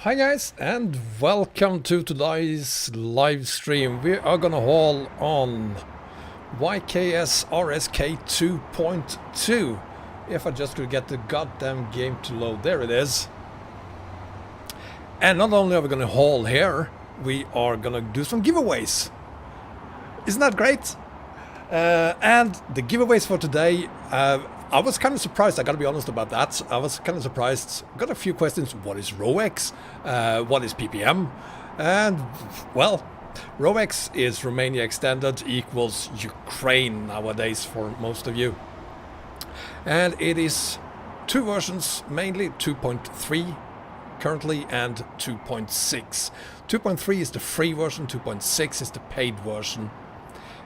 Hi guys, and welcome to today's live stream. We are gonna haul on YKSRSK 2.2. If I just could get the goddamn game to load. There it is. And not only are we gonna haul here, we are gonna do some giveaways. Isn't that great? And the giveaways for today, I was kind of surprised, I gotta be honest about that. I was kind of surprised. Got a few questions. What is Roex? What is PPM? And, well, Roex is Romania Extended equals Ukraine nowadays for most of you. And it is two versions, mainly 2.3 currently and 2.6. 2.3 is the free version, 2.6 is the paid version.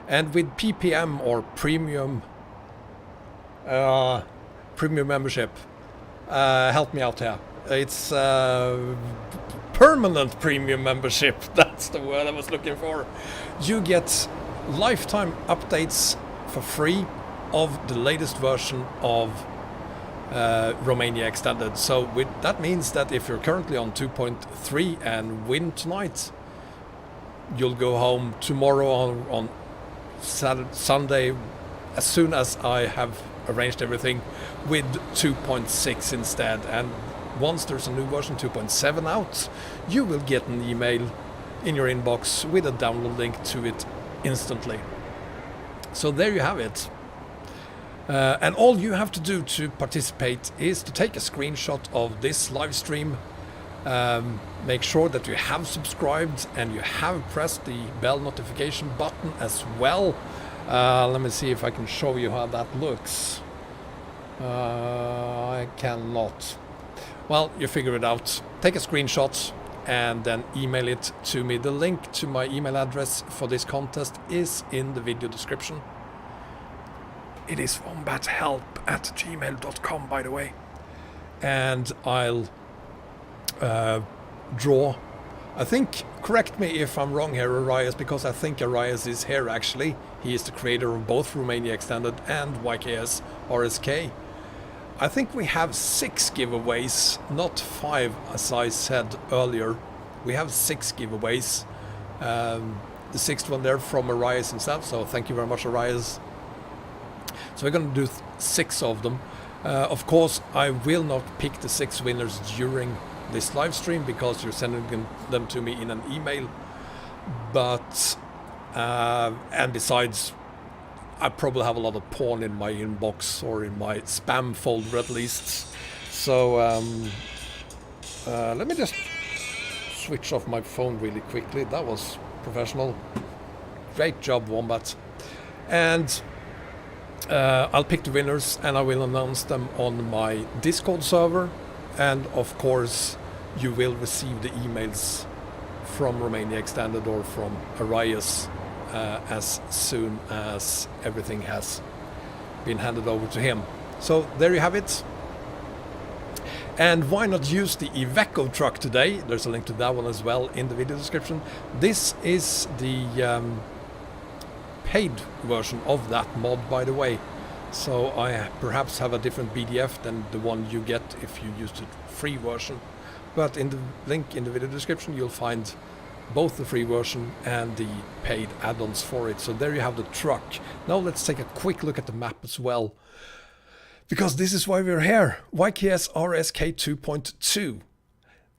And with PPM or premium membership, help me out here. It's permanent premium membership. That's the word I was looking for. You get lifetime updates for free of the latest version of Romania Extended. So that means that if you're currently on 2.3 and win tonight, you'll go home tomorrow on Sunday, as soon as I have arranged everything, with 2.6 instead. And once there's a new version 2.7 out, you will get an email in your inbox with a download link to it instantly. So there you have it. And all you have to do to participate is to take a screenshot of this live stream, make sure that you have subscribed and you have pressed the bell notification button as well. Let me see if I can show you how that looks. I cannot. Well, you figure it out. Take a screenshot and then email it to me. The link to my email address for this contest is in the video description. It is wombathelp@gmail.com, by the way. And I'll draw. I think, correct me if I'm wrong here, Arias, because I think Arias is here actually. He is the creator of both Romania Extended and YKSRSK. I think we have 6 giveaways, not 5 as I said earlier. We have 6 giveaways. The 6th one there from Arias himself, so thank you very much, Arias. So we're going to do 6 of them. Of course, I will not pick the 6 winners during this live stream because you're sending them to me in an email. But and besides, I probably have a lot of porn in my inbox or in my spam folder at least. So let me just switch off my phone really quickly. That was professional. Great job, Wombat. And I'll pick the winners and I will announce them on my Discord server. And of course, you will receive the emails from Romania Extended or from Arias as soon as everything has been handed over to him. So there you have it. And why not use the Iveco truck today? There's a link to that one as well in the video description. This is the paid version of that mod, by the way. So I perhaps have a different BDF than the one you get if you use the free version. But in the link in the video description you'll find both the free version and the paid add-ons for it. So there you have the truck. Now let's take a quick look at the map as well, because this is why we're here. YKSRSK 2.2.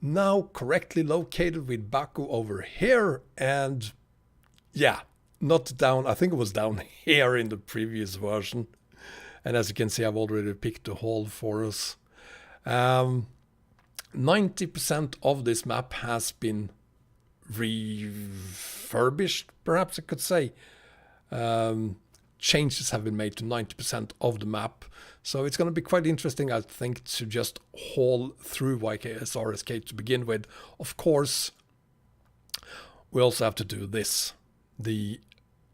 Now correctly located with Baku over here, and yeah, not down, I think it was down here in the previous version. And as you can see, I've already picked the haul for us. 90% of this map has been refurbished, perhaps I could say. Changes have been made to 90% of the map. So it's going to be quite interesting, I think, to just haul through YKSRSK to begin with. Of course, we also have to do this. The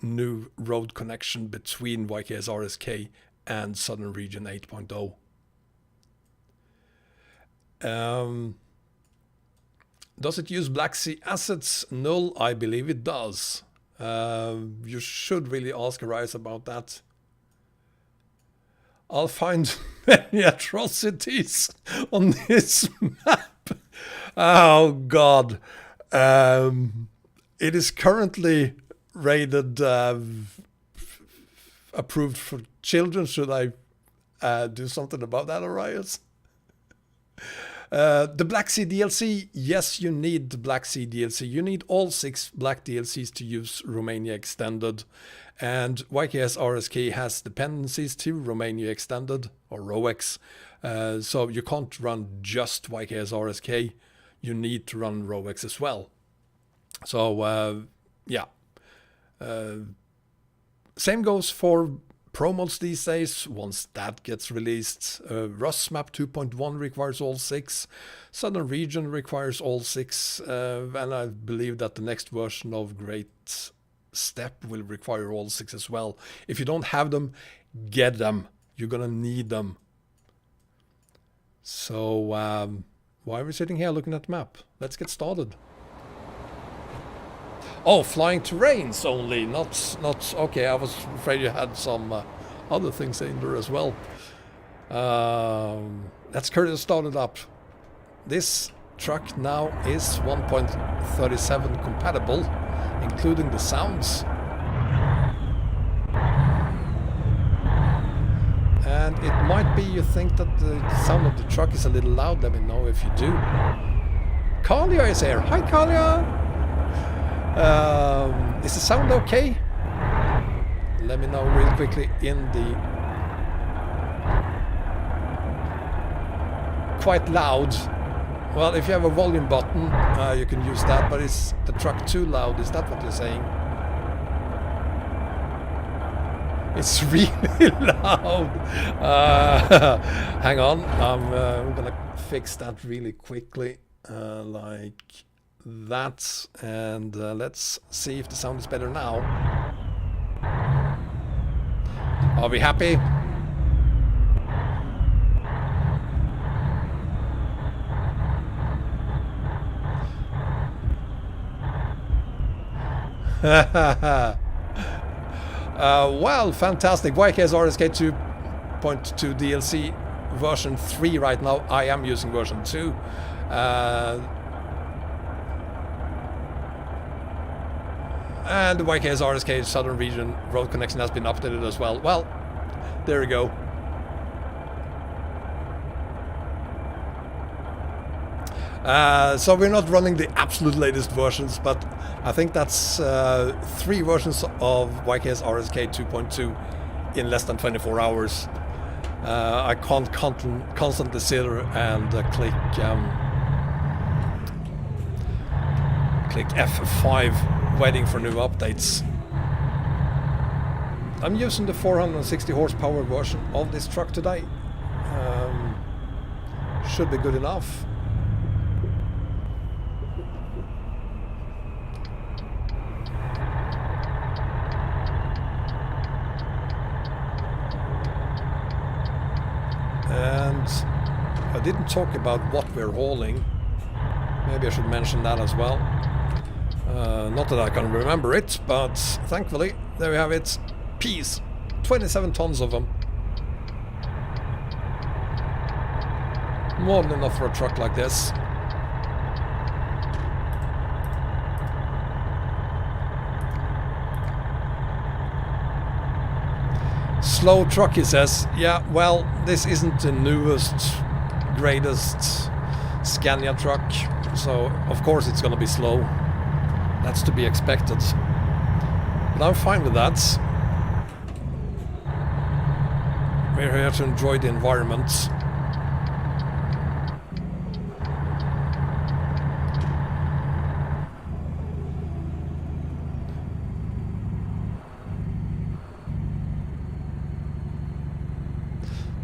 new road connection between YKSRSK and Southern Region 8.0. Does it use Black Sea assets? Null, I believe it does. You should really ask Arias about that. I'll find many atrocities on this map. Oh God. It is currently rated approved for children. Should I do something about that, Arias? The Black Sea DLC, yes, you need the Black Sea DLC. You need all 6 Black DLCs to use Romania Extended. And YKSRSK has dependencies to Romania Extended, or Roex. So you can't run just YKSRSK. You need to run Roex as well. So, yeah. Same goes for Pro mods these days. Once that gets released, Rust Map 2.1 requires all 6. Southern Region requires all 6. And I believe that the next version of Great Step will require all 6 as well. If you don't have them, get them. You're gonna need them. So why are we sitting here looking at the map? Let's get started. Oh, flying terrains only, not okay. I was afraid you had some other things in there as well. Let's get started up. This truck now is 1.37 compatible, including the sounds. And it might be you think that the sound of the truck is a little loud. Let me know if you do. Kalia is here. Hi, Kalia. Is the sound okay? Let me know real quickly in the... Quite loud. Well, if you have a volume button, you can use that, but is the truck too loud? Is that what you're saying? It's really loud. Hang on, I'm gonna fix that really quickly, like that, and let's see if the sound is better now. Are we happy? Well, fantastic. YKSRSK 2.2 DLC version 3 right now. I am using version 2. And the YKSRSK Southern Region road connection has been updated as well. Well, there we go. So we're not running the absolute latest versions, but I think that's 3 versions of YKSRSK 2.2 in less than 24 hours. I can't constantly sit and click F5 waiting for new updates. I'm using the 460 horsepower version of this truck today. Should be good enough. And I didn't talk about what we're hauling. Maybe I should mention that as well. Not that I can remember it, but thankfully, there we have it. Peas. 27 tons of them. More than enough for a truck like this. Slow truck, he says. Yeah, well, this isn't the newest, greatest Scania truck, so of course it's gonna be slow. That's to be expected. But I'm fine with that. We're here to enjoy the environment.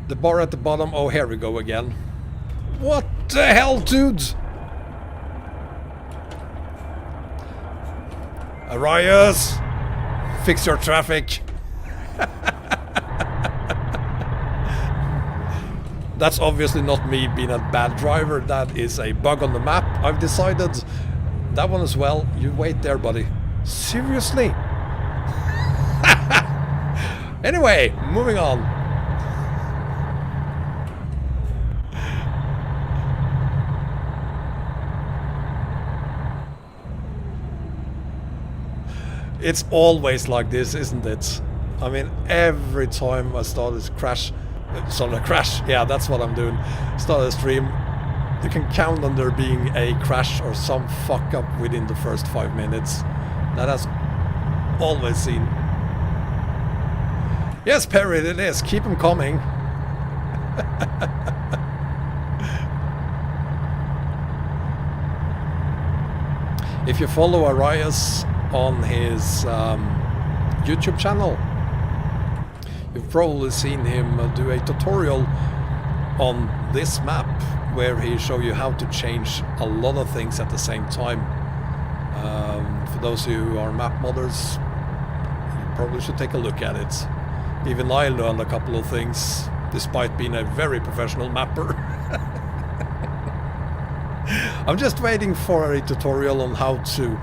The bar at the bottom. Oh, here we go again. What the hell, dude? Arias, fix your traffic. That's obviously not me being a bad driver. That is a bug on the map. I've decided that one as well. You wait there, buddy. Seriously? Anyway, moving on. It's always like this, isn't it? I mean, every time I start a crash, yeah, that's what I'm doing. Start a stream, you can count on there being a crash or some fuck up within the first 5 minutes. That has always seen. Yes, Perry, it is. Keep them coming. If you follow Arias on his YouTube channel, you've probably seen him do a tutorial on this map where he show you how to change a lot of things at the same time. For those of you who are map modders, you probably should take a look at it. Even I learned a couple of things, despite being a very professional mapper. I'm just waiting for a tutorial on how to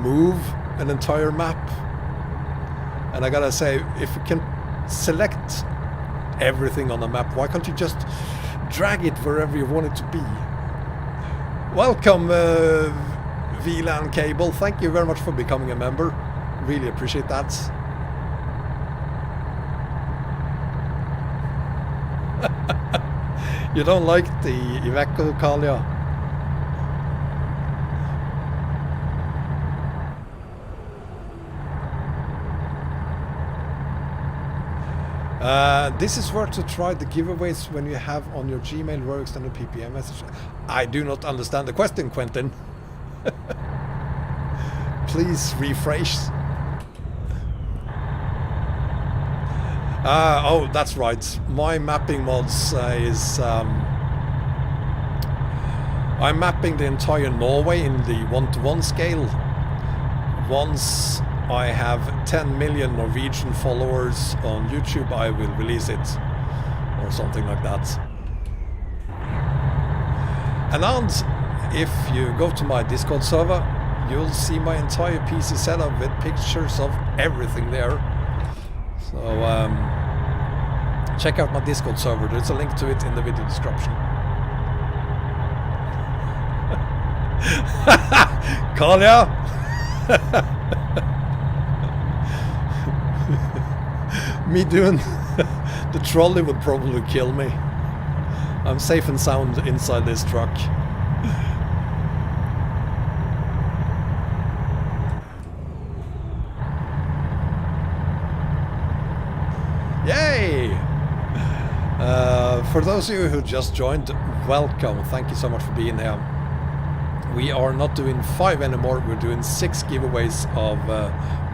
move an entire map. And I gotta say, if you can select everything on the map, why can't you just drag it wherever you want it to be? Welcome, VLAN Cable. Thank you very much for becoming a member. Really appreciate that. You don't like the Iveco, Kalia? This is where to try the giveaways when you have on your Gmail Roex and a PPM message. I do not understand the question, Quentin. Please rephrase. Oh, that's right. My mapping mods is... I'm mapping the entire Norway in the 1:1 scale. Once I have 10 million Norwegian followers on YouTube, I will release it. Or something like that. And if you go to my Discord server, you'll see my entire PC setup with pictures of everything there. So check out my Discord server. There's a link to it in the video description. Kalia! Me doing the trolley would probably kill me. I'm safe and sound inside this truck. Yay! For those of you who just joined, welcome. Thank you so much for being here. We are not doing 5 anymore, we're doing 6 giveaways of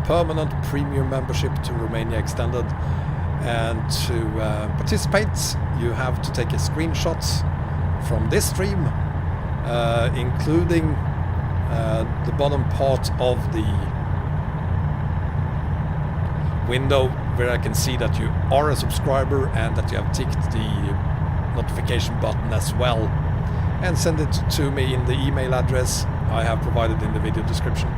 permanent premium membership to Romania Extended. And to participate, you have to take a screenshot from this stream, including the bottom part of the window where I can see that you are a subscriber and that you have ticked the notification button as well, and send it to me in the email address I have provided in the video description.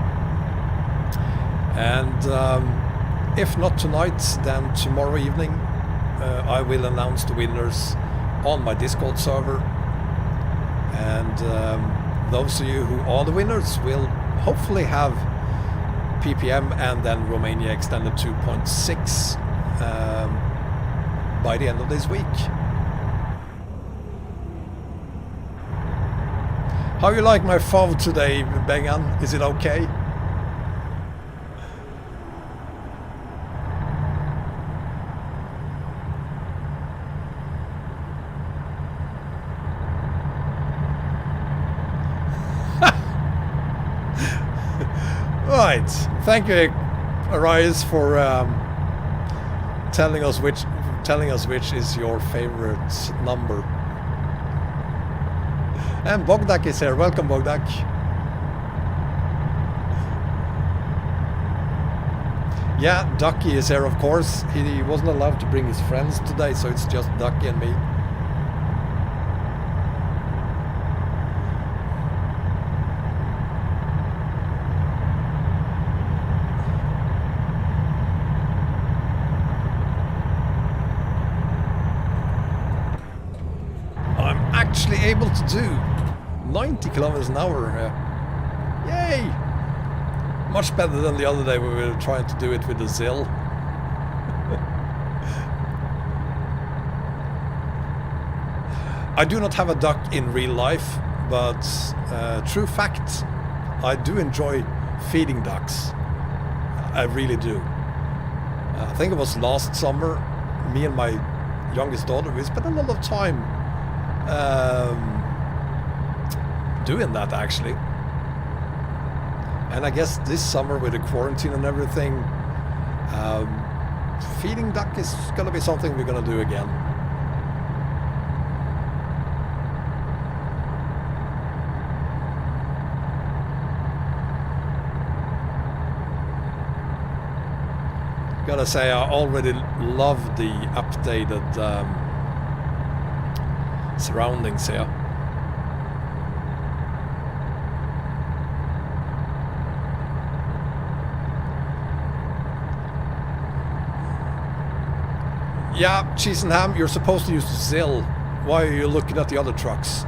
And if not tonight, then tomorrow evening I will announce the winners on my Discord server, and those of you who are the winners will hopefully have PPM and then Romania Extended 2.6 by the end of this week. How you like my FOV today, Bengan? Is it okay? Right, thank you, Arias, for telling us which is your favorite number. And Bogdak is here. Welcome, Bogdak. Yeah, Ducky is here, of course. He wasn't allowed to bring his friends today, so it's just Ducky and me. Able to do 90 kilometers an hour. Yay! Much better than the other day when we were trying to do it with the Zill. I do not have a duck in real life, but true fact, I do enjoy feeding ducks. I really do. I think it was last summer, me and my youngest daughter, we spent a lot of time doing that actually. And I guess this summer with the quarantine and everything, feeding duck is gonna be something we're gonna do again. Gotta say, I already love the updated surroundings here. Yeah, Cheese and Ham, you're supposed to use the Zill. Why are you looking at the other trucks?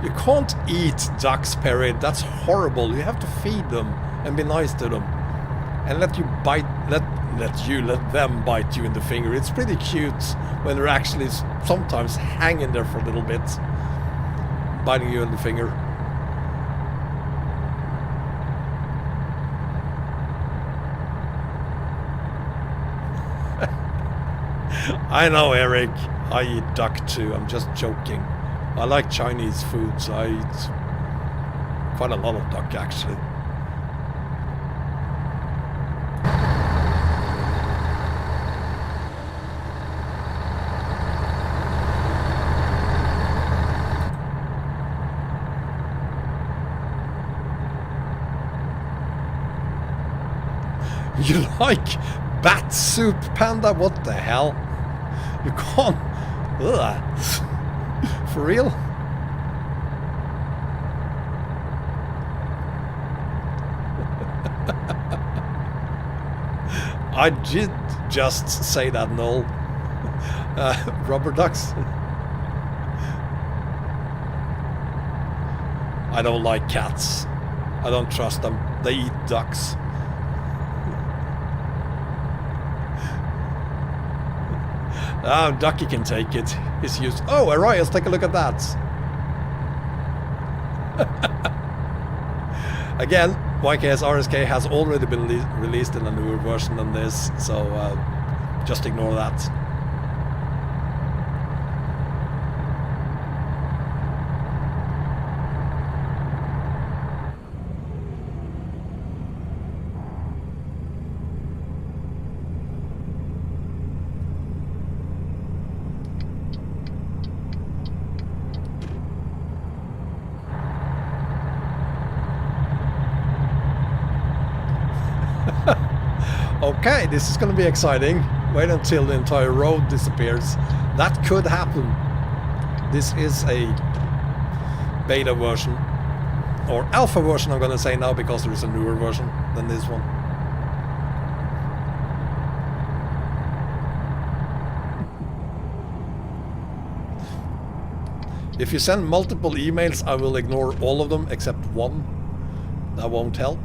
You can't eat ducks, Perry. That's horrible. You have to feed them and be nice to them, and let them bite you in the finger. It's pretty cute when they're actually sometimes hanging there for a little bit, biting you in the finger. I know, Eric. I eat duck too. I'm just joking. I like Chinese food, so I eat quite a lot of duck actually. You like bat soup, Panda? What the hell? You can't... Ugh. For real? I did just say that, Noel. Rubber ducks. I don't like cats. I don't trust them. They eat ducks. Ducky can take it. He's used... Oh, Arias, take a look at that. Again, YKSRSK has already been released in a newer version than this, so just ignore that. Okay, this is going to be exciting. Wait until the entire road disappears. That could happen. This is a beta version, or alpha version I'm going to say now, because there is a newer version than this one. If you send multiple emails, I will ignore all of them except one. That won't help.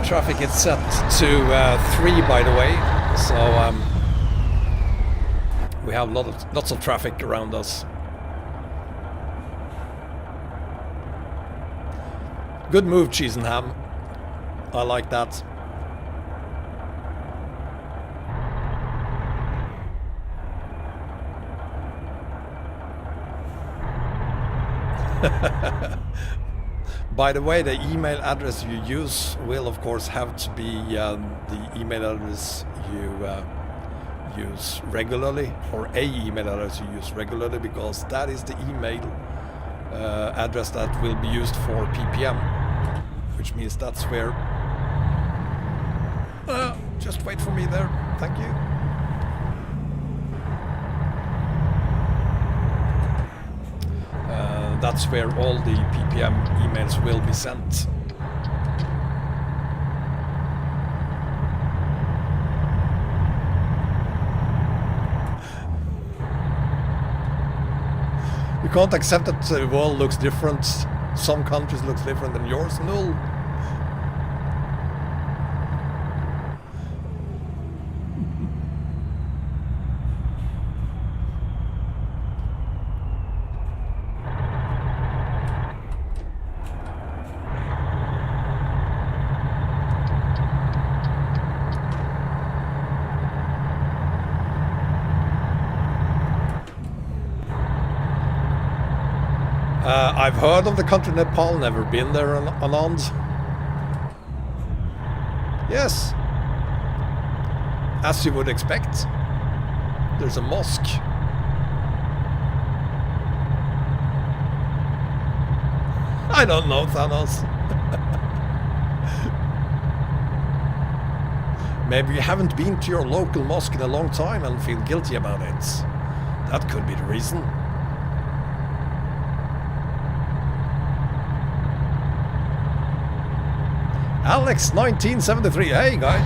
Traffic is set to 3, by the way, so we have lots of traffic around us. Good move, Cheese and Ham. I like that. By the way, the email address you use will of course have to be the email address you use regularly, or a email address you use regularly, because that is the email address that will be used for PPM. which means that's where... just wait for me there, thank you. That's where all the PPM emails will be sent. You can't accept that the world looks different. Some countries look different than yours. No. I've heard of the country Nepal, never been there, Anand. Yes. As you would expect. There's a mosque. I don't know, Thanos. Maybe you haven't been to your local mosque in a long time and feel guilty about it. That could be the reason. Alex 1973, hey guy.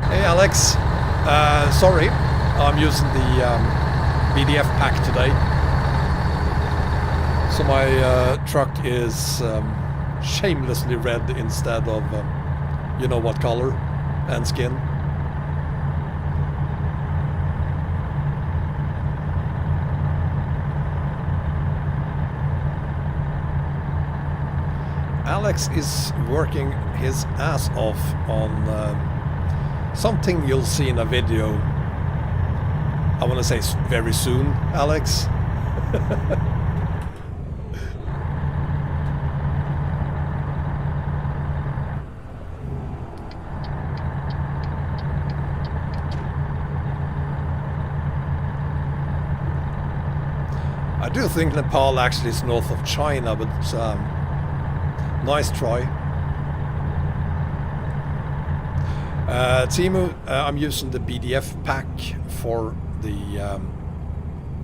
Hey Alex, sorry, I'm using the BDF pack today. So my truck is shamelessly red instead of you know what color and skin. Alex is working his ass off on something you'll see in a video. I want to say very soon, Alex. I do think Nepal actually is north of China, but nice try. Timu, I'm using the BDF pack for the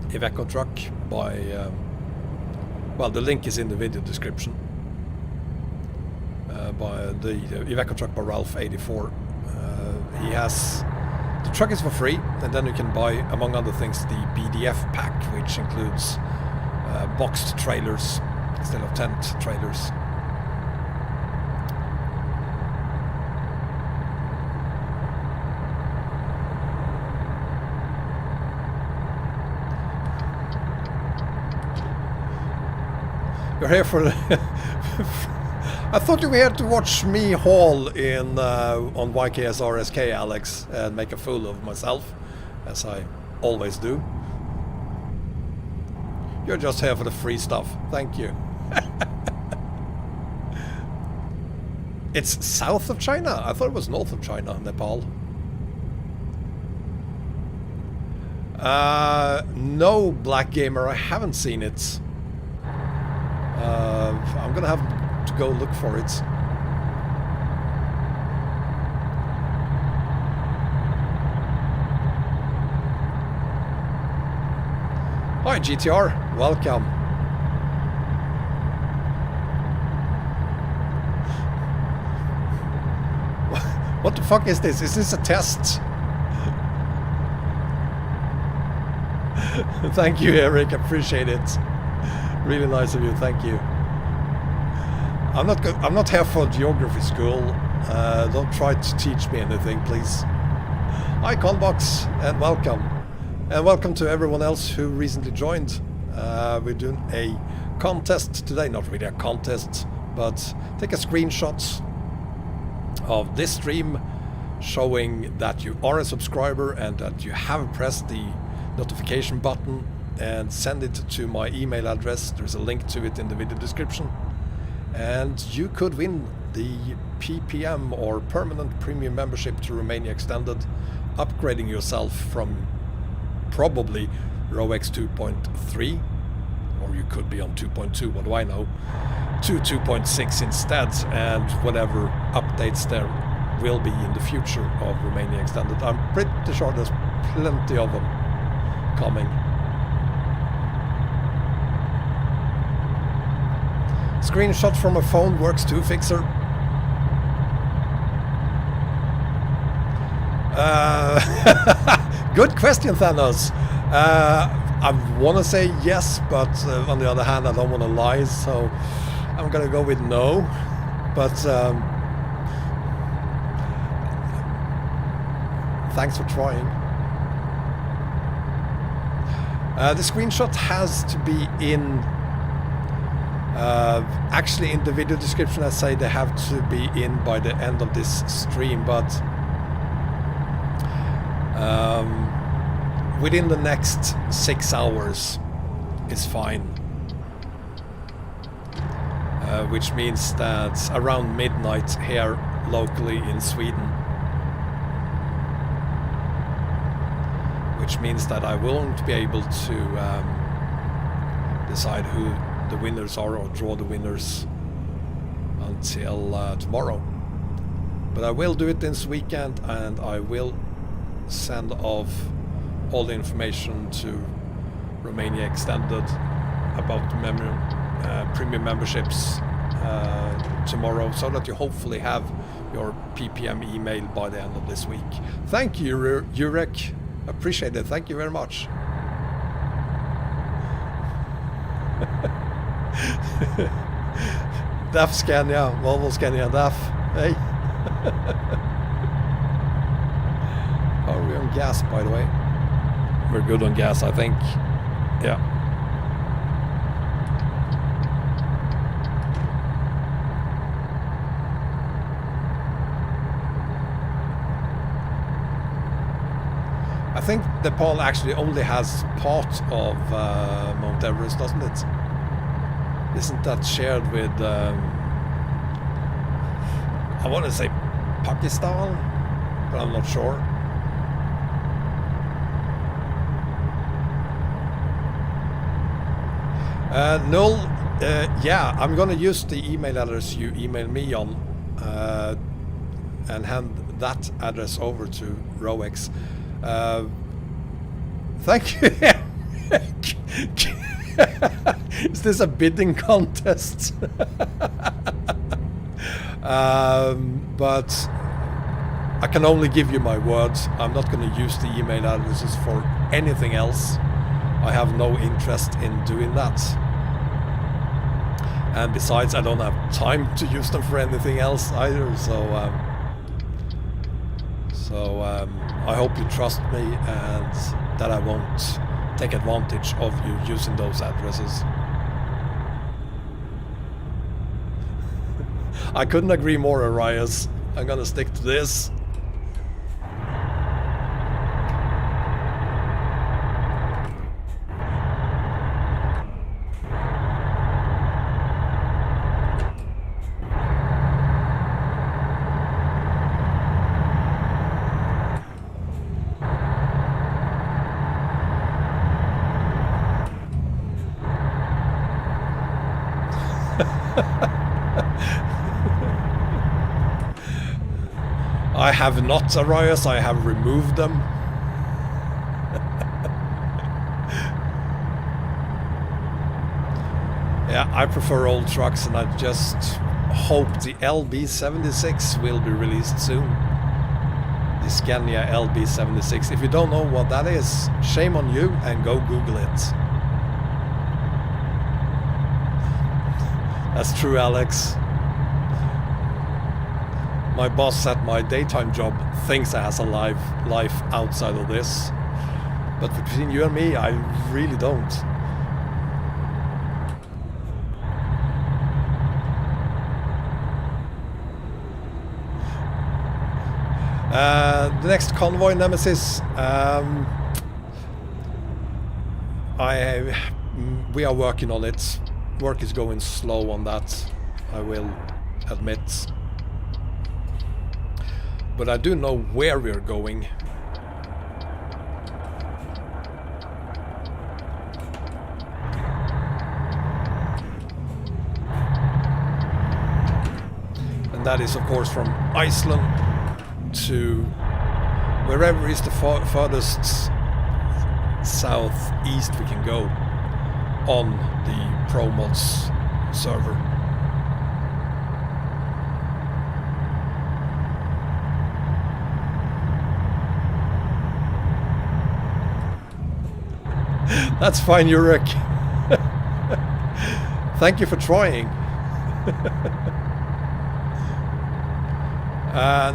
Iveco truck by... well, the link is in the video description. By the Iveco truck by Ralph84. He has... The truck is for free, and then you can buy, among other things, the BDF pack, which includes boxed trailers instead of tent trailers. You're here for the... I thought you were here to watch me haul in on YKSRSK, Alex, and make a fool of myself, as I always do. You're just here for the free stuff. Thank you. It's south of China. I thought it was north of China, Nepal. No, Black Gamer, I haven't seen it. I'm gonna have to go look for it. Hi GTR, welcome. What the fuck is this? Is this a test? Thank you, Eric, appreciate it. Really nice of you, thank you. I'm not here for geography school. Don't try to teach me anything, please. Hi Conbox, and welcome. And welcome to everyone else who recently joined. We're doing a contest today, not really a contest, but take a screenshot of this stream showing that you are a subscriber and that you have pressed the notification button, and send it to my email address. There's a link to it in the video description. And you could win the PPM or permanent premium membership to Romania Extended, upgrading yourself from probably Roex 2.3, or you could be on 2.2, what do I know. to 2.6 instead, and whatever updates there will be in the future of Romania Extended. I'm pretty sure there's plenty of them coming. Screenshot from a phone works too, Fixer. Good question, Thanos. I want to say yes, but on the other hand, I don't want to lie, so I'm gonna go with no. But thanks for trying. The screenshot has to be in. Actually, in the video description, I say they have to be in by the end of this stream, but within the next 6 hours is fine. Which means that around midnight here locally in Sweden. Which means that I won't be able to decide who the winners are or draw the winners until tomorrow. But I will do it this weekend, and I will send off all the information to Romania Extended about the premium memberships tomorrow, so that you hopefully have your PPM email by the end of this week. Thank you, Roex. Appreciate it. Thank you very much. DAF Scania, Volvo Scania DAF. Hey. How are we on gas, by the way? We're good on gas, I think. Yeah. I think Nepal actually only has part of Mount Everest, doesn't it? Isn't that shared with, I want to say Pakistan, but I'm not sure. Null, yeah, I'm going to use the email address you emailed me on and hand that address over to Roex. Thank you. Is this a bidding contest? But I can only give you my words. I'm not going to use the email addresses for anything else. I have no interest in doing that. And besides, I don't have time to use them for anything else either. So I hope you trust me and that I won't take advantage of you using those addresses. I couldn't agree more, Arias. I'm gonna stick to this. I have not, Arias, I have removed them. Yeah, I prefer old trucks, and I just hope the LB76 will be released soon. The Scania LB76. If you don't know what that is, shame on you, and go Google it. That's true, Alex. My boss at my daytime job thinks I has a life outside of this. But between you and me, I really don't. The next convoy, Nemesis. We are working on it. Work is going slow on that, I will admit. But I do know where we're going. that is of course from Iceland to wherever is the furthest southeast we can go on the ProMods server. That's fine, Urek. Thank you for trying.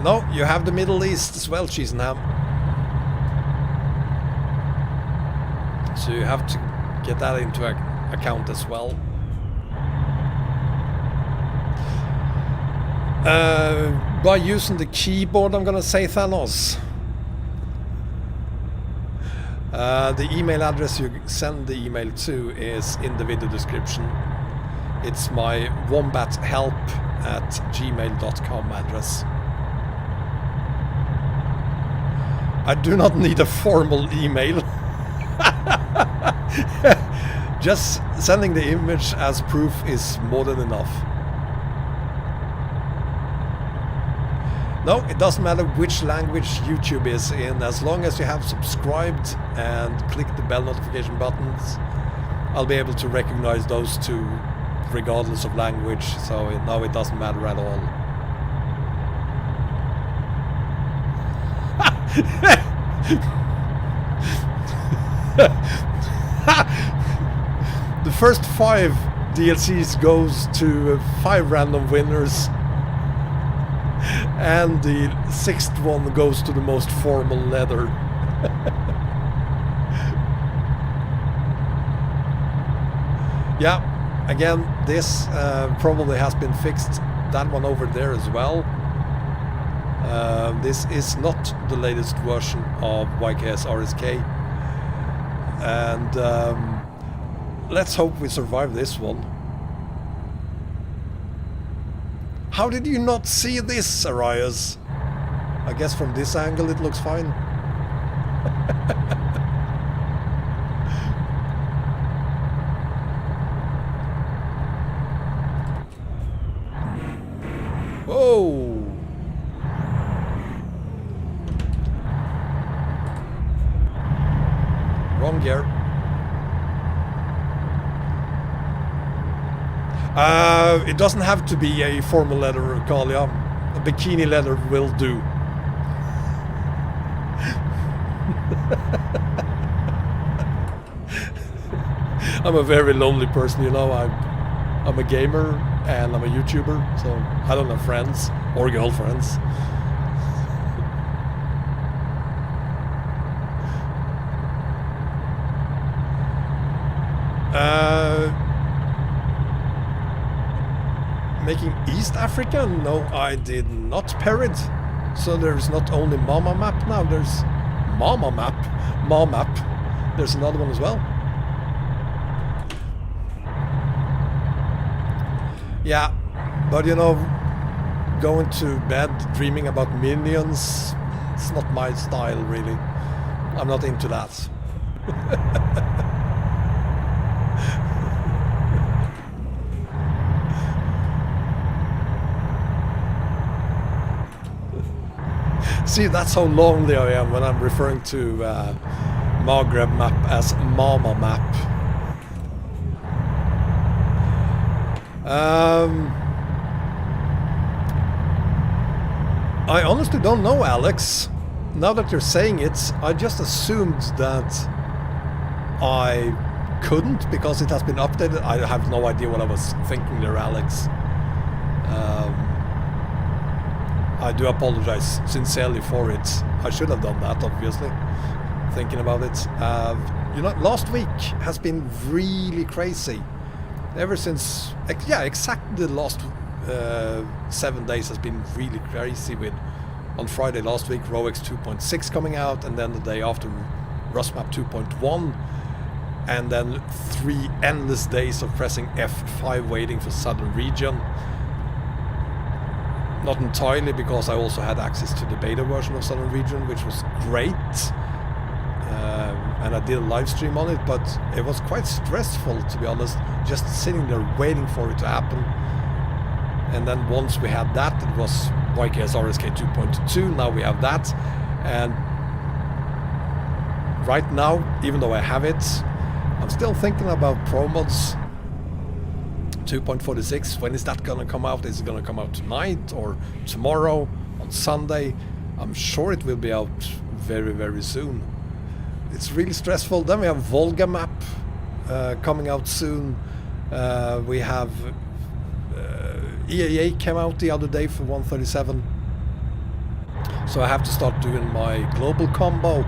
No, you have the Middle East as well, Cheese and Ham. So you have to get that into account as well. By using the keyboard, I'm gonna say Thanos. The email address you send the email to is in the video description. It's my wombathelp@gmail.com address. I do not need a formal email. Just sending the image as proof is more than enough. No, it doesn't matter which language YouTube is in, as long as you have subscribed and clicked the bell notification buttons, I'll be able to recognize those two regardless of language, so no, it doesn't matter at all. The first 5 DLCs goes to 5 random winners, and the 6th one goes to the most formal leather. Yeah, again, this probably has been fixed. That one over there as well. This is not the latest version of YKSRSK, and let's hope we survive this one. How did you not see this, Arias? I guess from this angle it looks fine. Whoa! Wrong gear. It doesn't have to be a formal leather, Kalia. A bikini leather will do. I'm a very lonely person, you know. I'm a gamer and I'm a YouTuber, so I don't have friends or girlfriends. Making East Africa? No, I did not pair it. So there's not only Mama Map now, there's Mama Map, Ma Map. There's another one as well. Yeah, but you know, going to bed dreaming about minions, it's not my style really. I'm not into that. See, that's how lonely I am when I'm referring to Maghreb map as Mama map. I honestly don't know, Alex. Now that you're saying it, I just assumed that I couldn't because it has been updated. I have no idea what I was thinking there, Alex. I do apologize sincerely for it. I should have done that, obviously, thinking about it. You know, last week has been really crazy. Ever since, yeah, exactly the last 7 days has been really crazy with, on Friday last week, Roex 2.6 coming out, and then the day after, Rustmap 2.1, and then 3 endless days of pressing F5 waiting for Southern Region. Not entirely, because I also had access to the beta version of Southern Region, which was great, and I did a live stream on it, but it was quite stressful, to be honest, just sitting there waiting for it to happen. And then once we had that, it was YKSRSK 2.2. Now we have that. And right now, even though I have it, I'm still thinking about Pro Mods 2.46. When is that gonna come out? Is it gonna come out tonight or tomorrow, on Sunday? I'm sure it will be out very, very soon. It's really stressful. Then we have Volga map coming out soon. We have EAA came out the other day for 137. So I have to start doing my global combo.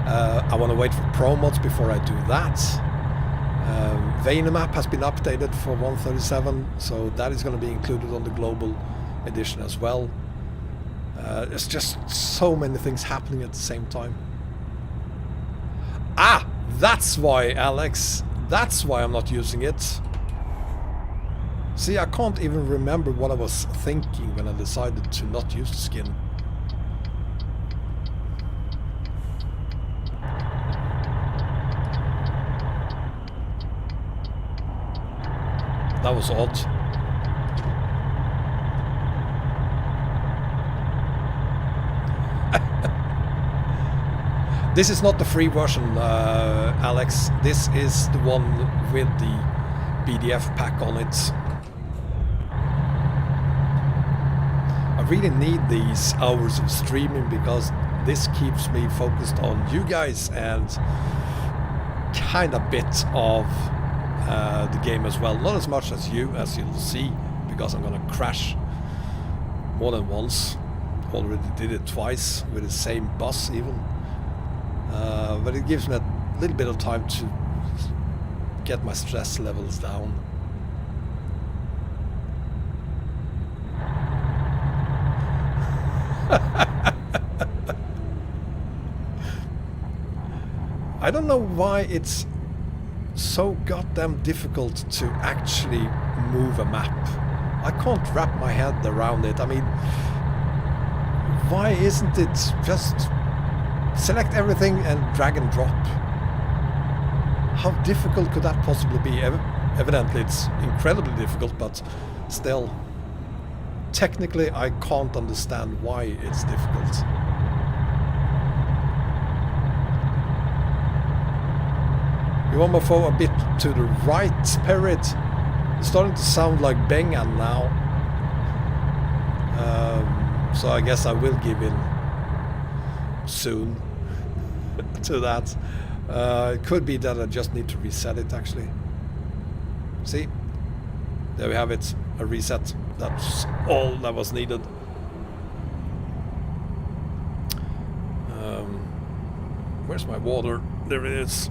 I want to wait for Pro Mods before I do that. Vayner map has been updated for 137, so that is going to be included on the global edition as well. There's just so many things happening at the same time. Ah, that's why, Alex. That's why I'm not using it. See, I can't even remember what I was thinking when I decided to not use the skin. That was odd. This is not the free version, Alex. This is the one with the PDF pack on it. I really need these hours of streaming because this keeps me focused on you guys and kind of bit of the game as well. Not as much as you, as you'll see, because I'm gonna crash more than once. Already did it twice with the same bus even. But it gives me a little bit of time to get my stress levels down. I don't know why it's so goddamn difficult to actually move a map. I can't wrap my head around it. I mean, why isn't it just select everything and drag and drop? How difficult could that possibly be? Evidently it's incredibly difficult, but still, technically I can't understand why it's difficult. You want my phone a bit to the right, Spirit? It's starting to sound like Bengan now. So I guess I will give in soon to that. It could be that I just need to reset it actually. See? There we have it. A reset. That's all that was needed. Where's my water? There it is.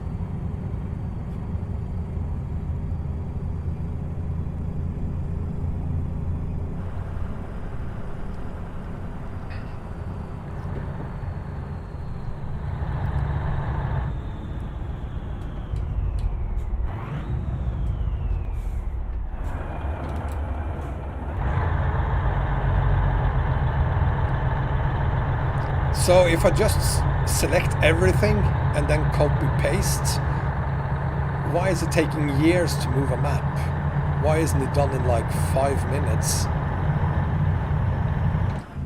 So if I just select everything and then copy paste, why is it taking years to move a map? Why isn't it done in like 5 minutes?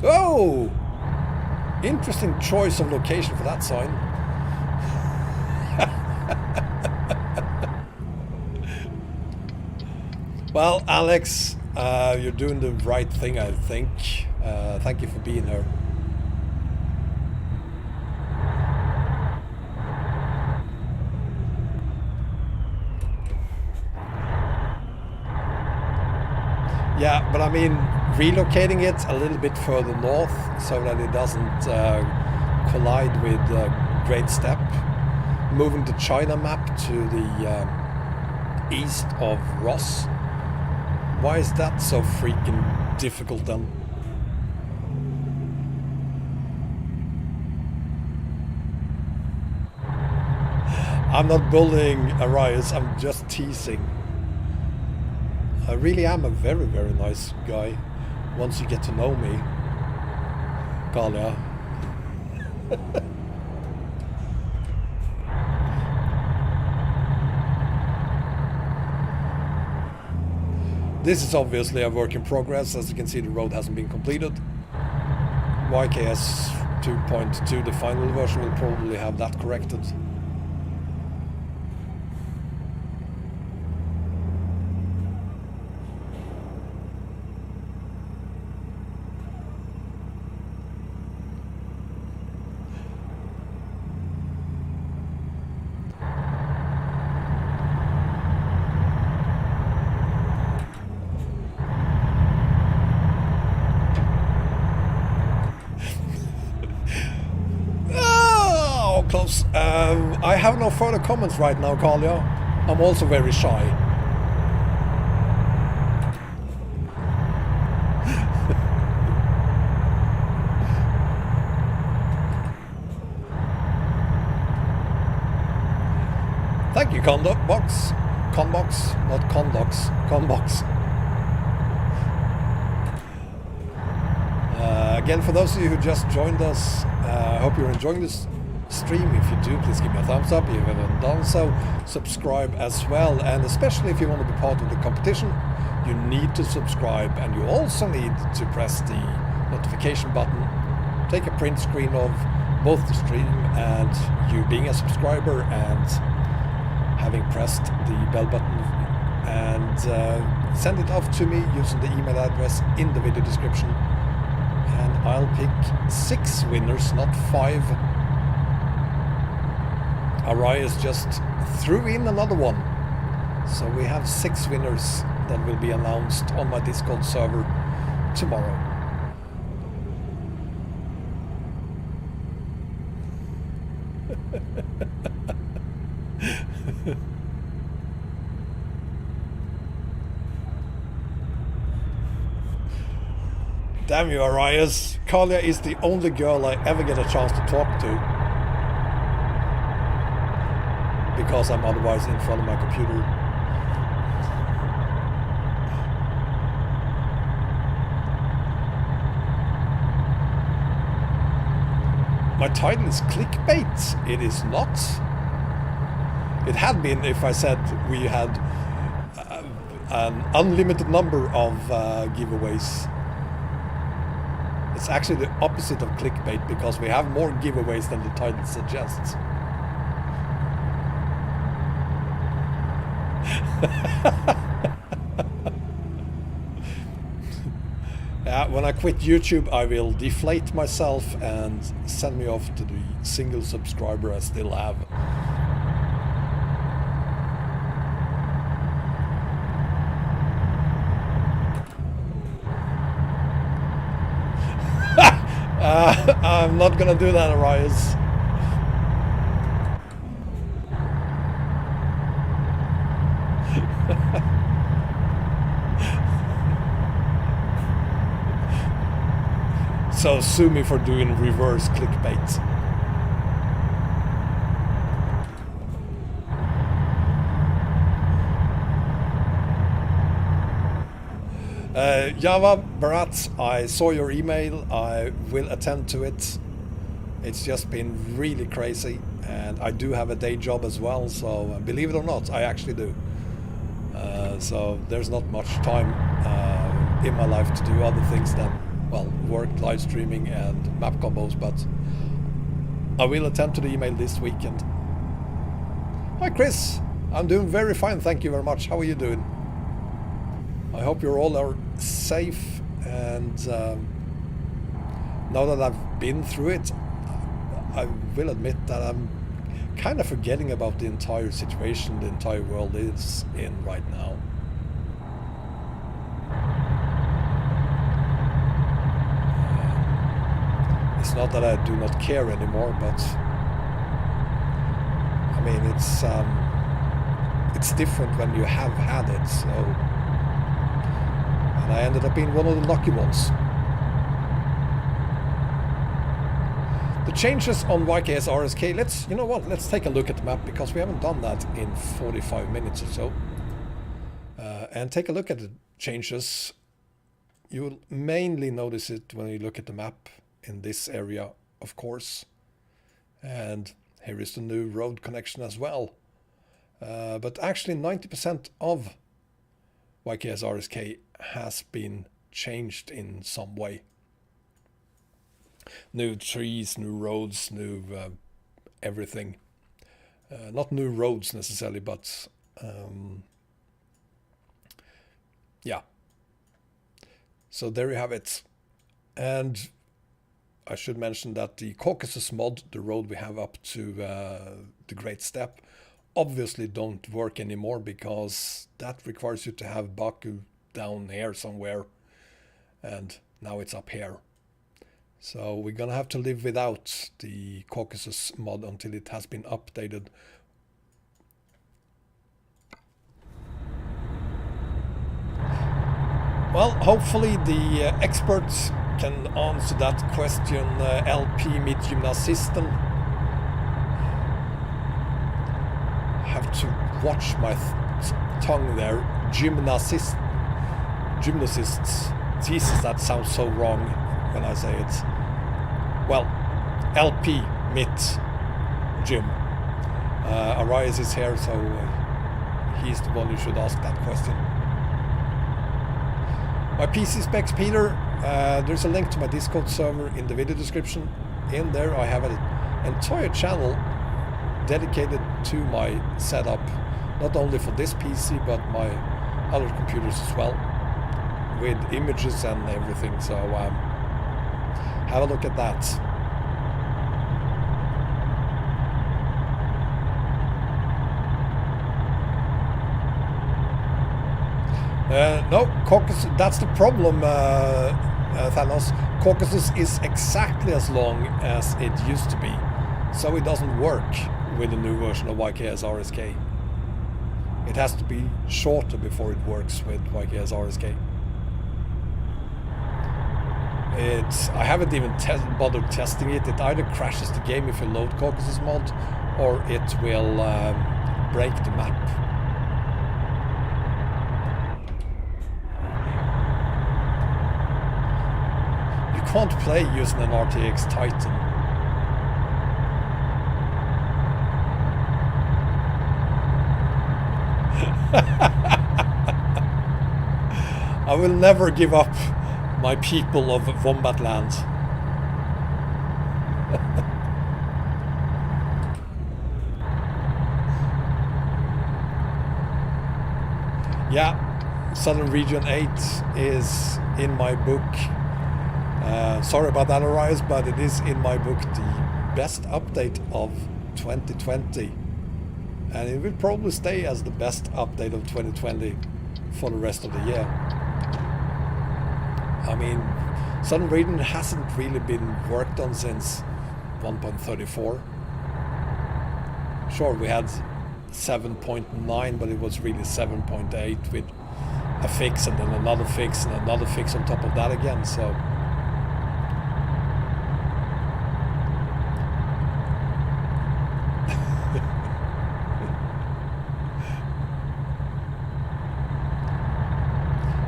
Oh! Interesting choice of location for that sign. Well, Alex, you're doing the right thing, I think. Thank you for being here. Yeah, but I mean, relocating it a little bit further north so that it doesn't collide with Great Steppe. Moving the China map to the east of Ross. Why is that so freaking difficult then? I'm not bullying Arias, I'm just teasing. I really am a very, very nice guy once you get to know me, Kalia. This is obviously a work in progress. As you can see, the road hasn't been completed. YKS 2.2, the final version, will probably have that corrected. Close. I have no further comments right now, Kalia. I'm also very shy. Thank you, Conbox. Conbox, not Condox. Conbox. Again, for those of you who just joined us, I hope you're enjoying this stream. If you do, please give me a thumbs up. If you haven't done so, subscribe as well. And especially if you want to be part of the competition, you need to subscribe, and you also need to press the notification button. Take a print screen of both the stream and you being a subscriber and having pressed the bell button, and send it off to me using the email address in the video description, and I'll pick 6 winners, not 5. Arias just threw in another one, so we have 6 winners that will be announced on my Discord server tomorrow. Damn you, Arias. Kalia is the only girl I ever get a chance to talk to, because I'm otherwise in front of my computer. My title is clickbait. It is not. It had been if I said we had an unlimited number of giveaways. It's actually the opposite of clickbait, because we have more giveaways than the title suggests. Yeah, when I quit YouTube, I will deflate myself and send me off to the single subscriber I still have. I'm not gonna do that, Arias. So sue me for doing reverse clickbait. Java Barat, I saw your email. I will attend to it. It's just been really crazy, and I do have a day job as well, so believe it or not, I actually do. So there's not much time in my life to do other things than, well, work, live streaming and map combos, but I will attend to the email this weekend. Hi Chris, I'm doing very fine, thank you very much. How are you doing? I hope you all are safe, and now that I've been through it, I will admit that I'm kind of forgetting about the entire situation the entire world is in right now. It's not that I do not care anymore, but I mean, it's different when you have had it, so, and I ended up being one of the lucky ones. The changes on YKSRSK, let's take a look at the map, because we haven't done that in 45 minutes or so. And take a look at the changes. You will mainly notice it when you look at the map in this area, of course. And here is the new road connection as well. But actually 90% of YKSRSK has been changed in some way. New trees, new roads, new everything. Not new roads necessarily, but yeah. So there you have it. And I should mention that the Caucasus mod, the road we have up to the Great Steppe, obviously don't work anymore because that requires you to have Baku down here somewhere, and now it's up here. So we're gonna have to live without the Caucasus mod until it has been updated. Well, hopefully the experts can answer that question. LP mit Gymnasisten. Have to watch my tongue there. Gymnasists. Jesus, that sounds so wrong when I say it. Well, LP mit Gym. Arias is here, so he's the one who should ask that question. My PC specs, Peter. There's a link to my Discord server in the video description. In there I have an entire channel dedicated to my setup, not only for this PC but my other computers as well, with images and everything, so have a look at that. No, Caucasus, that's the problem, Thanos. Caucasus is exactly as long as it used to be, so it doesn't work with the new version of YKSRSK. It has to be shorter before it works with YKSRSK. I haven't even bothered testing it. It either crashes the game if you load Caucasus mod, or it will break the map. Can't play using an RTX Titan. I will never give up my people of Wombat Land. Yeah, Southern Region 8 is in my book. Sorry about that, Arias, but it is in my book the best update of 2020. And it will probably stay as the best update of 2020 for the rest of the year. I mean, Southern Region hasn't really been worked on since 1.34. Sure, we had 7.9, but it was really 7.8 with a fix and then another fix and another fix on top of that again, so...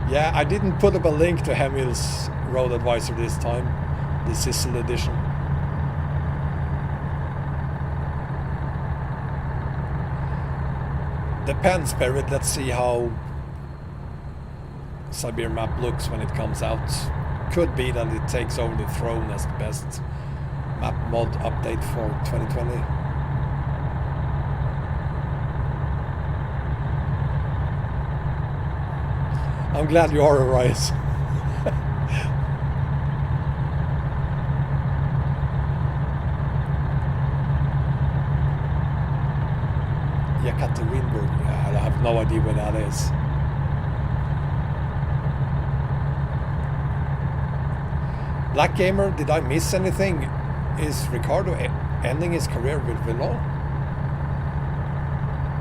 Yeah, I didn't put up a link to Hemil's Road Advisor this time, the Sicily edition. Depends, Spirit. Let's see how Siberian map looks when it comes out. Could be that it takes over the throne as the best map mod update for 2020. I'm glad you are, Arias. Yekaterinburg, I have no idea where that is. Black Gamer, did I miss anything? Is Ricardo ending his career with Renault?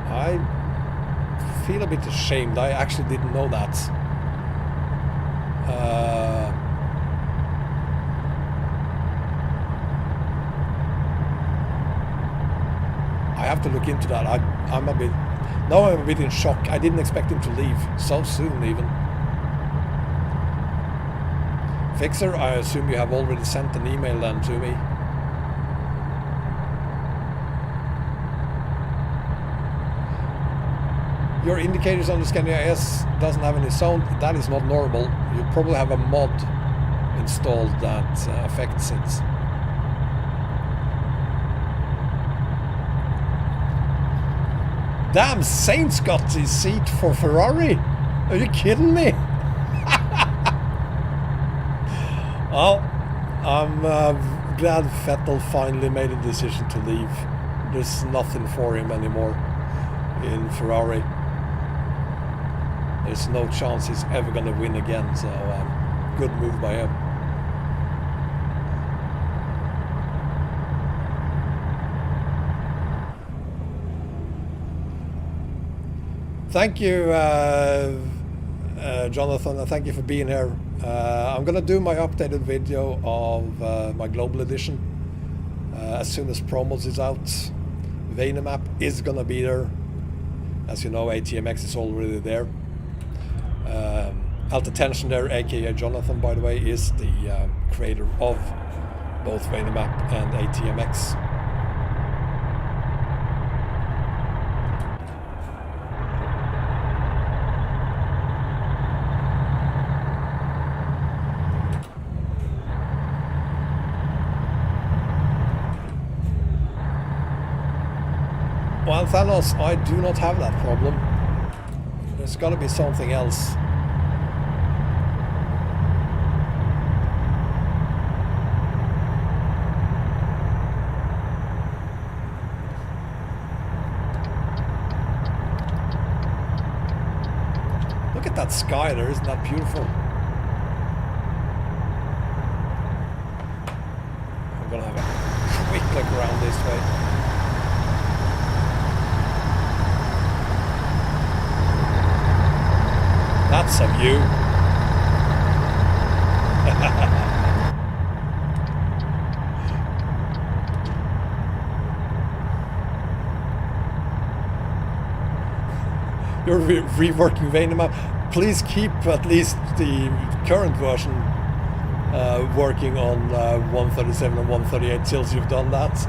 I feel a bit ashamed. I actually didn't know that. I have to look into that. I'm a bit in shock. I didn't expect him to leave so soon even. Fixer, I assume you have already sent an email then to me. your indicators on the Scania S doesn't have any sound, that is not normal. You probably have a mod installed that affects it. Damn, Saints got his seat for Ferrari. Are you kidding me? Well, I'm glad Vettel finally made a decision to leave. There's nothing for him anymore in Ferrari. There's no chance he's ever going to win again, so good move by him. Thank you, Jonathan, and thank you for being here. I'm going to do my updated video of my global edition as soon as promos is out. Vanemap is going to be there. As you know, ATMX is already there. Alta Tension there, aka Jonathan, by the way, is the creator of both Vanemap and ATMX. Well, Thanos, I do not have that problem. There's got to be something else. Look at that sky there, isn't that beautiful? I'm gonna have a quick look around this way. That's a view. You're reworking Vanemap. Please keep at least the current version working on 137 and 138 till you've done that.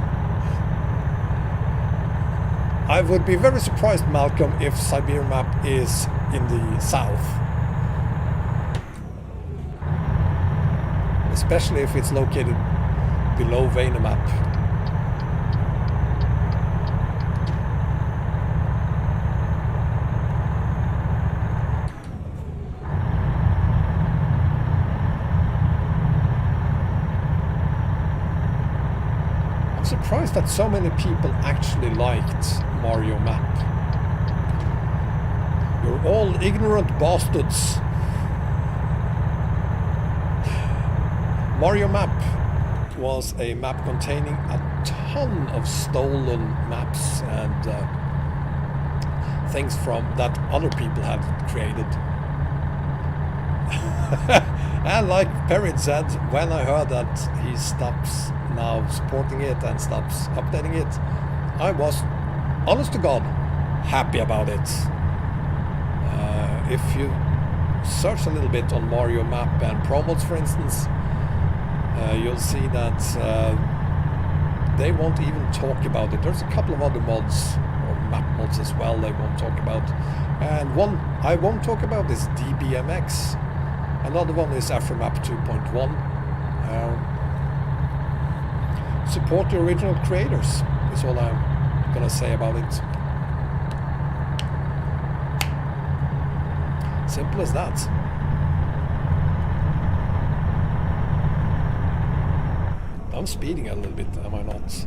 I would be very surprised, Malcolm, if Siberia map is in the south. Especially if it's located below Vanemap. I'm surprised that so many people actually liked Mario Map. You're all ignorant bastards. Mario Map was a map containing a ton of stolen maps and things from that other people had created. And like Perrin said, when I heard that he stops now supporting it and stops updating it, I was, honest to God, happy about it. If you search a little bit on Mario Map and promos, for instance, you'll see that they won't even talk about it. There's a couple of other mods, or map mods as well, they won't talk about. And one I won't talk about is DBMX. Another one is Afromap 2.1. Support the original creators is all I'm gonna say about it. Simple as that. I'm speeding a little bit, am I not?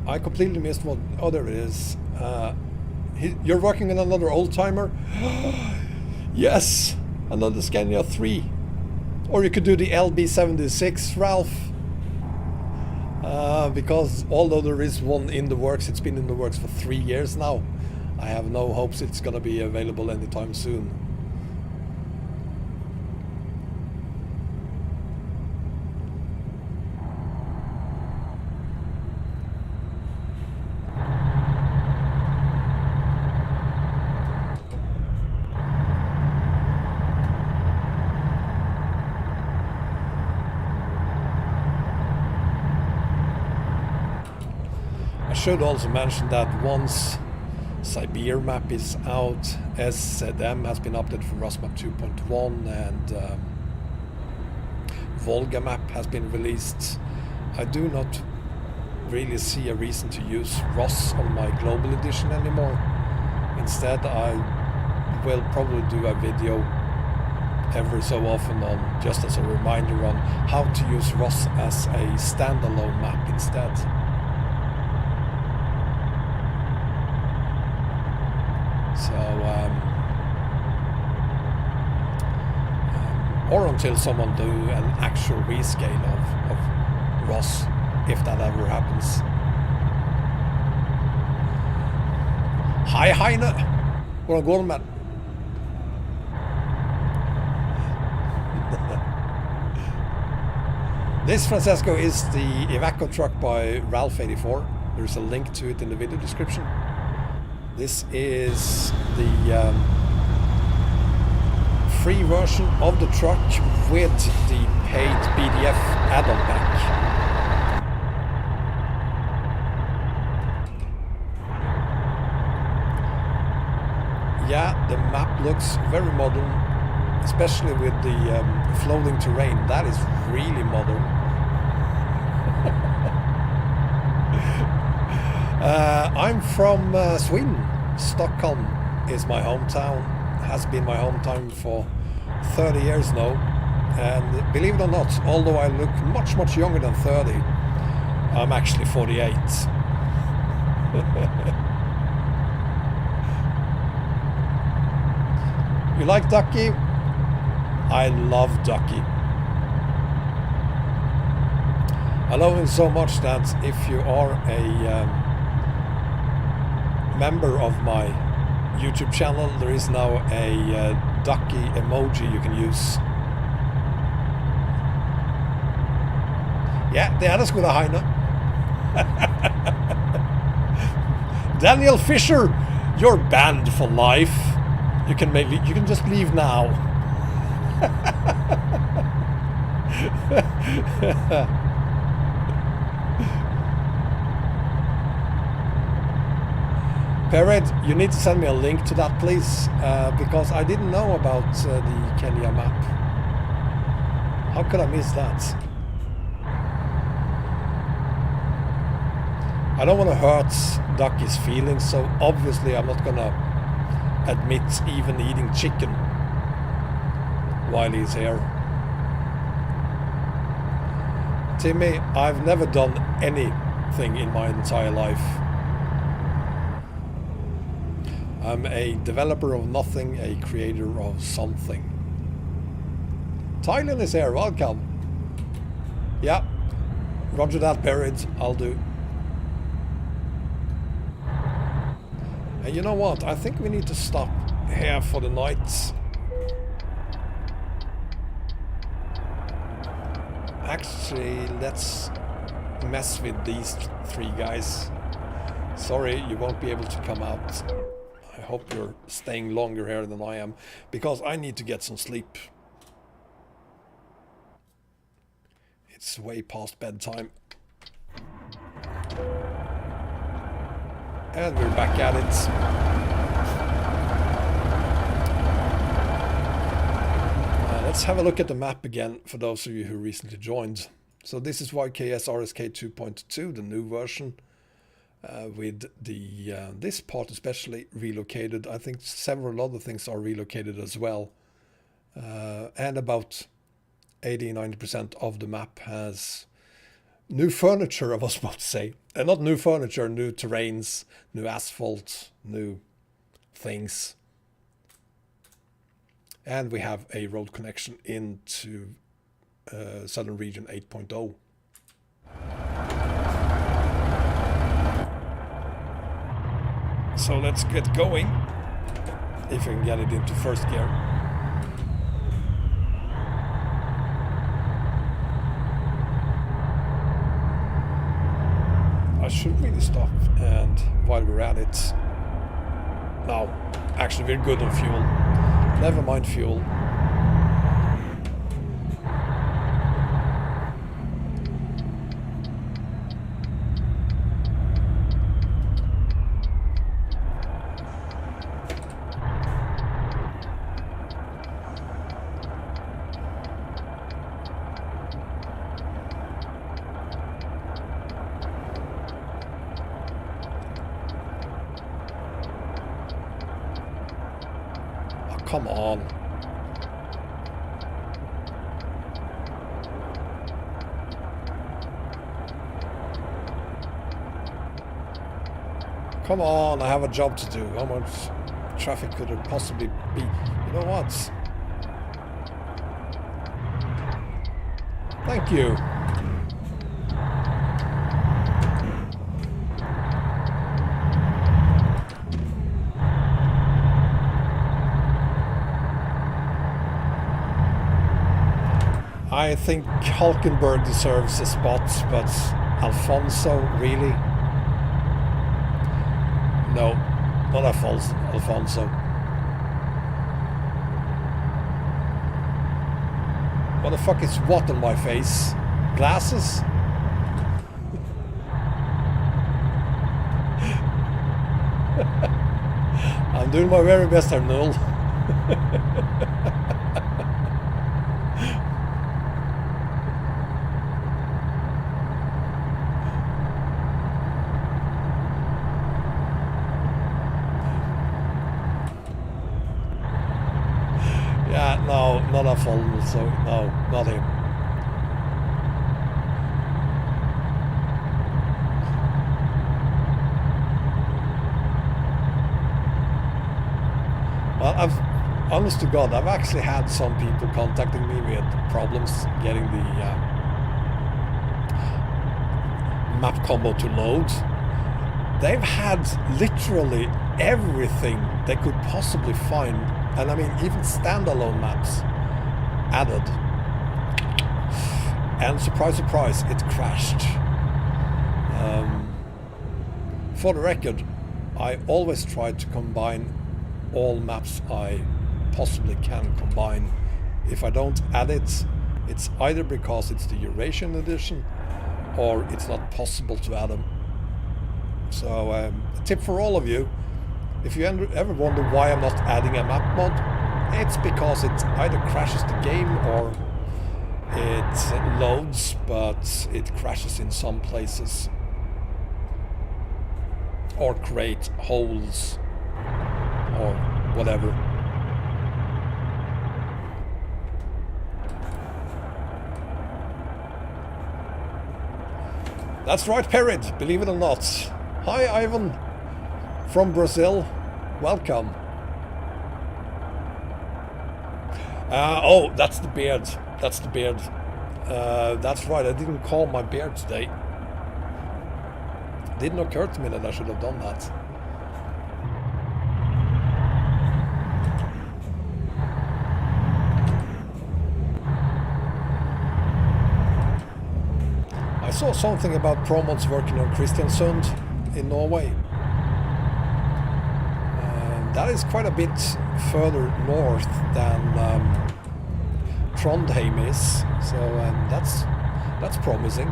I completely missed what... Oh, there it is. You're working on another old-timer? Yes! Another Scania 3. Or you could do the LB76, Ralph. Because although there is one in the works, it's been in the works for 3 years now. I have no hopes it's gonna be available anytime soon. should also mention that once Siberia map is out, SZM has been updated for Rust map 2.1, and Volga map has been released. I do not really see a reason to use ROS on my global edition anymore. Instead, I will probably do a video every so often on, just as a reminder, on how to use ROS as a standalone map instead. So, or until someone do an actual rescale of ROS, if that ever happens. Hi Heine! Hvordan går det med? This, Francesco, is the Evaco truck by Ralph84. There's a link to it in the video description. This is the free version of the truck with the paid PDF add-on pack. Yeah, the map looks very modern, especially with the floating terrain. That is really modern. I'm from Sweden. Stockholm is my hometown. Has been my hometown for 30 years now. And believe it or not, although I look much, much younger than 30, I'm actually 48. You like Ducky? I love Ducky. I love him so much that if you are a member of my YouTube channel, there is now a Ducky emoji you can use. Ja, det det skulle Heine. Daniel Fisher, you're banned for life. You can just leave now. Perret, you need to send me a link to that, please, because I didn't know about the Kenya map. How could I miss that? I don't want to hurt Ducky's feelings, so obviously I'm not gonna admit even eating chicken while he's here. Timmy, I've never done anything in my entire life. I'm a developer of nothing, a creator of something. Thailand is here, welcome. Yeah, roger that, Buried, I'll do. And you know what, I think we need to stop here for the night. Actually, let's mess with these three guys. Sorry, you won't be able to come out. I hope you're staying longer here than I am, because I need to get some sleep. It's way past bedtime. And we're back at it. Let's have a look at the map again for those of you who recently joined. So this is YKSRSK 2.2, the new version. With the this part especially relocated. I think several other things are relocated as well, and about 80-90% of the map has new furniture, I was about to say, and not new furniture, new terrains, new asphalt, new things, and we have a road connection into Southern Region 8.0. So let's get going, if I can get it into first gear. I should really stop, and while we're at it, no, actually we're good on fuel. Never mind fuel. come on. Come on, I have a job to do. How much traffic could there possibly be? You know what? Thank you. I think Hulkenberg deserves a spot, but Alfonso, really? No, not Alfonso. What the fuck is what on my face? Glasses? I'm doing my very best here, Null. Yeah, no, not a full, so no, not him. Well, honest to God, I've actually had some people contacting me with problems getting the map combo to load. They've had literally everything they could possibly find, and I mean even standalone maps added. And surprise, surprise, it crashed. For the record, I always try to combine all maps I possibly can combine. If I don't add it, it's either because it's the Eurasian edition or it's not possible to add them. So a tip for all of you, if you ever wonder why I'm not adding a map mod, it's because it either crashes the game or it loads but it crashes in some places or create holes or whatever. That's right, Perid, believe it or not. Hi, Ivan from Brazil. Welcome. Oh, that's the beard. That's the beard. That's right, I didn't comb my beard today. Didn't occur to me that I should have done that. I saw something about Promods working on Kristiansund in Norway. That is quite a bit further north than Trondheim is, so that's promising.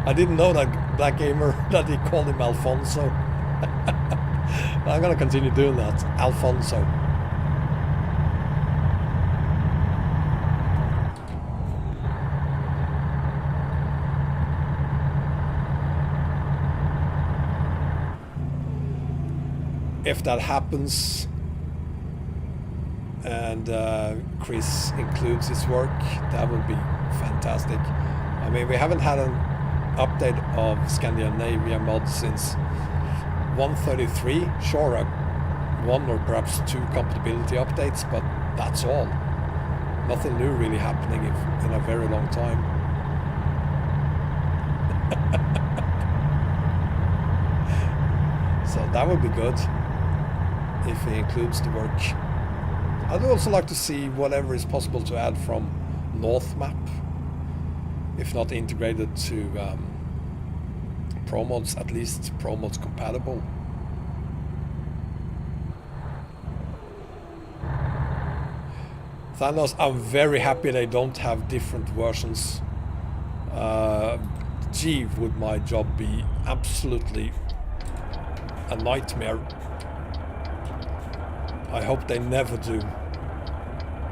I didn't know that Black Gamer that he called him Alfonso. I'm gonna continue doing that, Alfonso. If that happens and Chris includes his work, that would be fantastic. I mean, we haven't had an update of Scandinavia mod since 133. Sure, one or perhaps two compatibility updates, but that's all. Nothing new really happening in a very long time. So that would be good if he includes the work. I'd also like to see whatever is possible to add from North map, if not integrated to Promods, at least Promods compatible. Thanos, I'm very happy they don't have different versions. Gee, would my job be absolutely a nightmare. I hope they never do,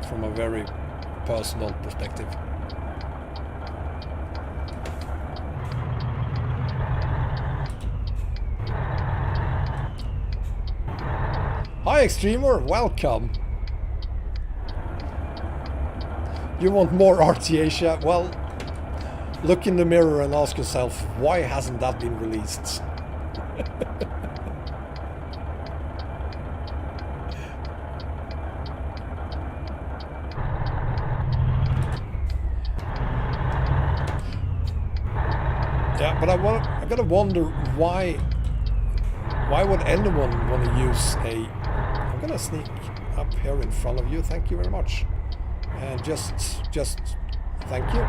from a very personal perspective. Extremer, welcome. You want more RTA? Well, look in the mirror and ask yourself, why hasn't that been released? Yeah, but I gotta wonder why would anyone want to use a... I'm gonna sneak up here in front of you, thank you very much. And just thank you.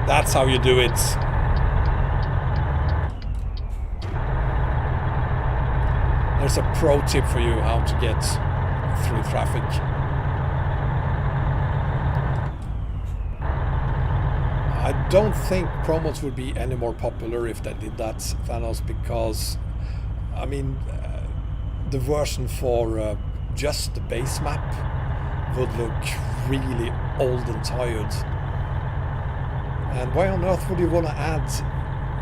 That's how you do it. There's a pro tip for you how to get through traffic. I don't think promos would be any more popular if they did that, Thanos, because, I mean, the version for just the base map would look really old and tired. And why on earth would you want to add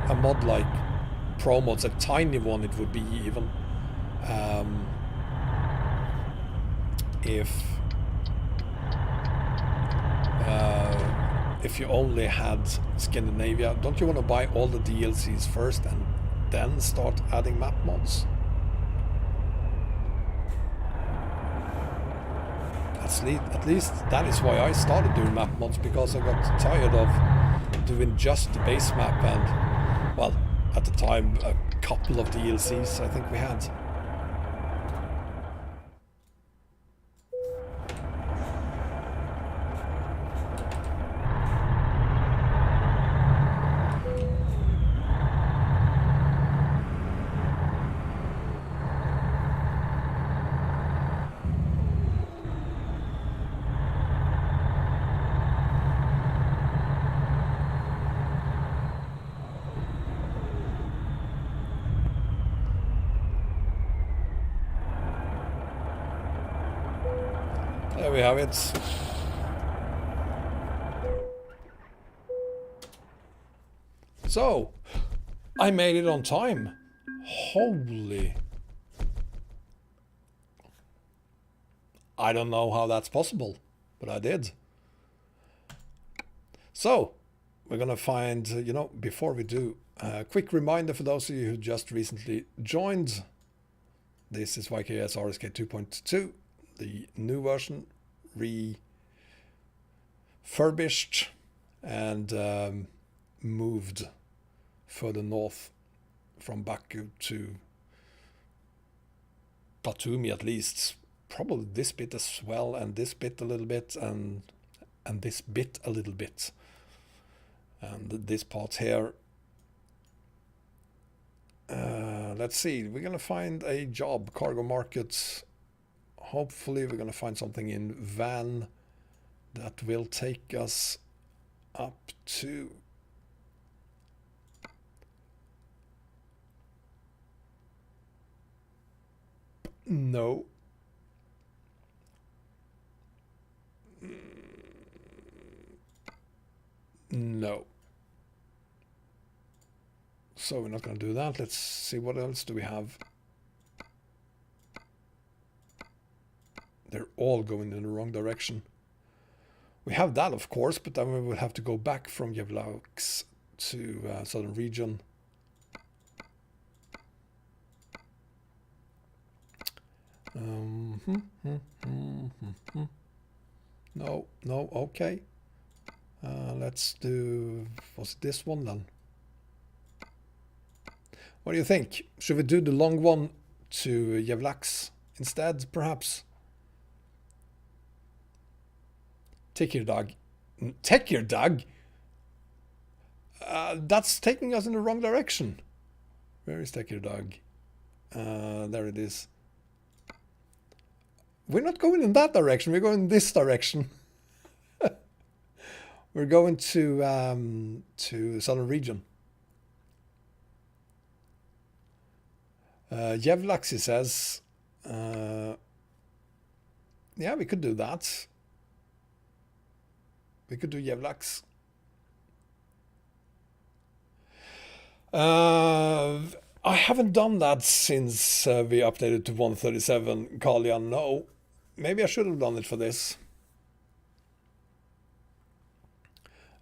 a mod like promos, a tiny one it would be even, if you only had Scandinavia? Don't you want to buy all the DLCs first and then start adding map mods? At least that is why I started doing map mods, because I got tired of doing just the base map and, well, at the time, a couple of DLCs I think we had. There we have it. So, I made it on time. Holy. I don't know how that's possible, but I did. So, we're gonna find, you know, before we do, a quick reminder for those of you who just recently joined. This is YKSRSK 2.2. The new version, refurbished and moved further north from Baku to Batumi, at least. Probably this bit as well, and this bit a little bit, and this bit a little bit. And this part here. Let's see, we're gonna find a job, cargo markets. Hopefully we're going to find something in Van that will take us up to no. No. So we're not going to do that. Let's see, what else do we have? They're all going in the wrong direction. We have that, of course, but then we will have to go back from Roex to southern region. No, okay. Let's do, was it this one then? What do you think? Should we do the long one to Yevlax instead, perhaps? Take your dog. Take your dog? That's taking us in the wrong direction. Where is take your dog? There it is. We're not going in that direction. We're going in this direction. We're going to southern region. Yevlax, he says. Yeah, we could do that. We could do Yevlax. I haven't done that since we updated to 137, Kalia. No, maybe I should have done it for this.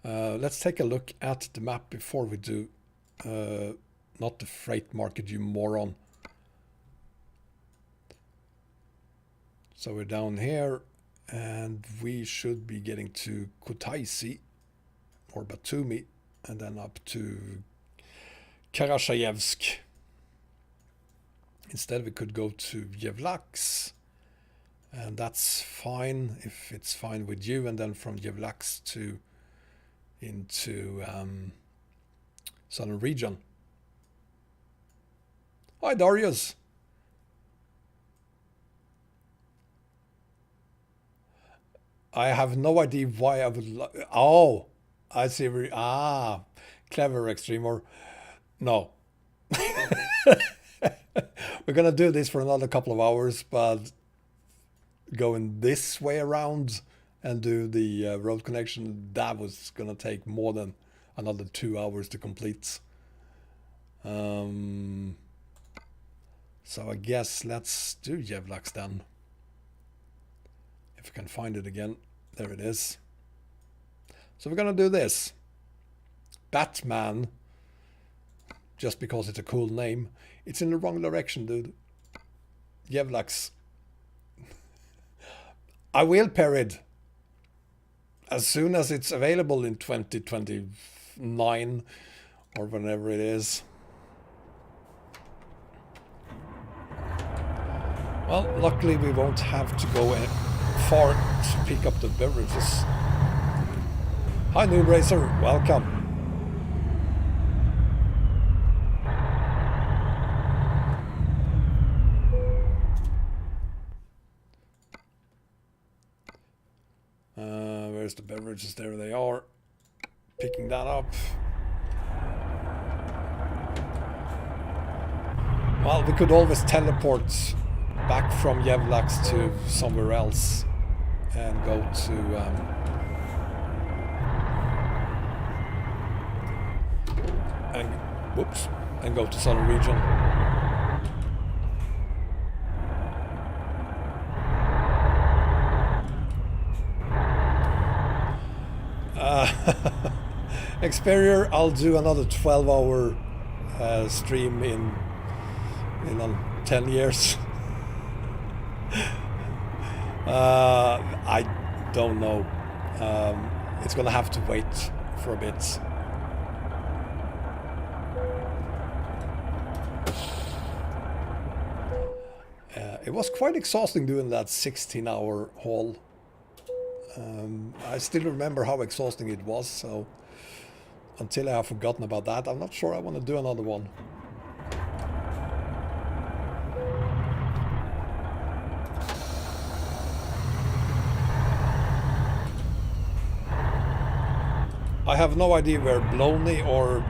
Let's take a look at the map before we do. Not the freight market, you moron. So we're down here, and we should be getting to Kutaisi or Batumi, and then up to Karachayevsk. Instead, we could go to Yevlaks, and that's fine if it's fine with you. And then from Yevlaks to into southern region. Hi, Darius. I have no idea why I would. Oh, I see. Clever extremer. No. We're gonna do this for another couple of hours, but going this way around and do the road connection, that was gonna take more than another 2 hours to complete. So I guess let's do Yevlaks then. If I can find it again. There it is. So we're gonna do this. Batman. Just because it's a cool name. It's in the wrong direction, dude. Yevlaks. I will pair it as soon as it's available in 2029 or whenever it is. Well, luckily we won't have to go far to pick up the beverages. Hi, Noob Racer, welcome. Where's the beverages? There they are. Picking that up. Well, we could always teleport back from Yevlaks to somewhere else and go to and go to southern region. Xperior, I'll do another 12-hour stream in 10 years. I don't know. It's gonna have to wait for a bit. It was quite exhausting doing that 16-hour haul. I still remember how exhausting it was, so until I have forgotten about that, I'm not sure I want to do another one. I have no idea where Blony or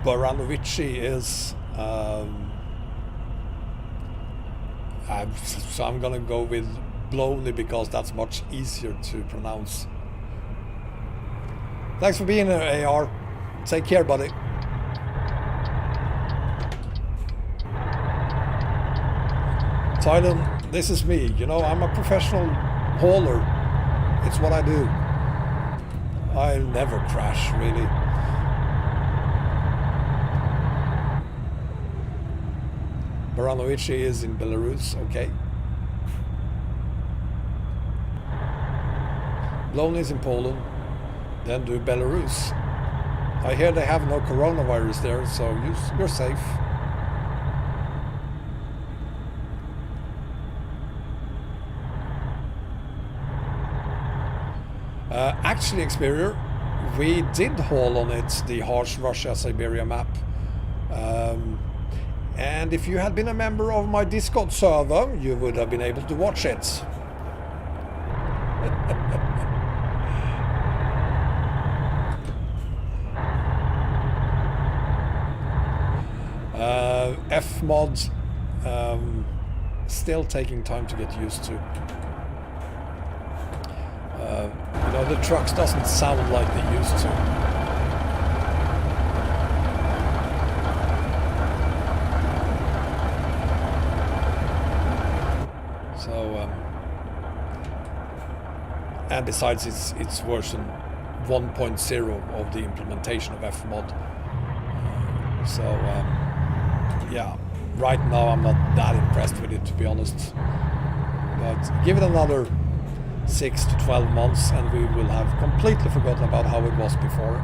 Baranovici is. So I'm gonna go with Blony because that's much easier to pronounce. Thanks for being here, AR. Take care, buddy. Thailand, this is me. You know, I'm a professional hauler. It's what I do. I never crash, really. Baranovici is in Belarus, okay. Blony is in Poland, then do Belarus. I hear they have no coronavirus there, so you're safe. Actually, Xperior, we did haul on it, the harsh Russia-Siberia map. And if you had been a member of my Discord server, you would have been able to watch it. F-mod, still taking time to get used to. You know, the trucks doesn't sound like they used to. and besides it's version 1.0 of the implementation of fmod. Yeah, right now I'm not that impressed with it, to be honest, but give it another 6 to 12 months and we will have completely forgotten about how it was before.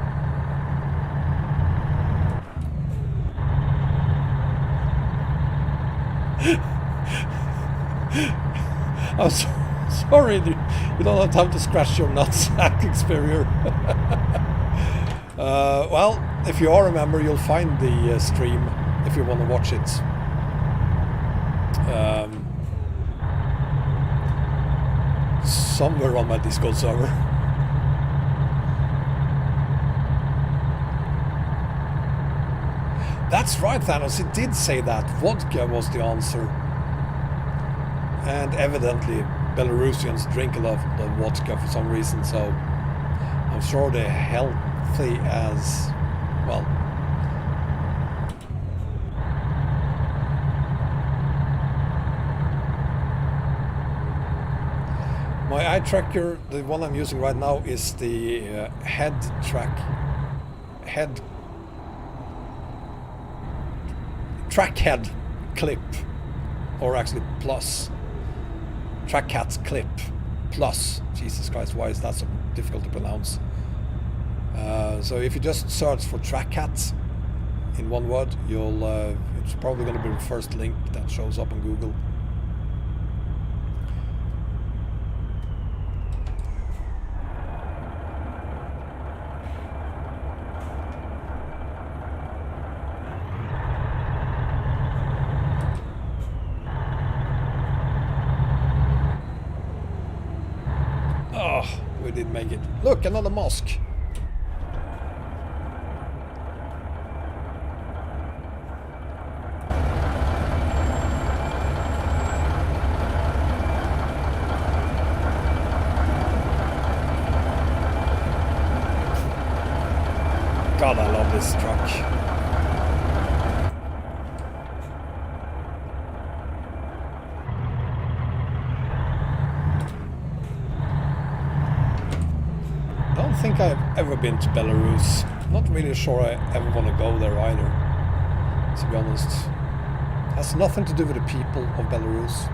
I'm sorry, you don't have time to scratch your nutsack, Experior. Well, if you are a member, you'll find the stream if you want to watch it. Somewhere on my Discord server. That's right, Thanos, it did say that vodka was the answer. And evidently Belarusians drink a lot of vodka for some reason, so I'm sure they're healthy as well. My eye tracker, the one I'm using right now, is the trackhead clip, or actually plus. Trackhead clip plus. Jesus Christ, why is that so difficult to pronounce? So if you just search for trackhead in one word, you'll it's probably going to be the first link that shows up on Google. We did make it. Look, another mosque. God, I love this truck. I don't think I've ever been to Belarus. Not really sure I ever want to go there either, to be honest. Has nothing to do with the people of Belarus.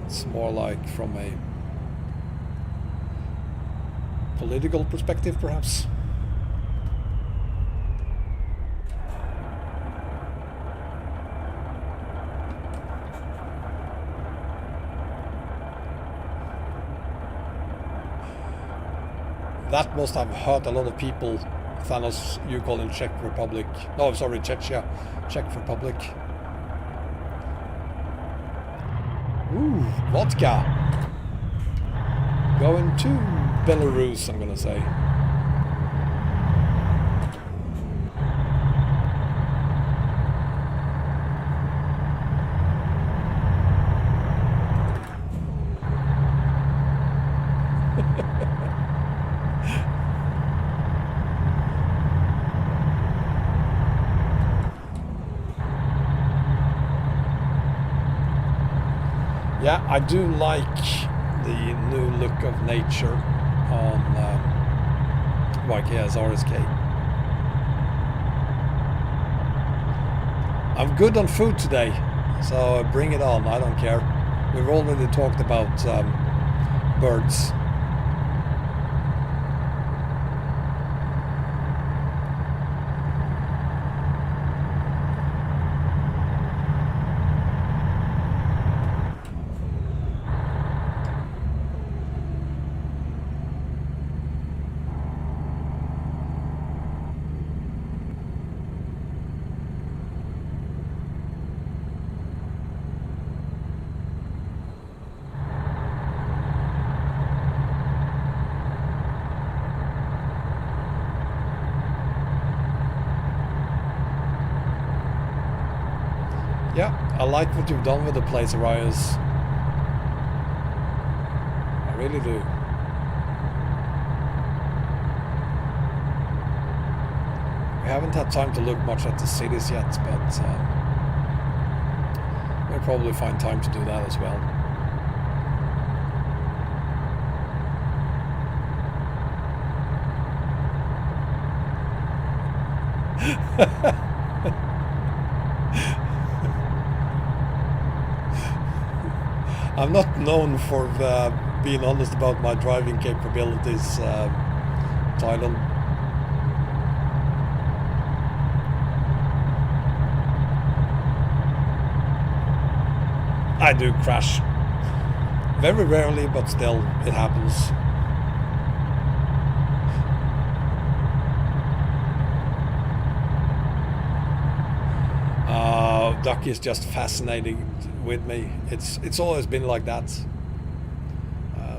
It's more like from a political perspective, perhaps. That must have hurt a lot of people. Thanos, you call in Czech Republic. No, sorry, Czechia. Czech Republic. Ooh, vodka. Going to Belarus, I'm gonna say. Yeah, I do like the new look of nature on YKSRSK. I'm good on food today, so bring it on, I don't care. We've already talked about birds. Yeah, I like what you've done with the place, Arias. I really do. We haven't had time to look much at the cities yet, but I'll probably find time to do that as well. I'm not known for being honest about my driving capabilities, Thailand. I do crash. Very rarely, but still, it happens. Ducky is just fascinating with me. It's always been like that.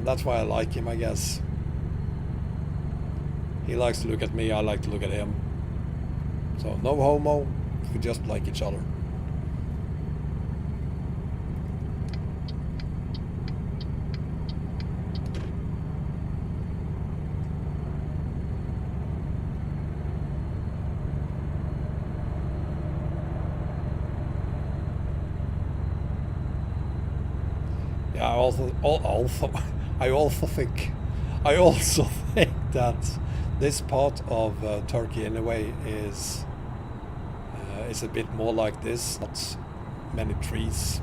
That's why I like him, I guess. He likes to look at me, I like to look at him. So no homo, we just like each other. Yeah, I also think that this part of Turkey in a way is a bit more like this. Not many trees.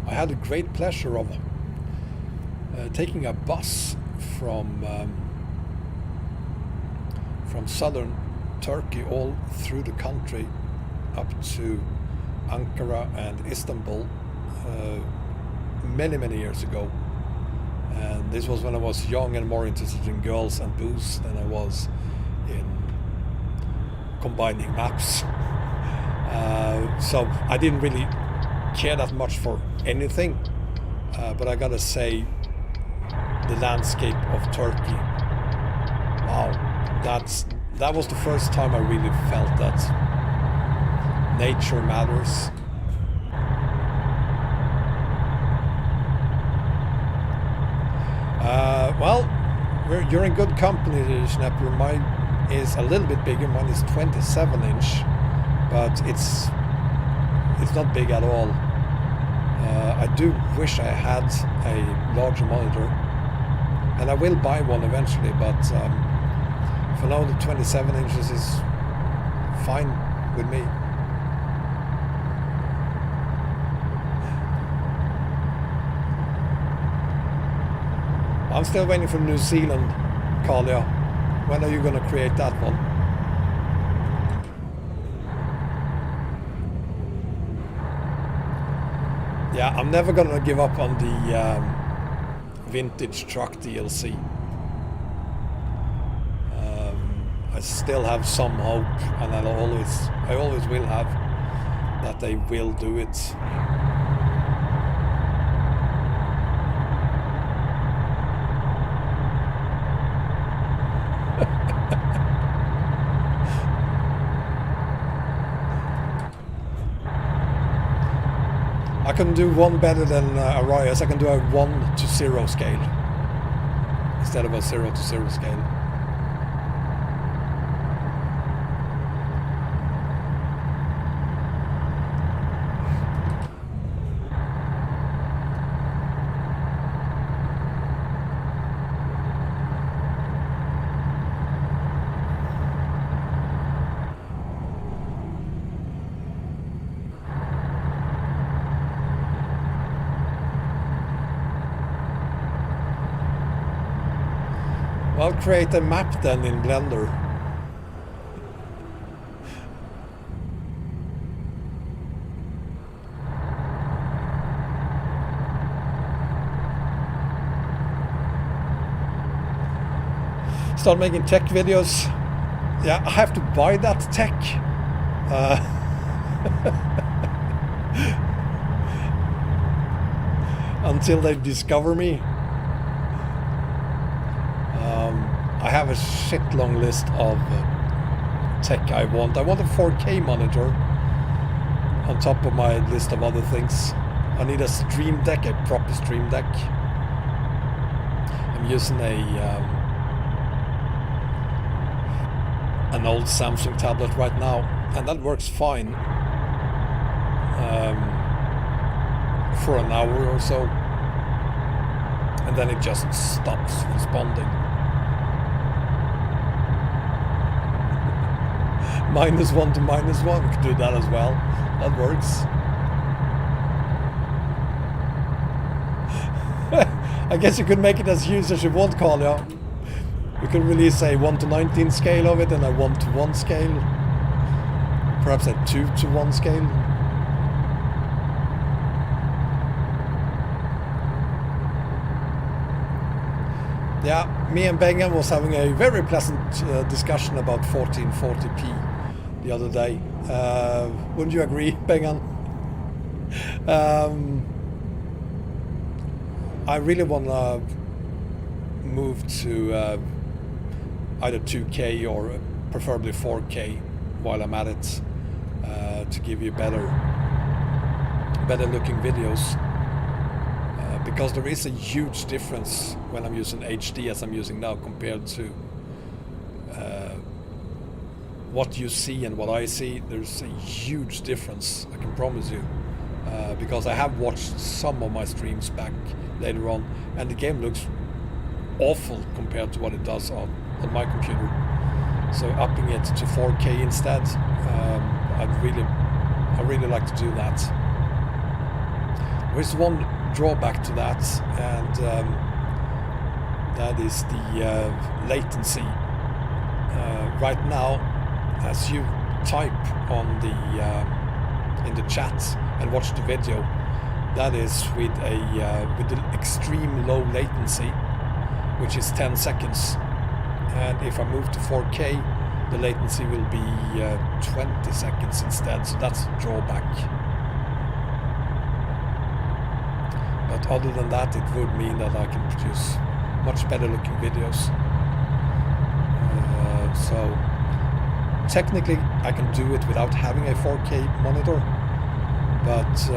I had a great pleasure of taking a bus from southern Turkey all through the country up to Ankara and Istanbul many years ago, and this was when I was young and more interested in girls and booze than I was in combining maps. So I didn't really care that much for anything, but I gotta say, the landscape of Turkey, wow, that was the first time I really felt that nature matters. Well, you're in good company, Schnepper. Mine is a little bit bigger. Mine is 27-inch, but it's not big at all. I do wish I had a larger monitor, and I will buy one eventually, but for now the 27 inches is fine with me. I'm still waiting for New Zealand, Kalia. When are you going to create that one? Yeah, I'm never going to give up on the vintage truck DLC. I still have some hope, and I always will have, that they will do it. I can do one better than Arias. I can do a 1-to-0 scale instead of a 0-to-0 scale. I'll create a map then in Blender. Start making tech videos. Yeah, I have to buy that tech. Until they discover me. I have a shit long list of tech I want. I want a 4K monitor on top of my list of other things. I need a Stream Deck, a proper Stream Deck. I'm using an old Samsung tablet right now, and that works fine. for an hour or so, and then it just stops responding. -1 to -1, could do that as well. That works. I guess you could make it as huge as you want, Carlia. You could release a 1 to 19 scale of it and a 1 to 1 scale. Perhaps a 2 to 1 scale. Yeah, me and Bengan was having a very pleasant discussion about 1440p the other day. Wouldn't you agree, Bengan? I really want to move to either 2K or preferably 4K while I'm at it, to give you better looking videos. Because there is a huge difference when I'm using HD as I'm using now compared to what you see and what I see. There's a huge difference, I can promise you, because I have watched some of my streams back later on, and the game looks awful compared to what it does on my computer. So upping it to 4K instead, I really like to do that. There's one drawback to that, and that is the latency. Right now, as you type on in the chat and watch the video, that is with the extreme low latency, which is 10 seconds. And if I move to 4K, the latency will be 20 seconds instead, so that's a drawback. But other than that, it would mean that I can produce much better looking videos. So technically I can do it without having a 4K monitor, but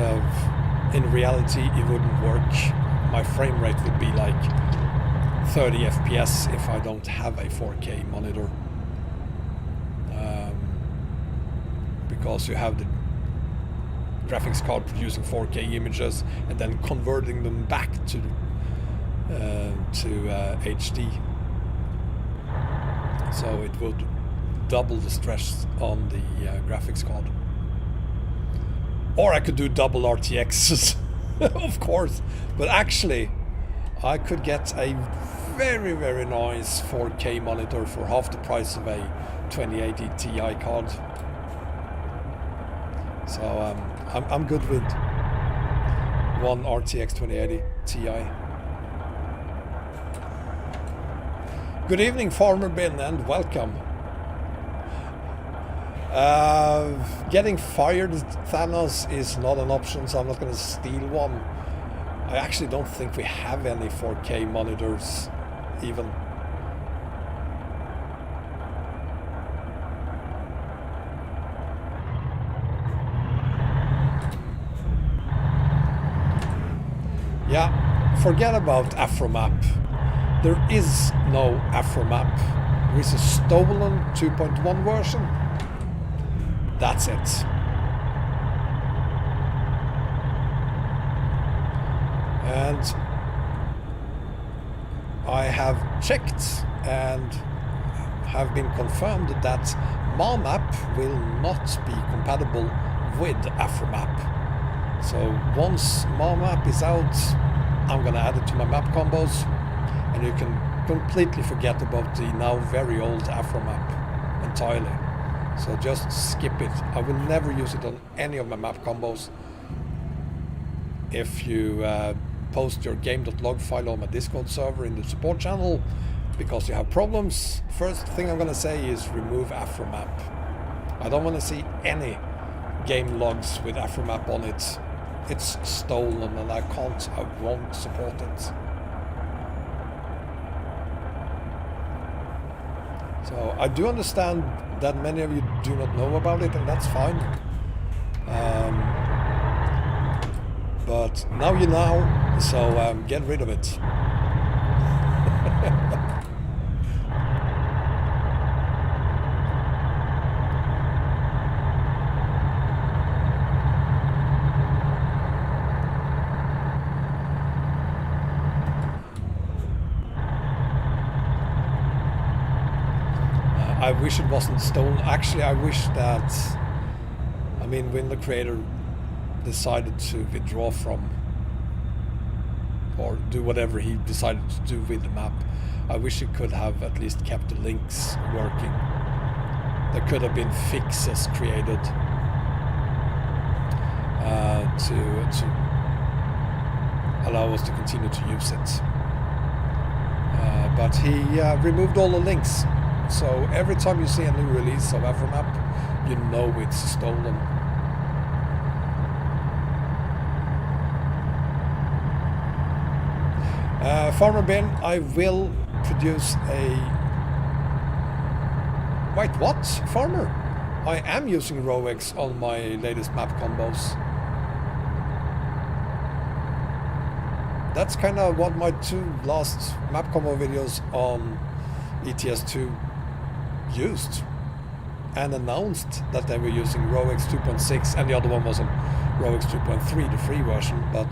in reality it wouldn't work. My frame rate would be like 30 FPS if I don't have a 4K monitor, because you have the graphics card producing 4K images and then converting them back to HD. So it would double the stress on the graphics card. Or I could do double RTXs, of course. But actually, I could get a very, very nice 4K monitor for half the price of a 2080 Ti card. So I'm good with one RTX 2080 Ti. Good evening, Farmer Bin, and welcome. Getting fired, Thanos, is not an option, so I'm not going to steal one. I actually don't think we have any 4K monitors, even. Yeah, forget about Afromap. There is no Afromap. There is a stolen 2.1 version. That's it. And I have checked and have been confirmed that MAMAP will not be compatible with Afromap. So once MAMAP is out, I'm gonna add it to my map combos, and you can completely forget about the now very old Afromap entirely. So just skip it. I will never use it on any of my map combos. If you post your game.log file on my Discord server in the support channel because you have problems, first thing I'm gonna say is remove Afromap. I don't want to see any game logs with Afromap on it. It's stolen and I won't support it. So I do understand that many of you do not know about it, and that's fine. But now you know, so get rid of it. I wish it wasn't stolen. Actually, I wish that, I mean, when the creator decided to withdraw from, or do whatever he decided to do with the map, I wish he could have at least kept the links working. There could have been fixes created to allow us to continue to use it. But he removed all the links. So every time you see a new release of Afromap, you know it's stolen. Farmer Bin, I will produce a... Wait, what? Farmer? I am using Roex on my latest map combos. That's kind of what my two last map combo videos on ETS2 used, and announced that they were using Roex 2.6, and the other one was on Roex 2.3, the free version, but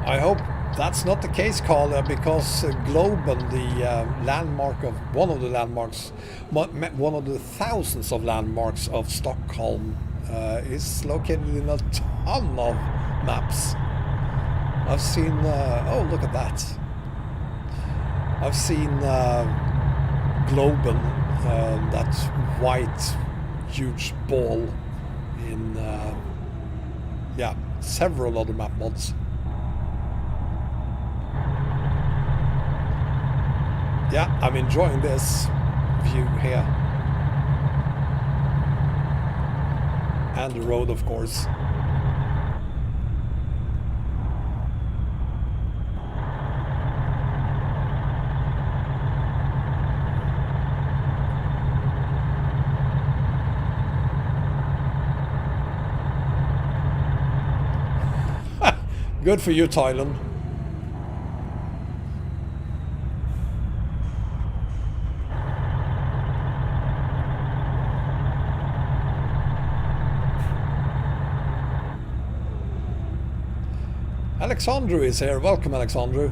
I hope that's not the case, Carla, because Globen, the landmark of one of the landmarks, one of the thousands of landmarks of Stockholm, is located in a ton of maps. I've seen, oh, look at that. I've seen Globen, that white, huge ball, in, yeah, several other map mods. Yeah, I'm enjoying this view here. And the road, of course. Good for you, Thailand. Alexandru is here. Welcome, Alexandru.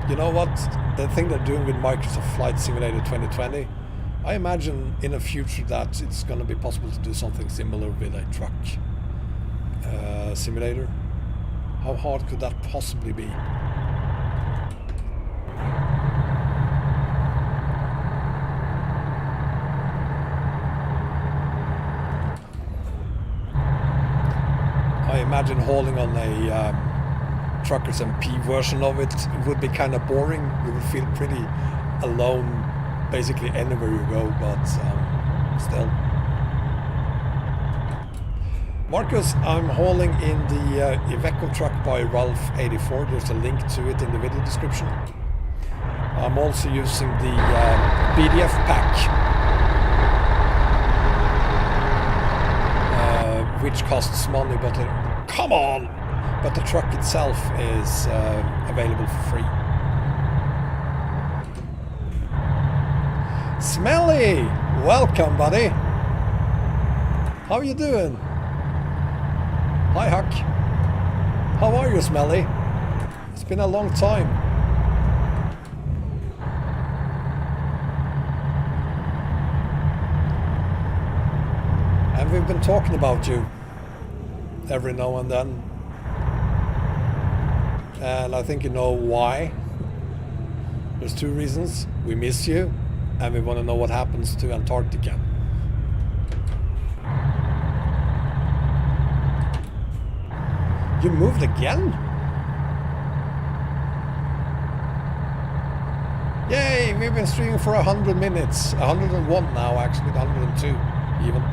You know what? The thing they're doing with Microsoft Flight Simulator 2020, I imagine in the future that it's going to be possible to do something similar with a truck simulator. How hard could that possibly be? I imagine hauling on a Truckers MP version of it would be kind of boring. You would feel pretty alone basically anywhere you go, but still. Marcus, I'm hauling in the Iveco truck by Ralph84. There's a link to it in the video description. I'm also using the BDF pack, which costs money, but come on! But the truck itself is available for free. Smelly! Welcome, buddy! How are you doing? Hi, Huck. How are you, Smelly? It's been a long time. And we've been talking about you every now and then. And I think you know why. There's two reasons. We miss you, and we want to know what happens to Antarctica. You moved again? Yay, we've been streaming for 100 minutes. 101 now, actually, 102 even.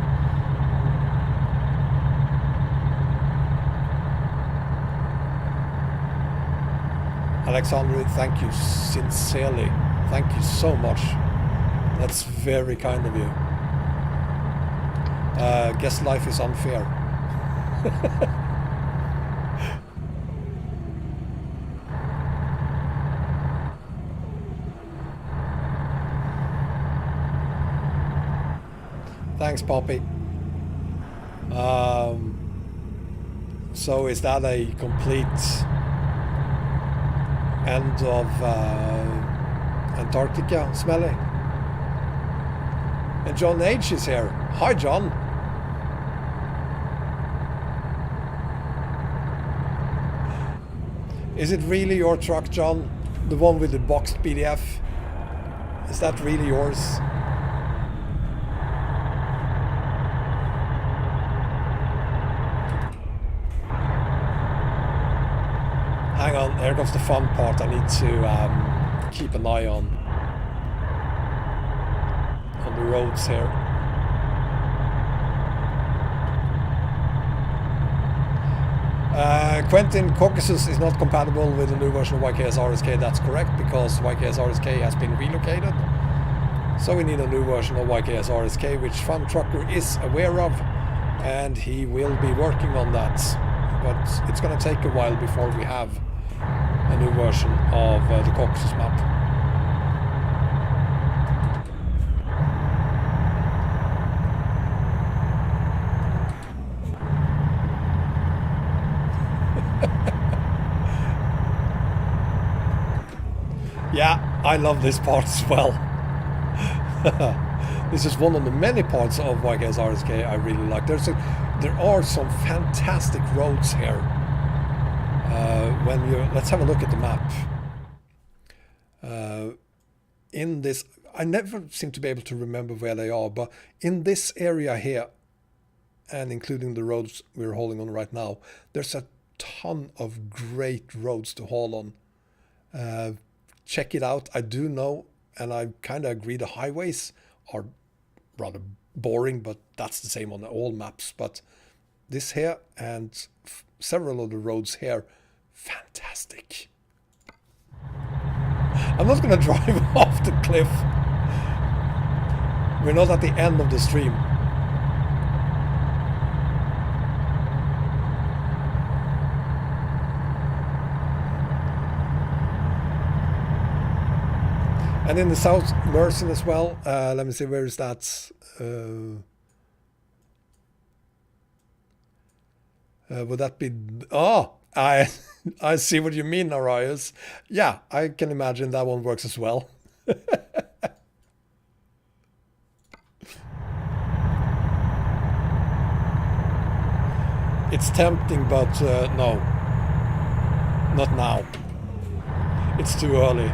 Alexander, thank you sincerely. Thank you so much. That's very kind of you. Guess life is unfair. Thanks, Poppy. So is that a complete end of Antarctica, Smelly? And John H is here. Hi, John. Is it really your truck, John? The one with the boxed PDF? Is that really yours? Hang on, there comes the fun part. I need to keep an eye on the roads here. Quentin, Caucasus is not compatible with the new version of YKSRSK. That's correct, because YKSRSK has been relocated. So we need a new version of YKSRSK, which Fun Trucker is aware of, and he will be working on that. But it's going to take a while before we have a new version of the Caucasus map. Yeah, I love this part as well. This is one of the many parts of YKSRSK I really like. There are some fantastic roads here. Let's have a look at the map. In this, I never seem to be able to remember where they are, but in this area here, and including the roads we're hauling on right now, there's a ton of great roads to haul on. Check it out. I do know, and I kind of agree, the highways are rather boring, but that's the same on all maps. But this here and several of the roads here, fantastic. I'm not going to drive off the cliff. We're not at the end of the stream. And in the South Mersin as well. Let me see, where is that? Would that be? Oh, I see what you mean, Arias. Yeah, I can imagine that one works as well. It's tempting, but no, not now. It's too early.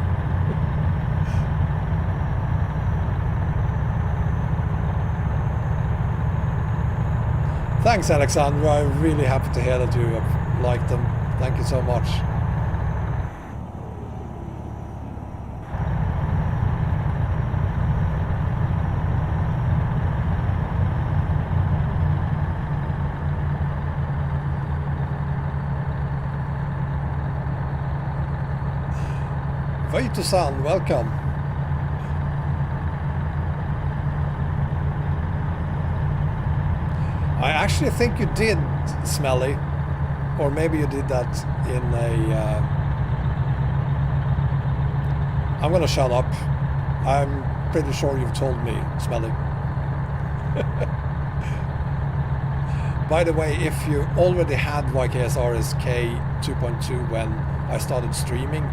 Thanks, Alexandra. I'm really happy to hear that you have liked them. Thank you so much. Vaito-san, welcome. I actually think you did, Smelly, or maybe you did that in a... I'm gonna shut up. I'm pretty sure you've told me, Smelly. By the way, if you already had YKSRSK 2.2 when I started streaming,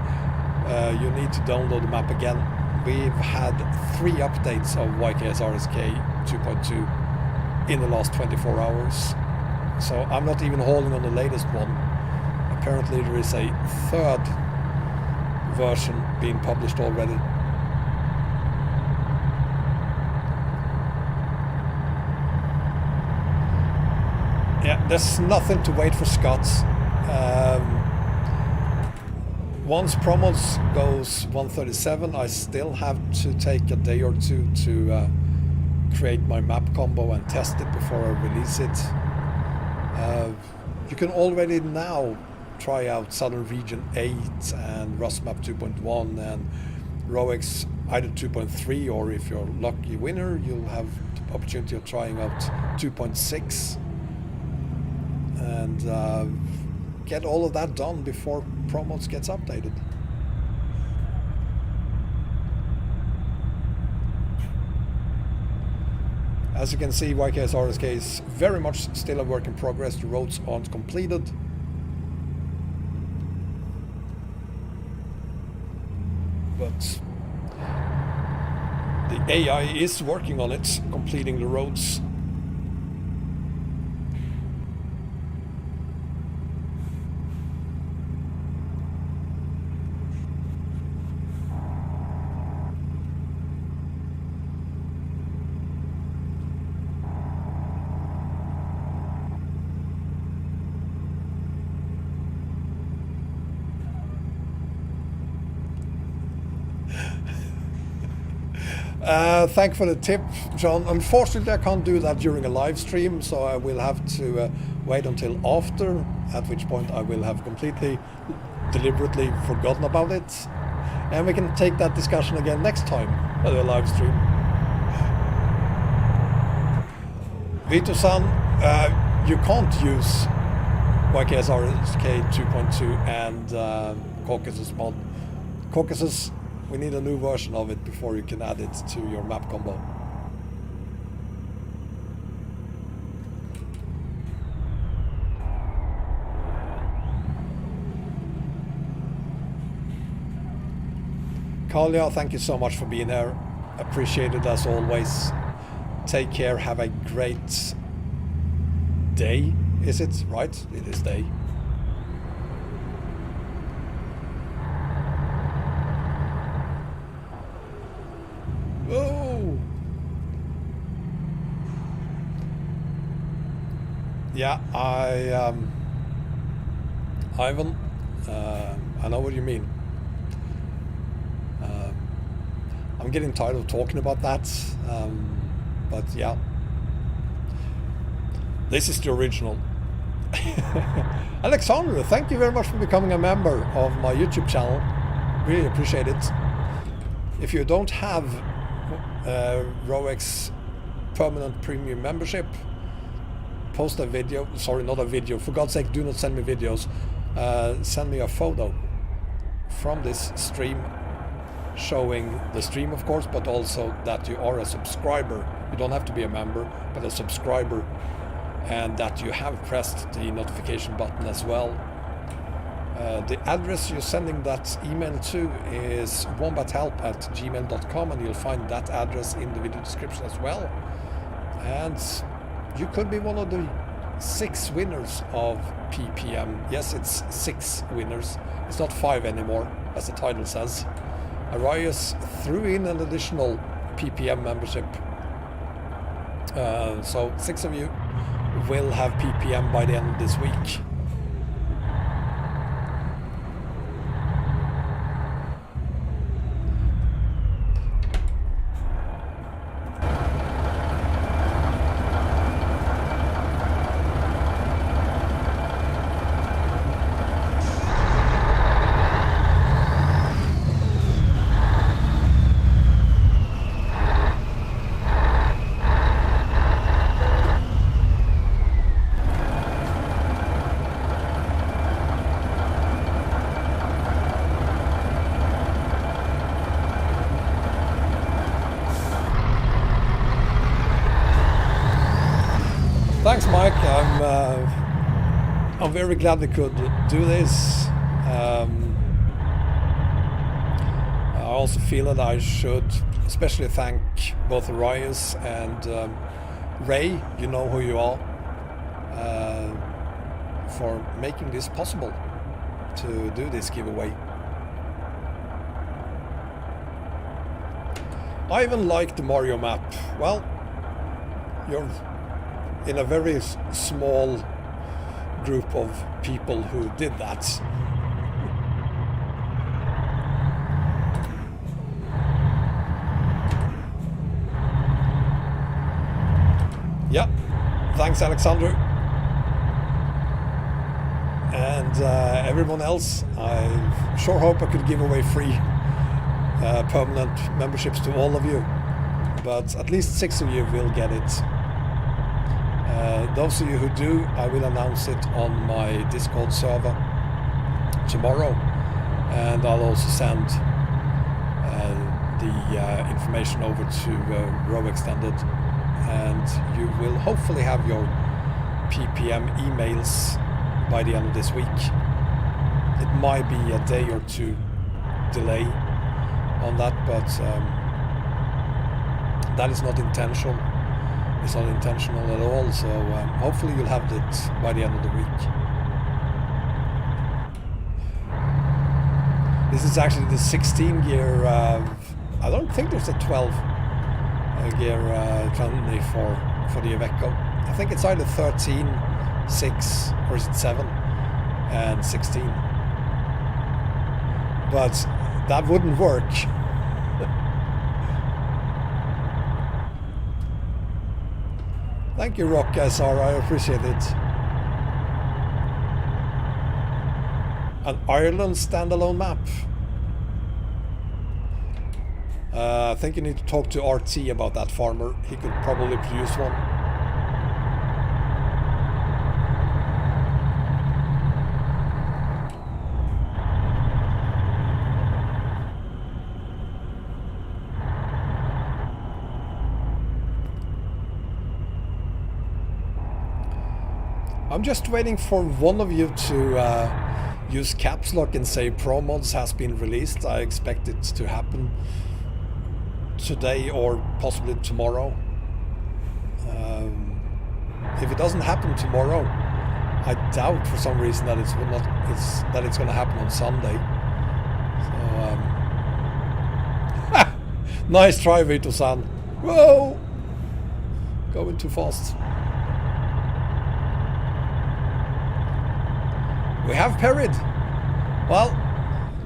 you need to download the map again. We've had 3 updates of YKSRSK 2.2 in the last 24 hours. So I'm not even hauling on the latest one. Apparently there is a 3rd version being published already. Yeah, there's nothing to wait for Scots. Once promos goes 137, I still have to take a day or two to create my map combo and test it before I release it. You can already now try out Southern Region 8 and Rust Map 2.1 and Roex either 2.3, or if you're lucky winner, you'll have the opportunity of trying out 2.6. and get all of that done before Promos gets updated. As you can see, YKSRSK is very much still a work in progress. The roads aren't completed. But the AI is working on it, completing the roads. Thank you for the tip, John. Unfortunately, I can't do that during a live stream, so I will have to wait until after, at which point I will have completely, deliberately forgotten about it. And we can take that discussion again next time at a live stream. Vito-san, you can't use YKSRSK 2.2 and Caucasus mod. Caucasus, we need a new version of it before you can add it to your map combo. Kalia, thank you so much for being here. Appreciate it as always. Take care, have a great day. Is it? Right? It is day. Oh! Yeah, Ivan, I know what you mean. I'm getting tired of talking about that, but yeah. This is the original. Alexandra, thank you very much for becoming a member of my YouTube channel. Really appreciate it. If you don't have Roex permanent premium membership, post a video, sorry, not a video, for God's sake, do not send me videos. Send me a photo from this stream, showing the stream of course, but also that you are a subscriber. You don't have to be a member, but a subscriber, and that you have pressed the notification button as well. The address you're sending that email to is wombathelp@gmail.com, and you'll find that address in the video description as well. And you could be one of the 6 winners of PPM. Yes, it's 6 winners. It's not 5 anymore, as the title says. Arias threw in an additional PPM membership. So 6 of you will have PPM by the end of this week. Thanks, Mike. I'm very glad we could do this. I also feel that I should especially thank both Arias and Ray, you know who you are, for making this possible to do this giveaway. I even like the Mario map. Well, you're in a very small group of people who did that. Yeah, thanks Alexander. And everyone else, I sure hope I could give away free permanent memberships to all of you, but at least 6 of you will get it. Those of you who do, I will announce it on my Discord server tomorrow, and I'll also send the information over to Roex Extended, and you will hopefully have your PPM emails by the end of this week. It might be a day or two delay on that, but that is not intentional. It's not intentional at all, so hopefully you'll have it by the end of the week. This is actually the 16 gear, I don't think there's a 12 gear tranny for the Iveco. I think it's either 13, 6, or is it 7 and 16. But that wouldn't work. Thank you, YKSRSK, I appreciate it. An Ireland standalone map. I think you need to talk to RT about that farmer. He could probably produce one. I'm just waiting for one of you to use caps lock and say Pro Mods has been released. I expect it to happen today or possibly tomorrow. If it doesn't happen tomorrow, I doubt for some reason that it's going to happen on Sunday. So, nice try, Vito-san. Whoa! Going too fast. We have parried. Well,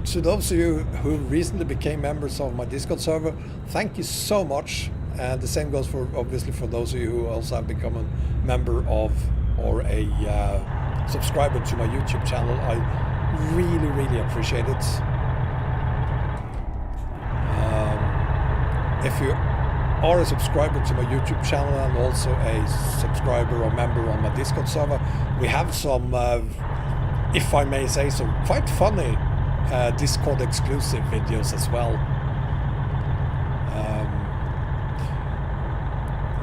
to those of you who recently became members of my Discord server, thank you so much. And the same goes for, obviously, for those of you who also have become a member of or a subscriber to my YouTube channel. I really, really appreciate it. If you are a subscriber to my YouTube channel and also a subscriber or member on my Discord server, we have some if I may say so, quite funny Discord exclusive videos as well.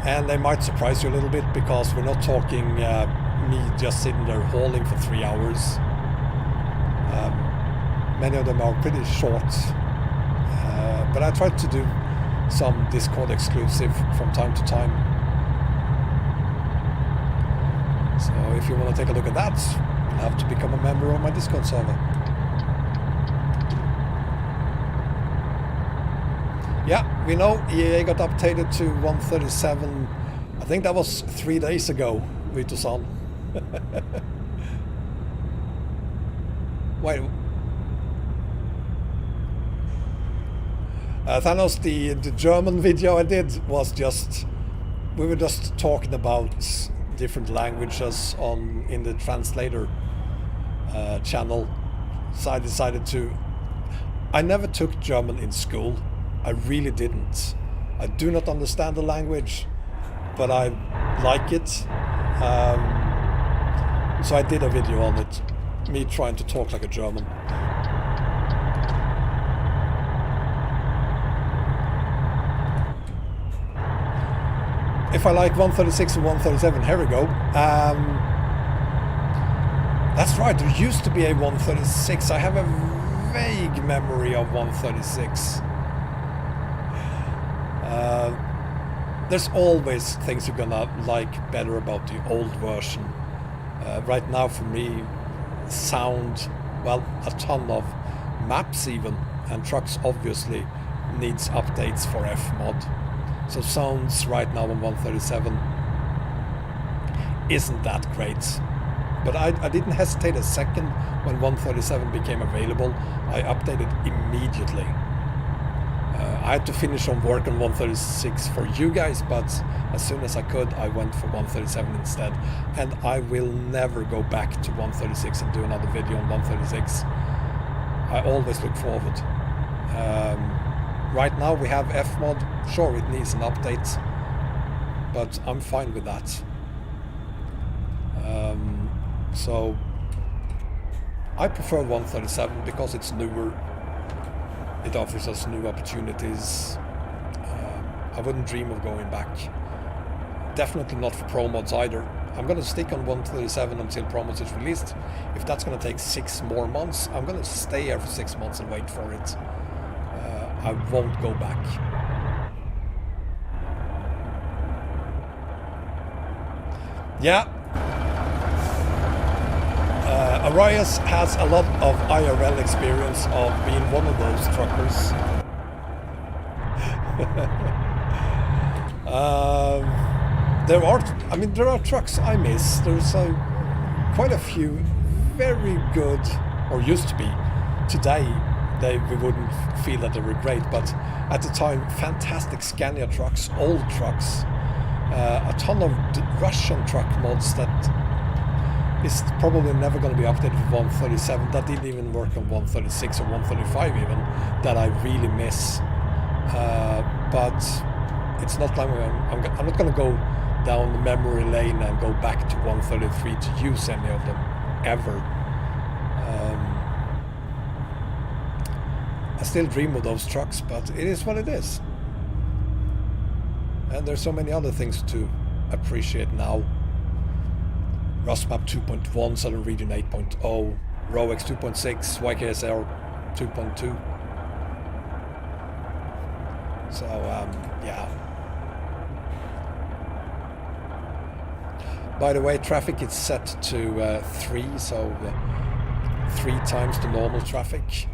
And they might surprise you a little bit because we're not talking me just sitting there hauling for 3 hours. Many of them are pretty short, but I try to do some Discord exclusive from time to time. So if you want to take a look at that, have to become a member of my Discord server. Yeah, we know EA got updated to 137. I think that was 3 days ago, Vito-san. Wait. Thanos, the German video I did was just, we were just talking about different languages in the translator channel. So I decided to, I never took German in school. I really didn't. I do not understand the language, but I like it. So I did a video on it, me trying to talk like a German. If I like 136 and 137, here we go. That's right, there used to be a 136. I have a vague memory of 136. There's always things you're gonna like better about the old version. Right now for me, sound, well, a ton of maps even, and trucks obviously needs updates for Fmod. So sounds right now on 137 isn't that great. But I didn't hesitate a second when 137 became available. I updated immediately. I had to finish on work on 136 for you guys, but as soon as I could, I went for 137 instead. And I will never go back to 136 and do another video on 136. I always look forward. Right now we have Fmod. Sure, it needs an update, but I'm fine with that. So I prefer 137 because it's newer. It offers us new opportunities. I wouldn't dream of going back. Definitely not for Pro Mods either. I'm going to stick on 137 until Pro Mods is released. If that's going to take 6 more months, I'm going to stay here for 6 months and wait for it. I won't go back. Yeah. Arias has a lot of IRL experience of being one of those truckers. There are trucks I miss. There's quite a few very good, or used to be. Today, we wouldn't feel that they were great, but at the time, fantastic Scania trucks, old trucks, a ton of Russian truck mods that is probably never going to be updated for 137. That didn't even work on 136 or 135 even, that I really miss. But it's not like I'm not going to go down the memory lane and go back to 133 to use any of them ever. I still dream of those trucks, but it is what it is. And there's so many other things to appreciate now. Rustmap 2.1, Southern Region 8.0, Roex 2.6, YKSR 2.2. So, yeah. By the way, traffic is set to 3, so 3 times the normal traffic.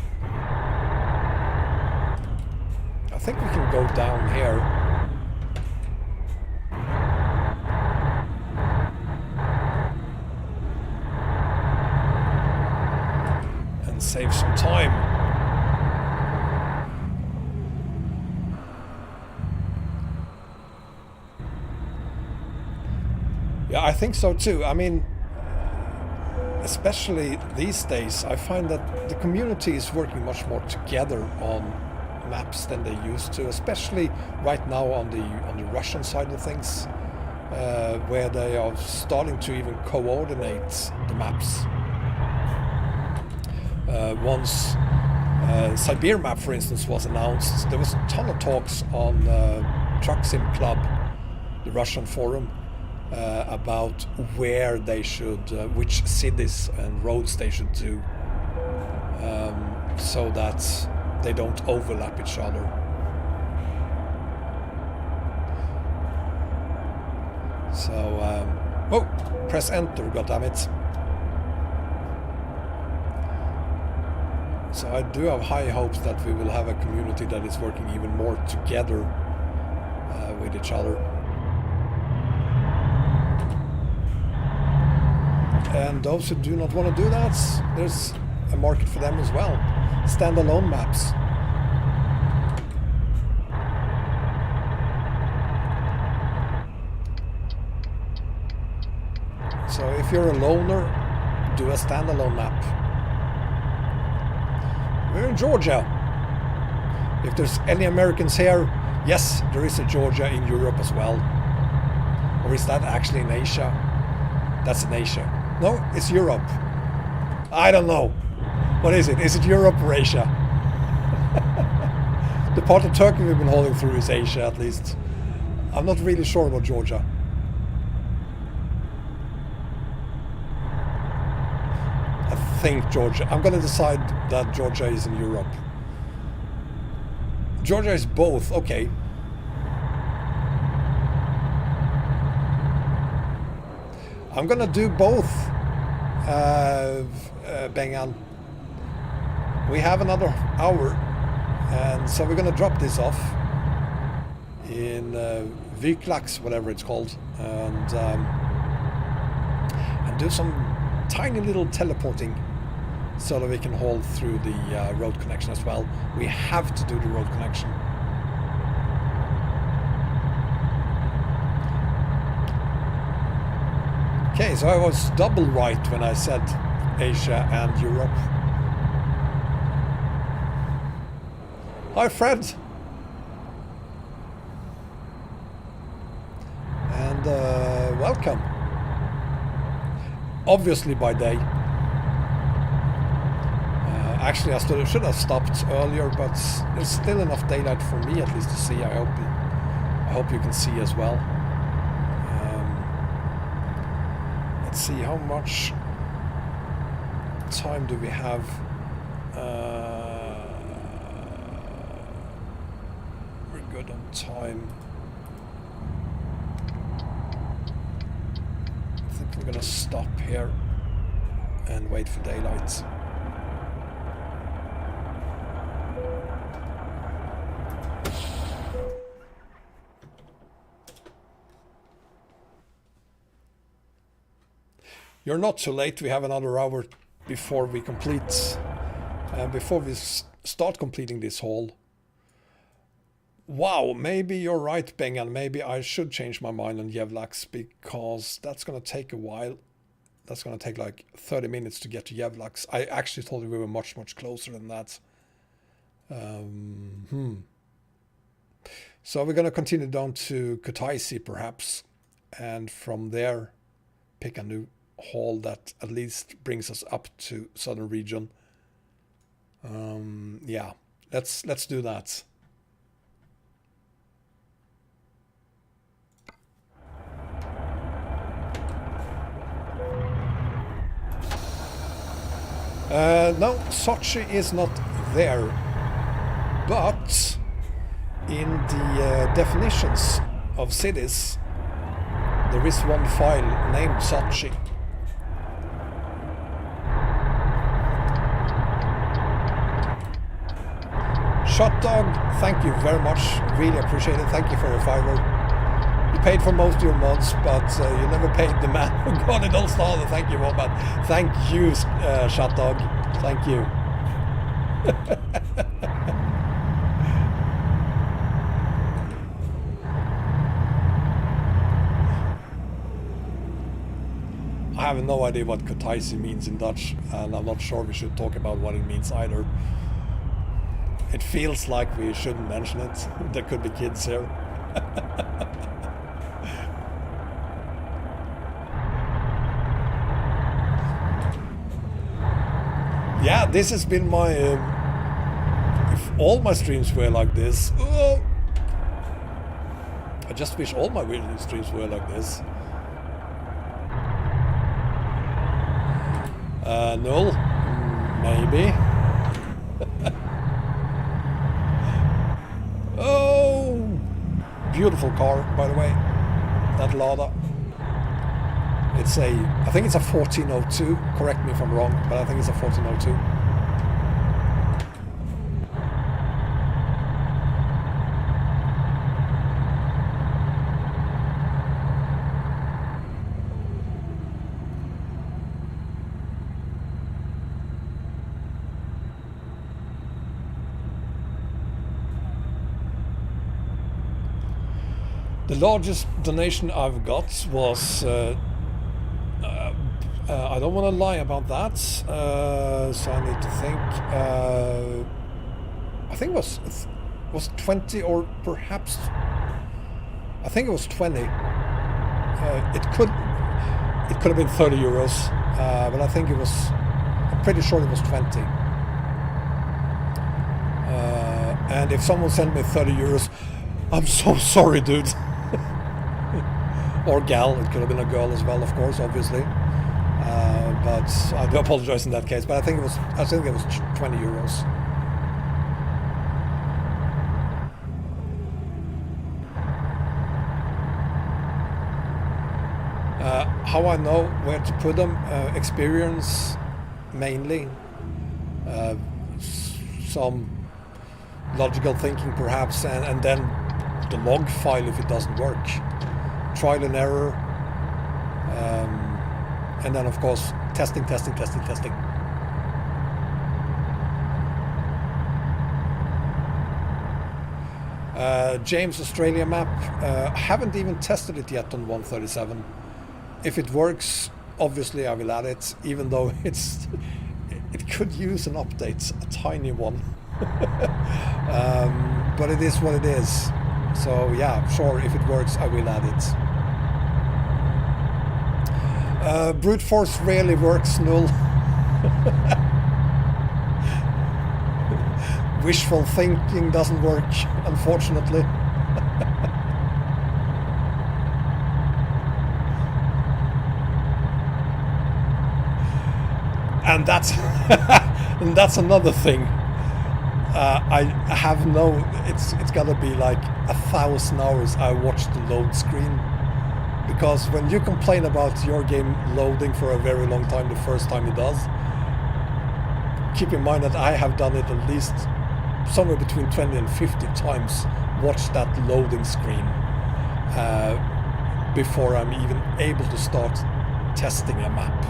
I think we can go down here. And save some time. Yeah, I think so too. I mean, especially these days, I find that the community is working much more together on maps than they used to, especially right now on the Russian side of things, where they are starting to even coordinate the maps. Once Siberian map, for instance, was announced, there was a ton of talks on Truck Sim Club, the Russian forum, about where they should, which cities and roads they should do, so that they don't overlap each other. So, oh, press enter, goddammit. So I do have high hopes that we will have a community that is working even more together with each other. And those who do not want to do that, there's a market for them as well. Standalone maps. So if you're a loner, do a standalone map. We're in Georgia. If there's any Americans here, yes, there is a Georgia in Europe as well. Or is that actually in Asia? That's in Asia. No, it's Europe. I don't know. What is it? Is it Europe or Asia? The part of Turkey we've been holding through is Asia, at least. I'm not really sure about Georgia. I think Georgia. I'm going to decide that Georgia is in Europe. Georgia is both. Okay. I'm going to do both, Bengan. We have another hour, and so we're going to drop this off in YKSRSK, whatever it's called, and do some tiny little teleporting so that we can hold through the road connection as well. We have to do the road connection. Okay, so I was double right when I said Asia and Europe. Hi, Fred. And welcome. obviously by day. Actually, I should have stopped earlier, but there's still enough daylight for me at least to see. I hope you can see as well. Let's see, how much time do we have? We're good on time. I think we're gonna stop here and wait for daylight. You're not too late. We have another hour before we complete, before we start completing this haul. Wow, maybe you're right, Bengan. Maybe I should change my mind on Yevlax, because that's going to take a while. That's going to take like 30 minutes to get to Yevlax. I actually thought we were much, much closer than that. So we're going to continue down to Kutaisi perhaps, and from there pick a new haul that at least brings us up to southern region. Yeah, let's do that. No, Sochi is not there, but in the definitions of cities there is one file named Sochi. Shot Dog, thank you very much. Really appreciate it. Thank you for your $5. You paid for most of your mods, but you never paid the man who got it all started. Thank you, Wombat. Thank you, Shot Dog. Thank you. I have no idea what Kutaisi means in Dutch, and I'm not sure we should talk about what it means either. It feels like we shouldn't mention it. There could be kids here. Yeah, this has been my... if all my streams were like this... Oh, I just wish all my streams were like this. Null? Maybe. Oh! Beautiful car, by the way. That Lada. It's a... I think it's a 1402. Correct me if I'm wrong, but I think it's a 1402. The largest donation I've got was, I don't want to lie about that, so I need to think. I think it was 20, or perhaps, I think it was 20. It could have been 30 euros, but I think it was, I'm pretty sure it was 20. And if someone sent me 30 euros, I'm so sorry, dude. Or gal, it could have been a girl as well, of course, obviously. But I do apologize in that case. But I think it was 20 euros. How I know where to put them? Experience, mainly. Some logical thinking, perhaps, and then the log file if it doesn't work. Trial and error, and then of course testing. James Australia map, haven't even tested it yet on 137. If it works, obviously I will add it, even though it could use an update, a tiny one. But it is what it is. So yeah, sure, if it works, I will add it. Brute force rarely works, null. Wishful thinking doesn't work, unfortunately. And that's and that's another thing. I have no. It's gotta be like 1,000 hours I watched the load screen, because when you complain about your game loading for a very long time the first time it does, keep in mind that I have done it at least somewhere between 20 and 50 times. Watch that loading screen before I'm even able to start testing a map.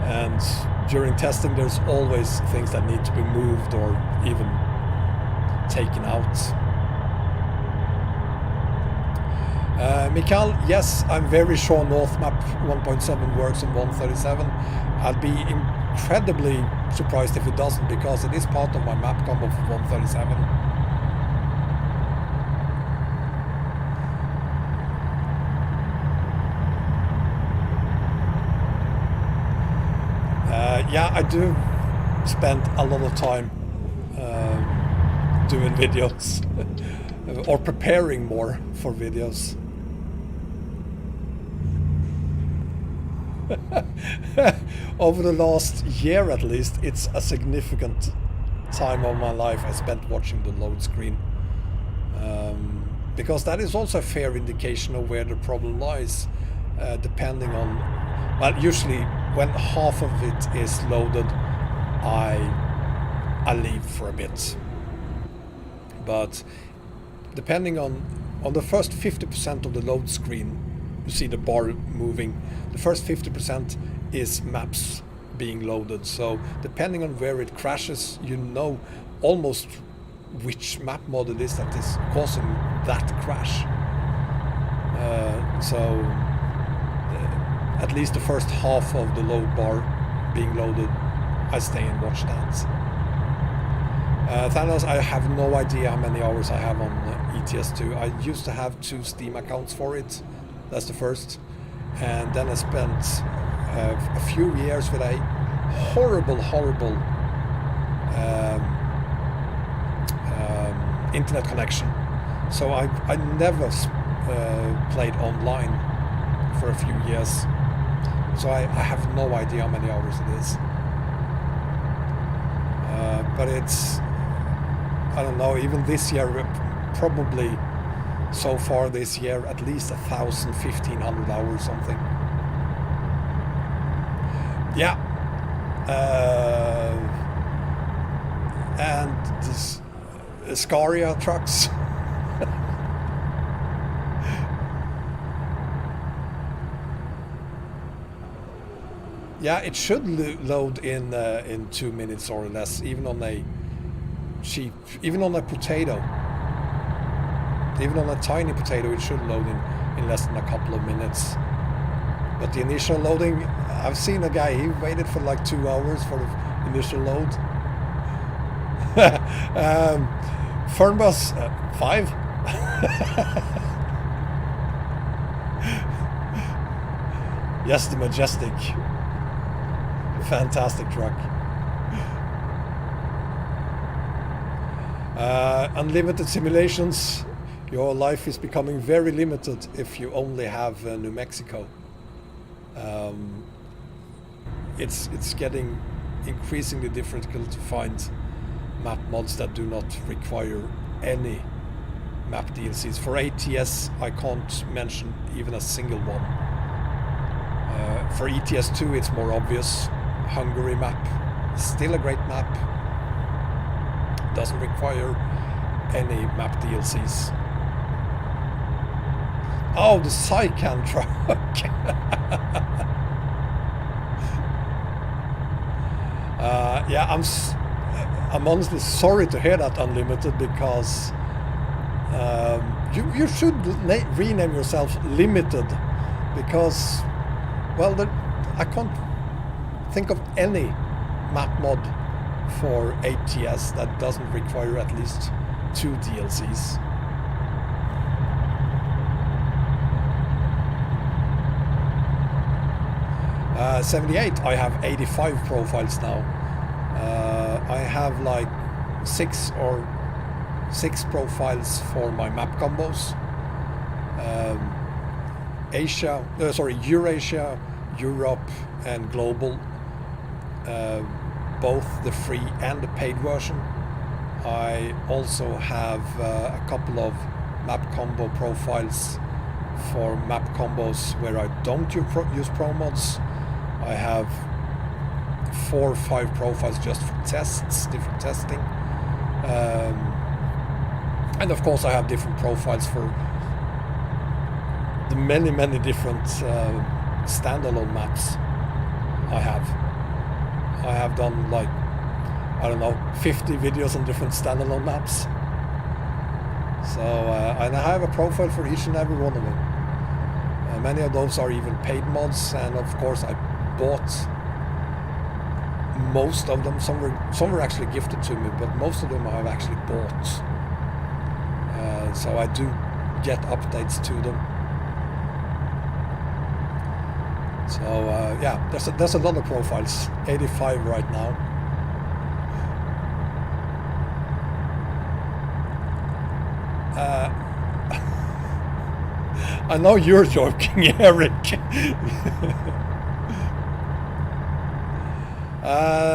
And during testing there's always things that need to be moved or even taken out. Mikael, yes, I'm very sure North Map 1.7 works on 137. I'd be incredibly surprised if it doesn't, because it is part of my map combo for 137. Yeah, I do spend a lot of time doing videos or preparing more for videos. Over the last year at least, it's a significant time of my life I spent watching the load screen, because that is also a fair indication of where the problem lies, depending on, well, usually when half of it is loaded I leave for a bit, but depending on the first 50% of the load screen, you see the bar moving. The first 50% is maps being loaded, so depending on where it crashes, you know almost which map mod it is that is causing that crash. So at least the first half of the load bar being loaded, I stay and watch that. Thanos, I have no idea how many hours I have on ETS2. I used to have 2 Steam accounts for it. That's the first. And then I spent a few years with a horrible internet connection. So I never played online for a few years. So I have no idea how many hours it is. But it's, I don't know, even this year, probably so far this year, at least 1,000, 1,500 hours something. Yeah. And this Scaria trucks. Yeah, it should load in 2 minutes or less, even on a cheap, even on a potato. Even on a tiny potato, it should load in less than a couple of minutes. But the initial loading, I've seen a guy, he waited for like 2 hours for the initial load. Fernbus 5. Yes, the Majestic. Fantastic truck. Unlimited simulations. Your life is becoming very limited if you only have New Mexico. It's getting increasingly difficult to find map mods that do not require any map DLCs. For ATS, I can't mention even a single one. For ETS2, it's more obvious. Hungary map, still a great map. Doesn't require any map DLCs. Oh, the Sycan truck. Yeah, I'm honestly sorry to hear that, Unlimited, because you should rename yourself Limited, because, well, I can't think of any map mod for ATS that doesn't require at least 2 DLCs. 78, I have 85 profiles now. I have like six profiles for my map combos. Eurasia, Europe, and global. Both the free and the paid version. I also have a couple of map combo profiles for map combos where I don't use pro mods. I have 4 or 5 profiles just for tests, different testing. And of course I have different profiles for the many different standalone maps I have. I have done like, I don't know, 50 videos on different standalone maps. So, and I have a profile for each and every one of them. Many of those are even paid mods, and of course I bought most of them. Some were actually gifted to me, but most of them I have actually bought. So I do get updates to them. So yeah, there's a lot of profiles, 85 right now. I know you're joking, Eric.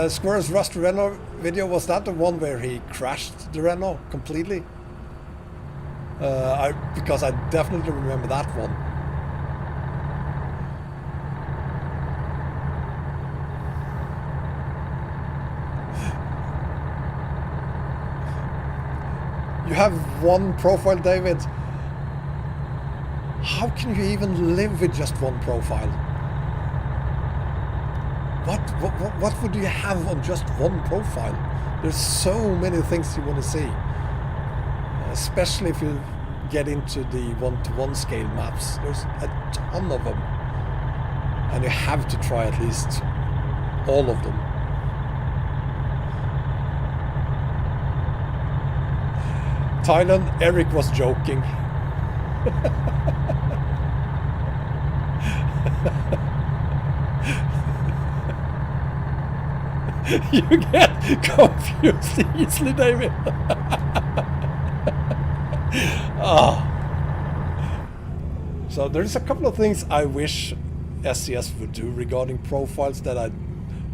Squirrel's Rust Renault video, was that the one where he crashed the Renault completely? Because I definitely remember that one. You have one profile, David. How can you even live with just one profile? What would you have on just one profile? There's so many things you want to see. Especially if you get into the 1-to-1 scale maps. There's a ton of them. And you have to try at least all of them. Thailand, Eric was joking. You get confused easily, David. Oh. So there's a couple of things I wish SCS would do regarding profiles that I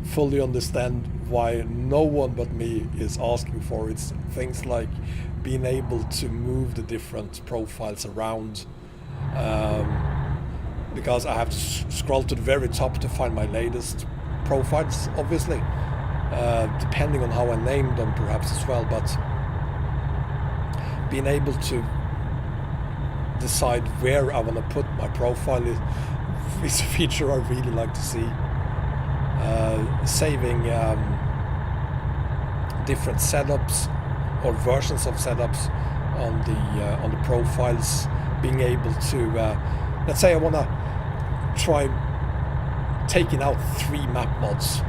fully understand why no one but me is asking for. It's things like being able to move the different profiles around, because I have to scroll to the very top to find my latest profiles, obviously, depending on how I named them perhaps as well, but being able to decide where I want to put my profile is a feature I really like to see. Saving different setups or versions of setups on the profiles, being able to let's say I want to try taking out 3 map mods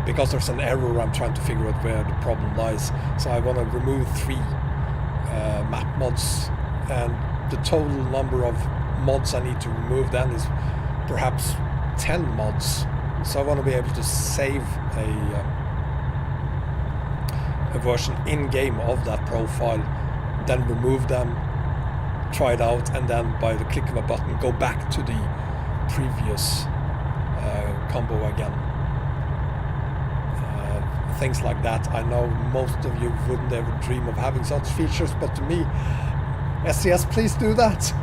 because there's an error. I'm trying to figure out where the problem lies, so I want to remove 3 map mods, and the total number of mods I need to remove then is perhaps 10 mods. So I want to be able to save a version in-game of that profile, then remove them, try it out, and then by the click of a button go back to the previous combo again. Things like that. I know most of you wouldn't ever dream of having such features, but to me, SCS, please do that.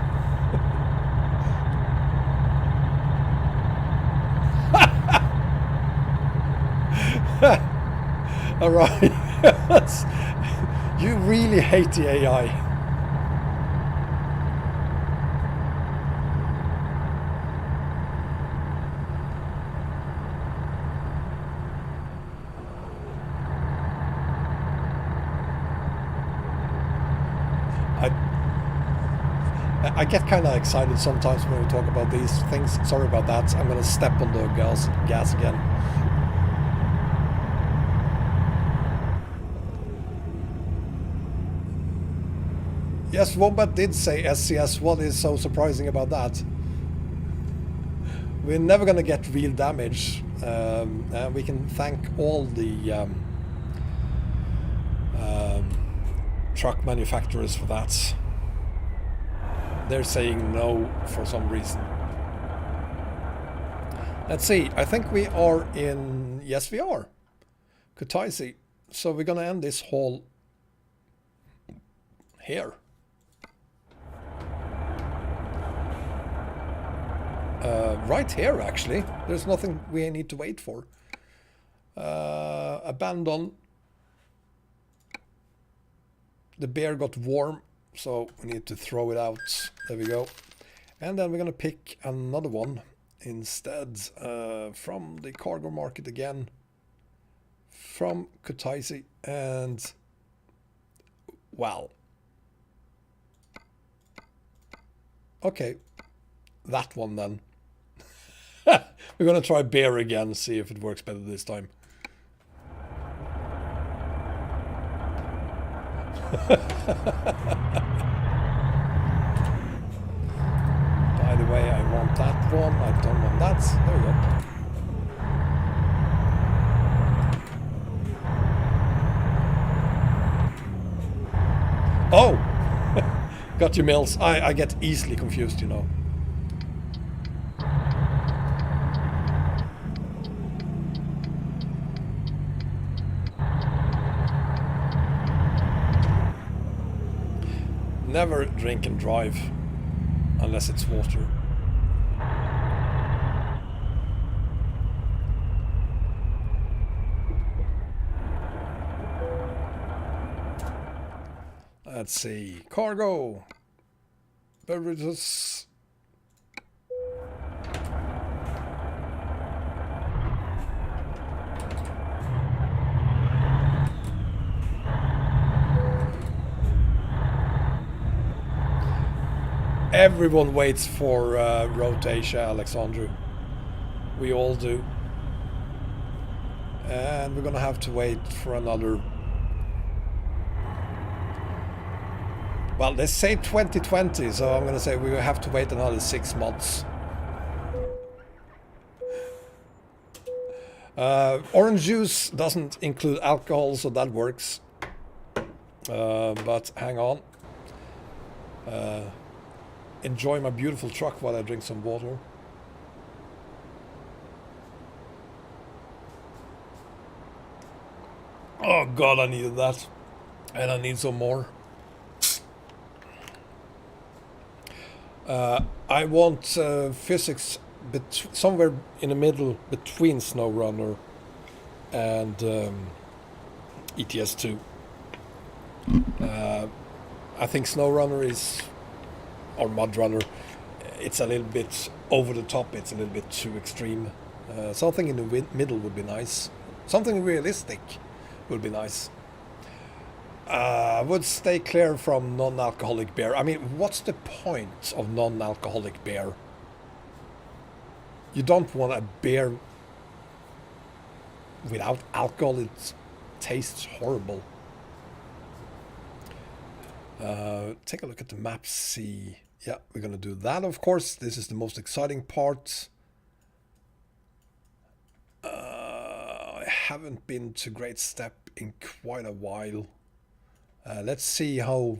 All right. You really hate the AI. I get kind of excited sometimes when we talk about these things. Sorry about that. I'm going to step on the gas again. Yes, Wombat did say SCS. What is so surprising about that? we're never gonna get real damage, and we can thank all the truck manufacturers for that. They're saying no for some reason. Let's see, I think we are in, yes we are, Kutaisi. So we're gonna end this haul here. Right here actually, there's nothing we need to wait for. Abandon. The bear got warm, so we need to throw it out. There we go. And then we're gonna pick another one instead, from the cargo market again, from Kutaisi, and well, okay, that one then. We're gonna try bear again, see if it works better this time. By the way, I want that one, I don't want that. There we go. Oh! Got you, Mills. I get easily confused, you know. Never drink and drive unless it's water. Let's see. Cargo. Beverages. Everyone waits for Roex, Alexandru. We all do. And we're gonna have to wait for another... Well, they say 2020, so I'm gonna say we will have to wait another 6 months. Orange juice doesn't include alcohol, so that works. But hang on. Enjoy my beautiful truck while I drink some water. Oh god, I needed that. And I need some more. I want physics somewhere in the middle between SnowRunner and ETS2. I think SnowRunner is... or MudRunner, it's a little bit over the top, it's a little bit too extreme. Something in the middle would be nice. Something realistic would be nice. I would stay clear from non-alcoholic beer. I mean, what's the point of non-alcoholic beer? You don't want a beer without alcohol, it tastes horrible. Take a look at the map, see. Yeah, we're gonna do that, of course. This is the most exciting part. I haven't been to Great Step in quite a while. Let's see how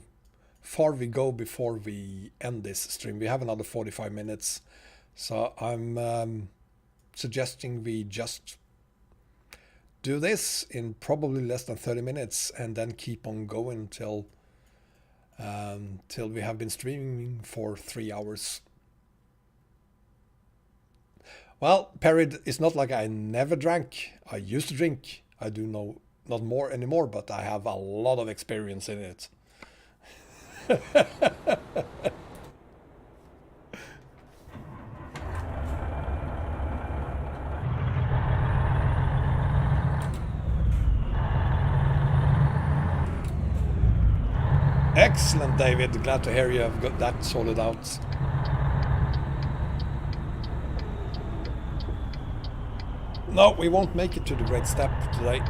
far we go before we end this stream. We have another 45 minutes. So I'm suggesting we just do this in probably less than 30 minutes and then keep on going till we have been streaming for 3 hours. Well, Perry, it's not like I never drank. I used to drink. I do know not more anymore, but I have a lot of experience in it. Excellent, David. Glad to hear you have got that sorted out. No, we won't make it to the Great Step today.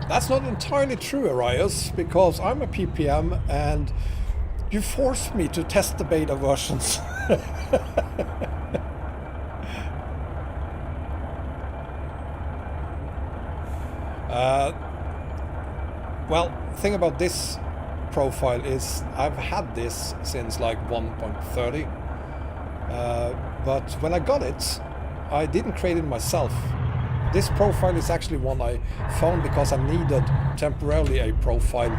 That's not entirely true, Arias, because I'm a PPM and you forced me to test the beta versions. Well, the thing about this profile is I've had this since like 1.30, but when I got it, I didn't create it myself. This profile is actually one I found because I needed temporarily a profile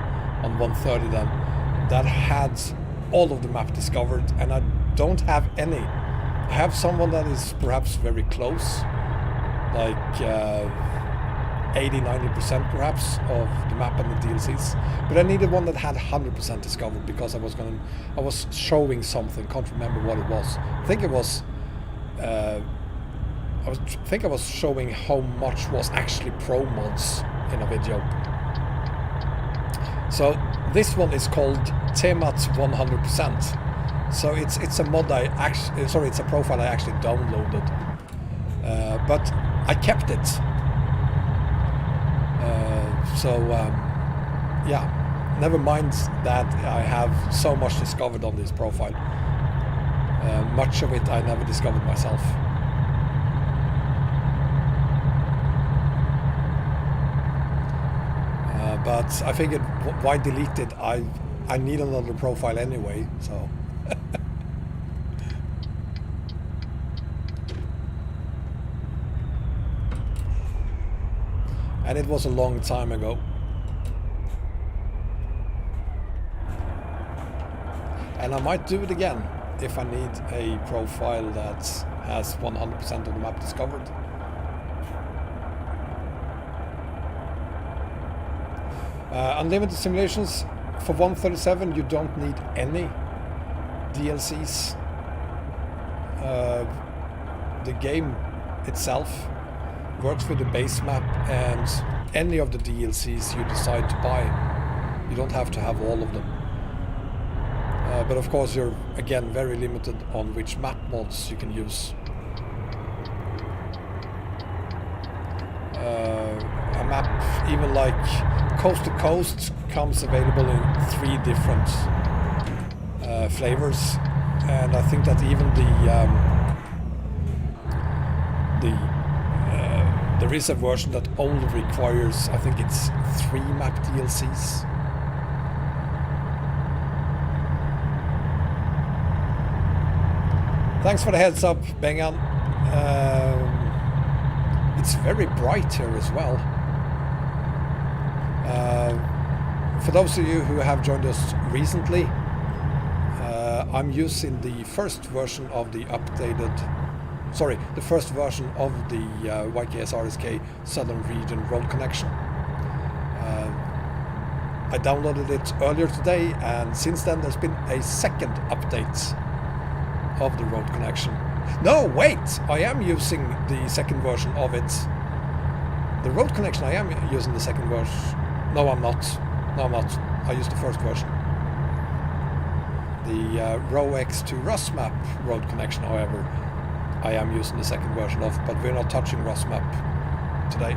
on 130 then that had all of the map discovered, and I don't have any. I have someone that is perhaps very close, like 80-90% perhaps of the map and the DLCs, but I needed one that had 100% discovered because I was showing something. Can't remember what it was. I think I was showing how much was actually pro mods in a video. So this one is called Temat 100%. So it's a mod it's a profile I actually downloaded, but I kept it. Yeah, never mind that I have so much discovered on this profile. Much of it I never discovered myself. But I figured, why delete it? I need another profile anyway, so. And it was a long time ago. And I might do it again if I need a profile that has 100% of the map discovered. Unlimited simulations for 137, you don't need any DLCs. The game itself works with the base map and any of the DLCs you decide to buy. You don't have to have all of them. But of course you're again very limited on which map mods you can use. A map even like Coast to Coast comes available in 3 different flavors, and I think that even there is a version that only requires, I think it's 3 map DLCs. Thanks for the heads up, Bengan. It's very bright here as well. For those of you who have joined us recently, I'm using the first version of the the first version of the YKSRSK Southern Region Road Connection. I downloaded it earlier today, and since then there's been a second update of the road connection. No, wait! I am using the second version of it. The road connection, I am using the second version. No, I'm not. No, I'm not. I used the first version. The Roex to Rus map road connection, however, I am using the second version of, but we're not touching Rus map today.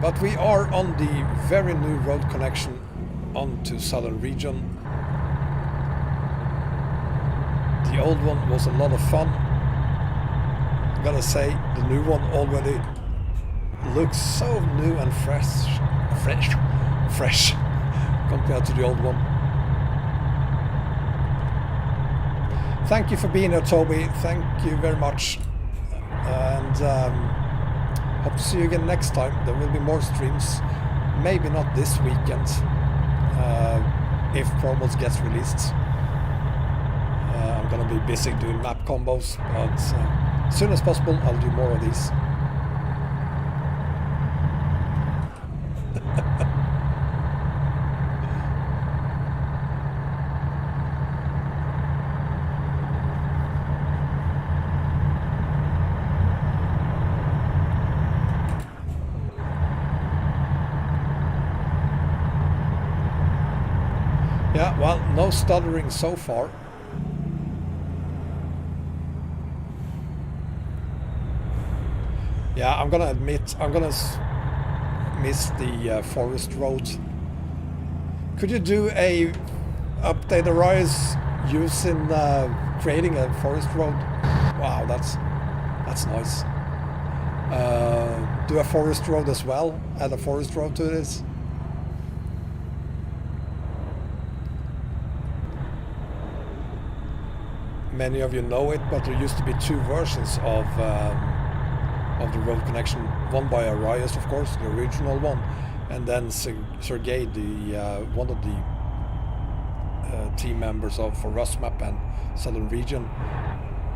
But we are on the very new road connection onto Southern Region. The old one was a lot of fun. I gotta say, the new one already looks so new and fresh compared to the old one. Thank you for being here, Toby. Thank you very much. And hope to see you again next time. There will be more streams. Maybe not this weekend, if promos gets released. I'm gonna be busy doing map combos, but as soon as possible I'll do more of these. Yeah, well, no stuttering so far. Yeah, I'm gonna admit, I'm gonna miss the forest road. Could you do a update Arise using creating a forest road? Wow, that's nice. Do a forest road as well. Add a forest road to this. Many of you know it, but there used to be two versions of the road connection. One by Arias, of course, the original one, and then Sergey, the one of the team members of for Rustmap and Southern Region,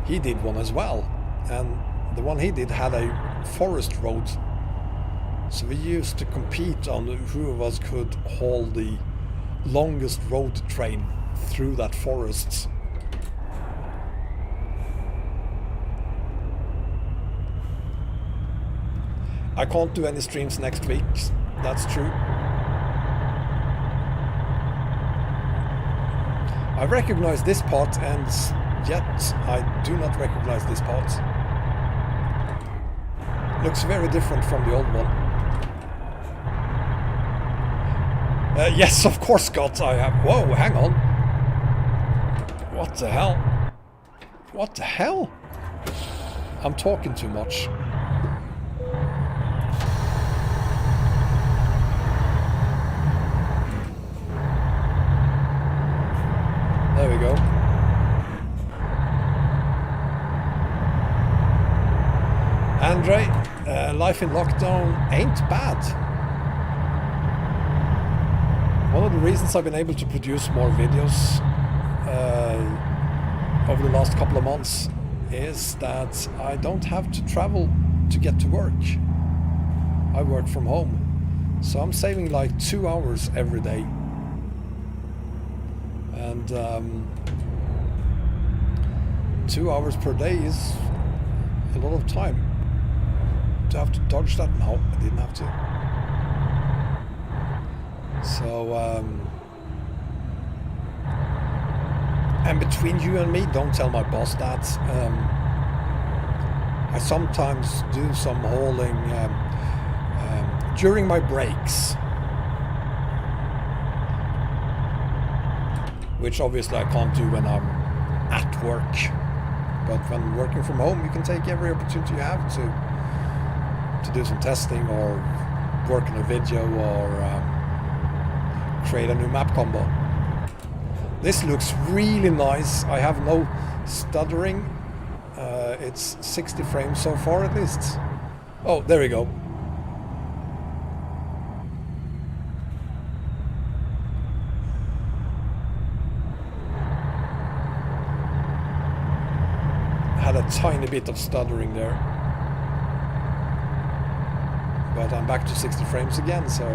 he did one as well, and the one he did had a forest road. So we used to compete on who of us could haul the longest road train through that forest. I can't do any streams next week, that's true. I recognize this part, and yet I do not recognize this part. Looks very different from the old one. Yes, of course, Scott, I have. Whoa, hang on. What the hell? What the hell? I'm talking too much. There we go. Andre, life in lockdown ain't bad. One of the reasons I've been able to produce more videos over the last couple of months is that I don't have to travel to get to work. I work from home. So I'm saving like 2 hours every day. And 2 hours per day is a lot of time. Do I have to dodge that? No, I didn't have to. So, and between you and me, don't tell my boss that. I sometimes do some hauling during my breaks, which obviously I can't do when I'm at work. But when working from home, you can take every opportunity you have to do some testing or work on a video or create a new map combo. This looks really nice. I have no stuttering. It's 60 frames so far at least. Oh, there we go. Had a tiny bit of stuttering there. But I'm back to 60 frames again, so...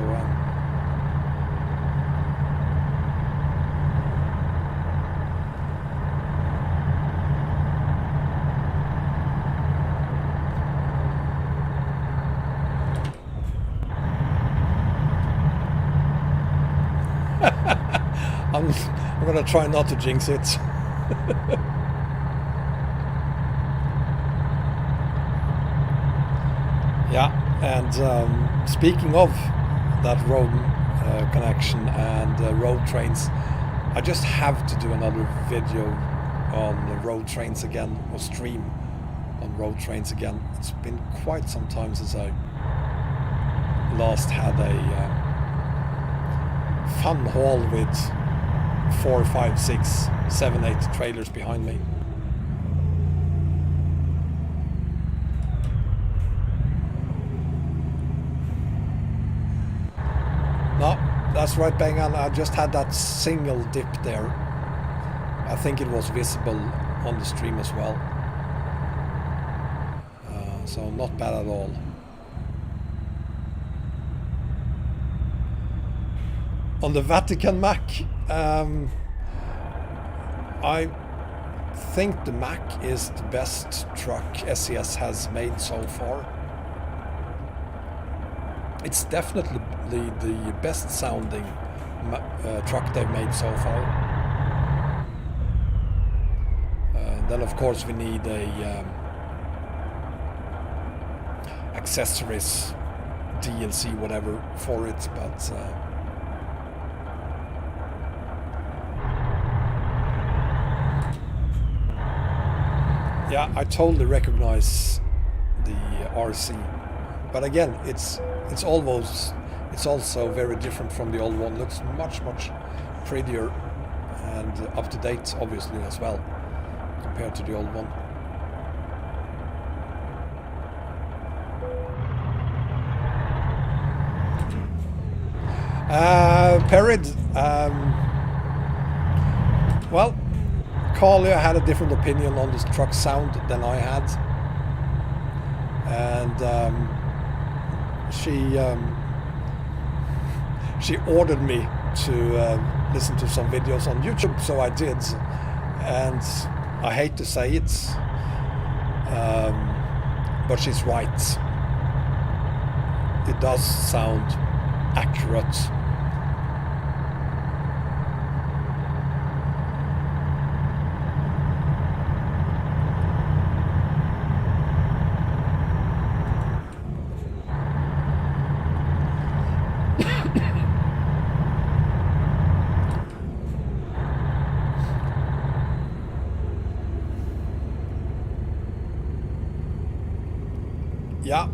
I'm gonna try not to jinx it. Yeah, and speaking of that road connection and road trains, I just have to do another video on the road trains again, or stream on road trains again. It's been quite some time since I last had a fun haul with 4, 5, 6, 7, 8 trailers behind me. No, that's right, bang on. I just had that single dip there. I think it was visible on the stream as well. So not bad at all. On the Vatican Mac, I think the Mac is the best truck SES has made so far. It's definitely the best sounding truck they've made so far. Then of course we need a accessories, DLC, whatever for it, but yeah, I totally recognize the RC, but again, it's also very different from the old one. Looks much prettier and up to date, obviously, as well, compared to the old one. Perid, well, Carlia had a different opinion on this truck sound than I had, and she ordered me to listen to some videos on YouTube, so I did, and I hate to say it, but she's right. It does sound accurate. Yeah,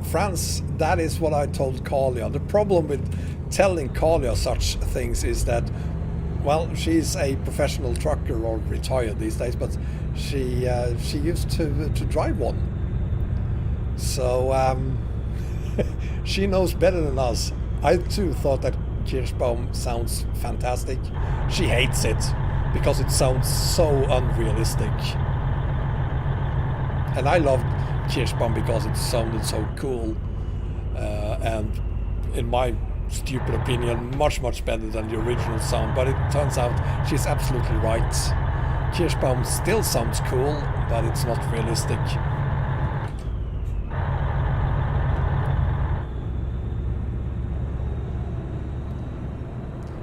France, that is what I told Carlia. The problem with telling Carlia such things is that, well, she's a professional trucker or retired these days, but she used to drive one. So she knows better than us. I too thought that Kirschbaum sounds fantastic. She hates it because it sounds so unrealistic. And I loved Kirschbaum because it sounded so cool, and in my stupid opinion, much better than the original sound. But it turns out she's absolutely right. Kirschbaum still sounds cool, but it's not realistic.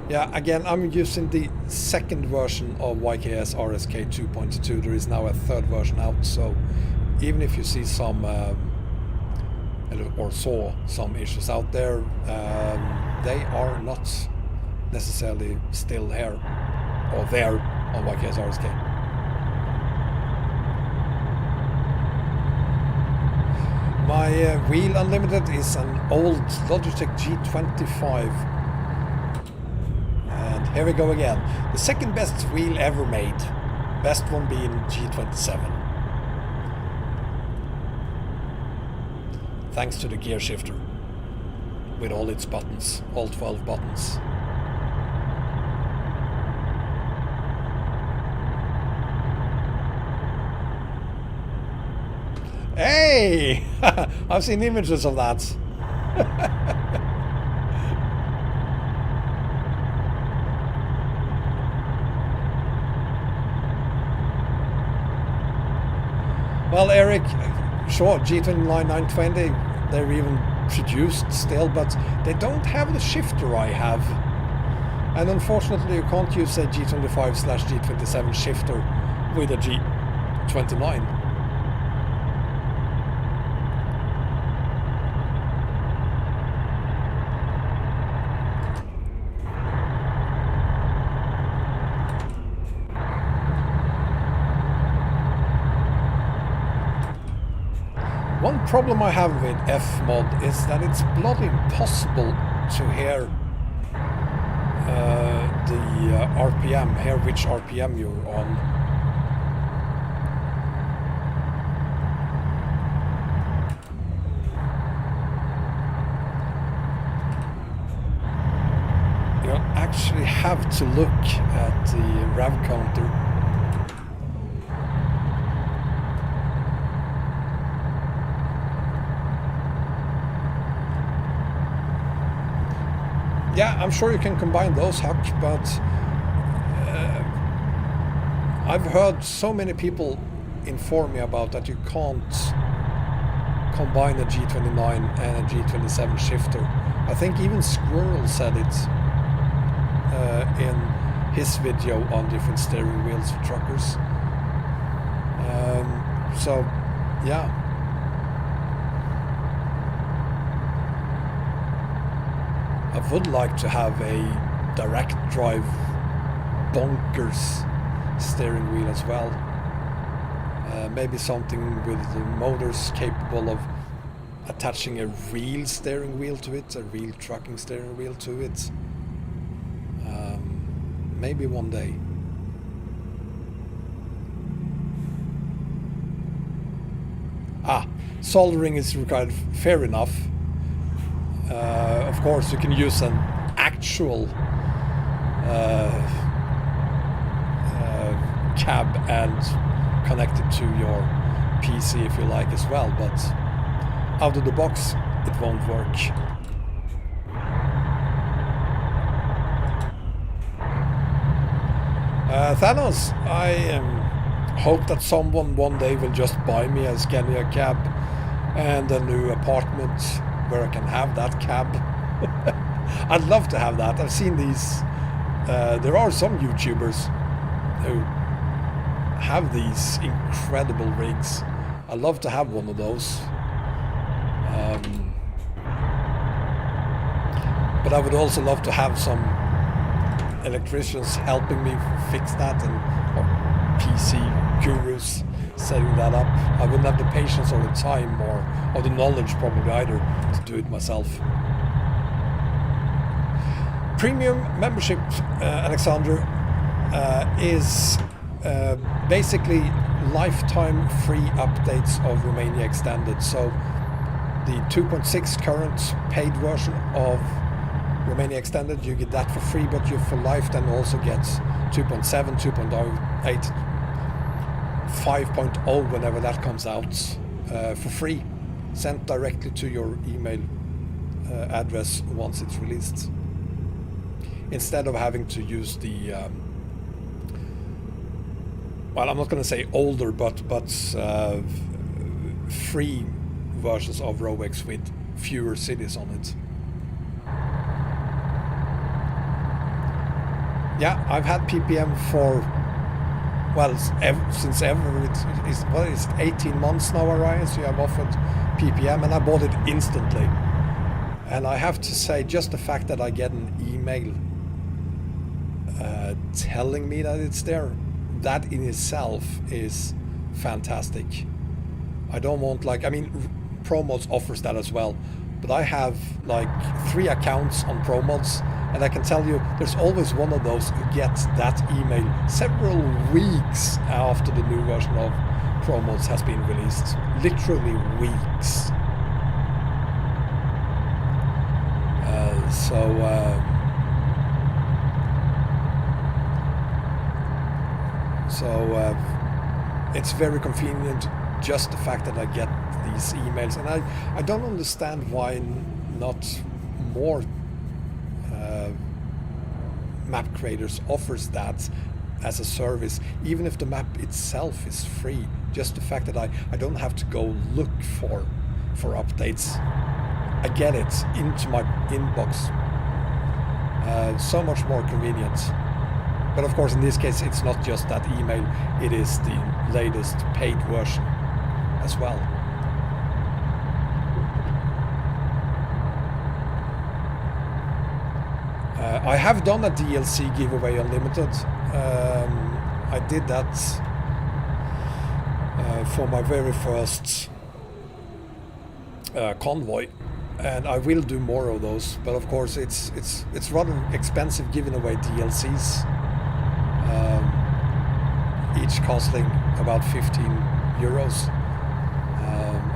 Yeah, again, I'm using the second version of YKSRSK 2.2. There is now a third version out, so even if you see some or saw some issues out there, they are not necessarily still here or there on YKSRSK. My wheel unlimited is an old Logitech G25, and here we go again. The second best wheel ever made, best one being G27. Thanks to the gear shifter with all its buttons, all 12 buttons. Hey! I've seen images of that. Well, Eric, sure, G29 920, they're even produced still, but they don't have the shifter I have. And unfortunately, you can't use a G25/G27 shifter with a G29. One problem I have with F-Mod is that it's bloody impossible to hear the RPM, hear which RPM you're on. You actually have to look at the rev counter. Yeah, I'm sure you can combine those, Huck, but I've heard so many people inform me about that you can't combine a G29 and a G27 shifter. I think even Squirrel said it in his video on different steering wheels for truckers. So, yeah. I would like to have a direct drive bonkers steering wheel as well. Maybe something with the motors capable of attaching a real steering wheel to it, a real trucking steering wheel to it. Maybe one day. Soldering is required, fair enough. Of course, you can use an actual cab and connect it to your PC if you like as well, but out of the box it won't work. Thanos, I hope that someone one day will just buy me a Scania cab and a new apartment where I can have that cab. I'd love to have that. I've seen these. There are some YouTubers who have these incredible rigs. I'd love to have one of those. But I would also love to have some electricians helping me fix that, and or PC gurus setting that up. I wouldn't have the patience or the time or the knowledge probably either to do it myself. Premium membership, Alexander, is basically lifetime free updates of Romania Extended. So the 2.6 current paid version of Romania Extended, you get that for free, but you for life then also get 2.7, 2.08, 5.0 whenever that comes out for free, sent directly to your email address once it's released, instead of having to use the well, I'm not going to say older, but free versions of Roex with fewer cities on it. Yeah, I've had PPM for, well, since ever. It's 18 months now, Orion, so I've offered PPM, and I bought it instantly. And I have to say, just the fact that I get an email telling me that it's there, that in itself is fantastic. I don't want, like, I mean, ProMods offers that as well, but I have like 3 accounts on ProMods, and I can tell you there's always one of those who gets that email several weeks after the new version of ProMods has been released. Literally weeks. So it's very convenient, just the fact that I get these emails, and I don't understand why not more map creators offers that as a service, even if the map itself is free. Just the fact that I don't have to go look for updates. I get it into my inbox. So much more convenient. But of course, in this case, it's not just that email, it is the latest paid version as well. I have done a DLC giveaway unlimited. I did that for my very first convoy, and I will do more of those. But of course, it's rather expensive giving away DLCs. Each costing about 15 euros.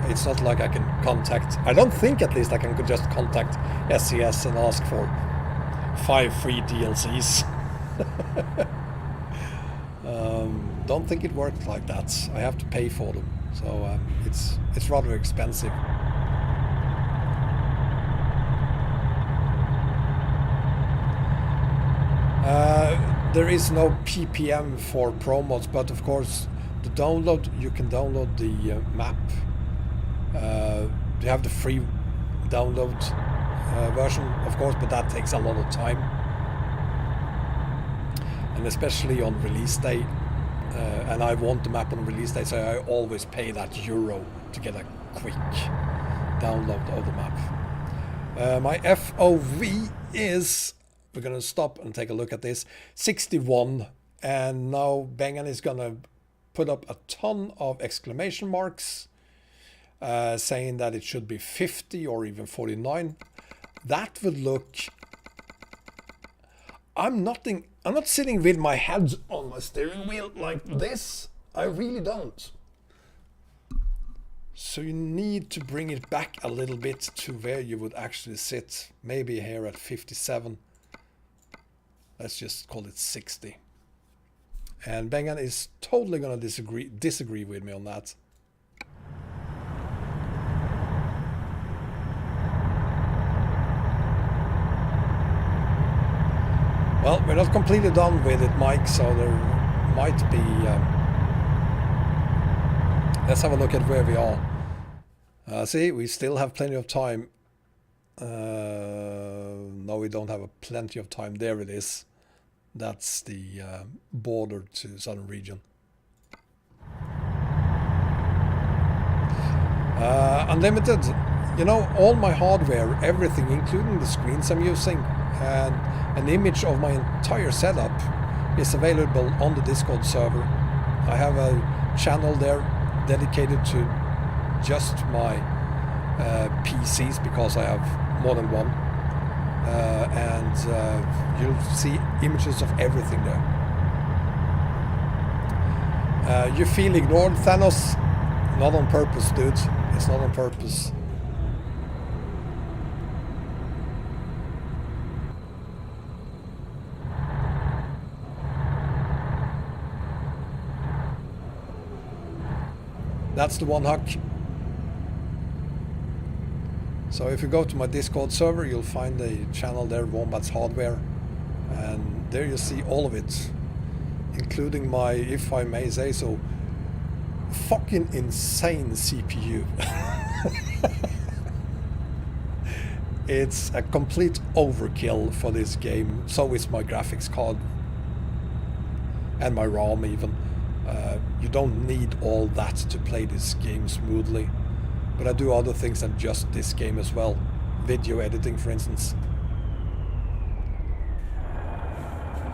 It's not like I can contact, I don't think at least I can just contact SCS and ask for 5 free DLCs. Don't think it works like that. I have to pay for them, so it's rather expensive. There is no PPM for ProMods, but of course the download, you can download the map. You have the free download version, of course, but that takes a lot of time, and especially on release day. And I want the map on release day, so I always pay that euro to get a quick download of the map. My FOV is, we're gonna stop and take a look at this, 61, and now Bengan is gonna put up a ton of exclamation marks saying that it should be 50 or even 49. That would look, I'm not sitting with my head on my steering wheel like this. I really don't. So you need to bring it back a little bit to where you would actually sit. Maybe here at 57. Let's just call it 60. And Bengan is totally gonna disagree with me on that. Well, we're not completely done with it, Mike, so there might be... let's have a look at where we are. See, we still have plenty of time. No, we don't have plenty of time. There it is. That's the border to southern region. Unlimited. You know, all my hardware, everything, including the screens I'm using, and an image of my entire setup is available on the Discord server. I have a channel there dedicated to just my PCs because I have more than one. And you'll see images of everything there. You feel ignored, Thanos? Not on purpose, dude. It's not on purpose. That's the one, Huck. So if you go to my Discord server, you'll find a channel there, Wombat's Hardware, and there you see all of it, including my, if I may say so, fucking insane CPU. It's a complete overkill for this game. So is my graphics card and my ROM even. You don't need all that to play this game smoothly. But I do other things than just this game as well. Video editing, for instance.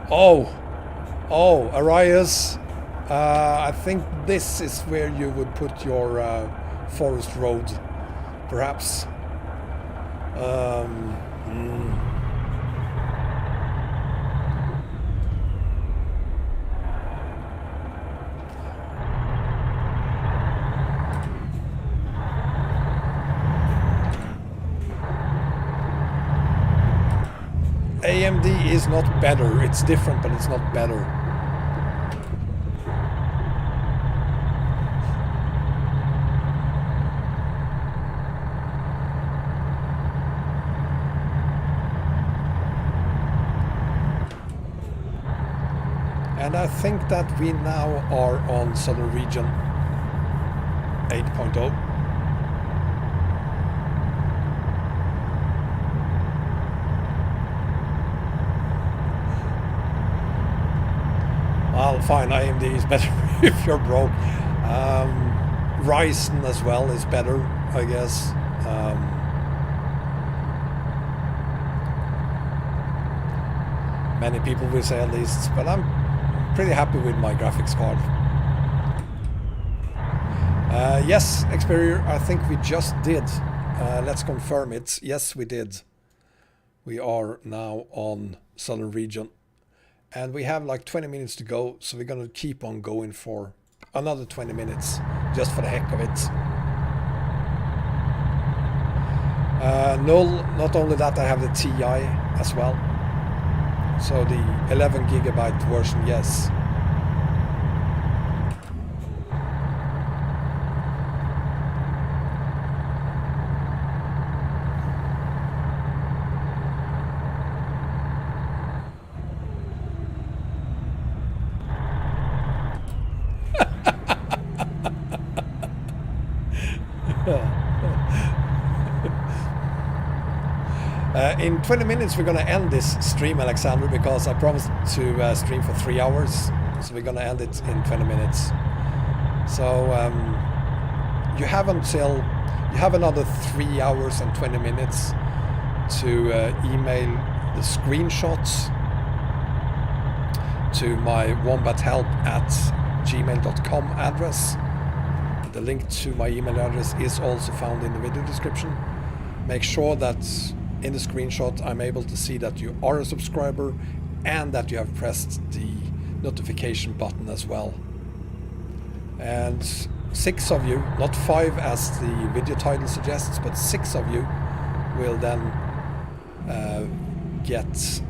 Oh, Arias. I think this is where you would put your forest road, perhaps. AMD is not better. It's different, but it's not better. And I think that we now are on Southern Region 8.0. Well, fine, AMD is better if you're broke. Ryzen as well is better, I guess. Many people will say at least, but I'm pretty happy with my graphics card. Yes, Xperia, I think we just did. Let's confirm it. Yes, we did. We are now on Southern Region. And we have like 20 minutes to go, so we're going to keep on going for another 20 minutes, just for the heck of it. Not only that, I have the TI as well. So the 11 gigabyte version, yes. In 20 minutes we're going to end this stream, Alexander, because I promised to stream for 3 hours, so we're going to end it in 20 minutes. So you have another 3 hours and 20 minutes to email the screenshots to my wombathelp@gmail.com address. The link to my email address is also found in the video description. Make sure that in the screenshot I'm able to see that you are a subscriber and that you have pressed the notification button as well. And 6 of you, not 5 as the video title suggests, but 6 of you will then get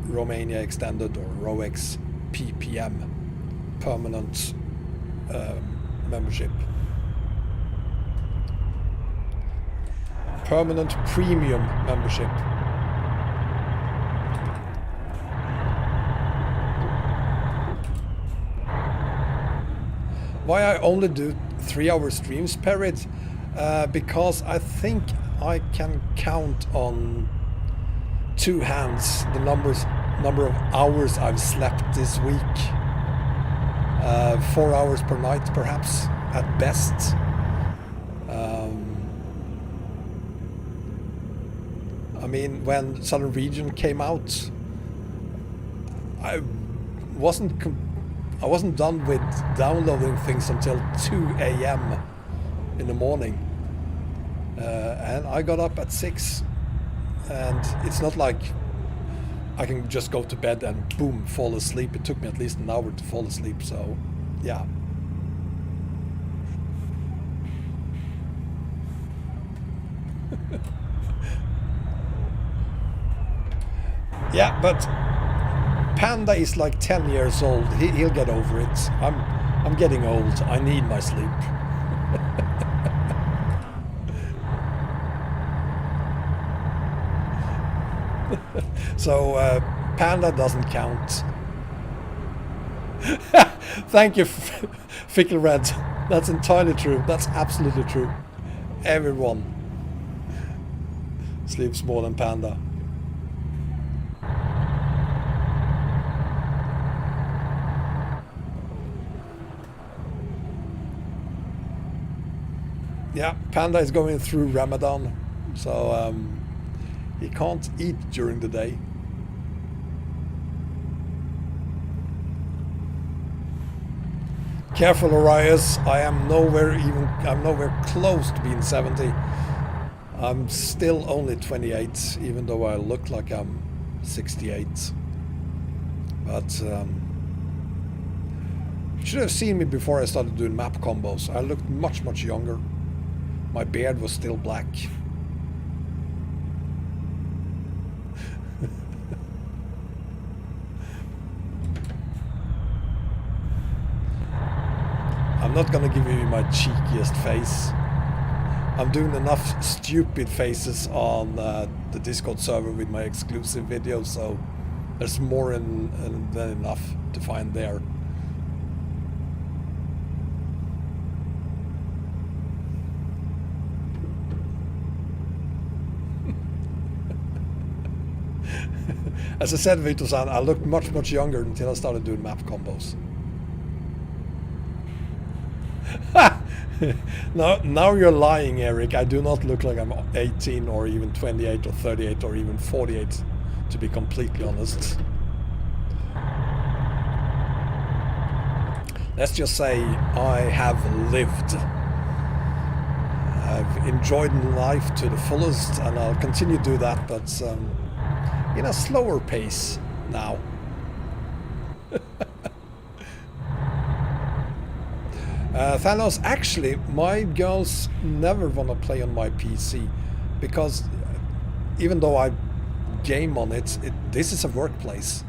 Romania Extended or Roex PPM, permanent membership. Permanent premium membership. Why I only do 3-hour streams per it? Because I think I can count on 2 hands the number of hours I've slept this week. 4 hours per night, perhaps, at best. I mean, when Southern Region came out, I wasn't done with downloading things until 2 a.m. in the morning, and I got up at 6. And it's not like I can just go to bed and boom, fall asleep. It took me at least an hour to fall asleep, so yeah. Yeah, but Panda is like 10 years old. He'll get over it. I'm getting old. I need my sleep. So Panda doesn't count. Thank you, Fickle Red. That's entirely true. That's absolutely true. Everyone sleeps more than Panda. Yeah, Panda is going through Ramadan, so he can't eat during the day. Careful, Arias. I'm nowhere close to being 70. I'm still only 28, even though I look like I'm 68. But you should have seen me before I started doing map combos. I looked much, much younger. My beard was still black. I'm not gonna give you my cheekiest face. I'm doing enough stupid faces on the Discord server with my exclusive videos, so there's more than enough to find there. As I said, Vito-san, I looked much, much younger until I started doing map combos. Now you're lying, Eric. I do not look like I'm 18 or even 28 or 38 or even 48, to be completely honest. Let's just say I have lived. I've enjoyed life to the fullest, and I'll continue to do that, but in a slower pace now. Thanos, actually, my girls never want to play on my PC, because even though I game on it, this is a workplace.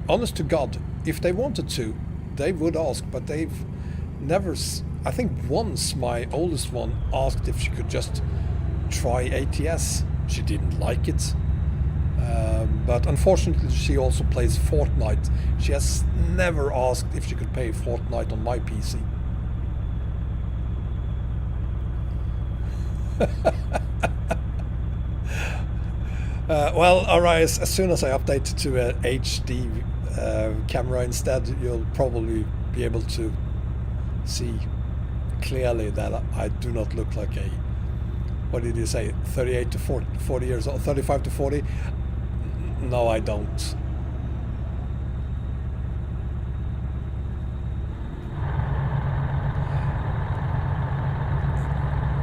Honest to God, if they wanted to, they would ask, but they've never... I think once my oldest one asked if she could just try ATS. She didn't like it. But unfortunately she also plays Fortnite. She has never asked if she could play Fortnite on my PC. Well, alright, as soon as I update to a HD camera instead, you'll probably be able to see clearly that I do not look like a what did you say, 38 to 40 years old, 35 to 40? No, I don't.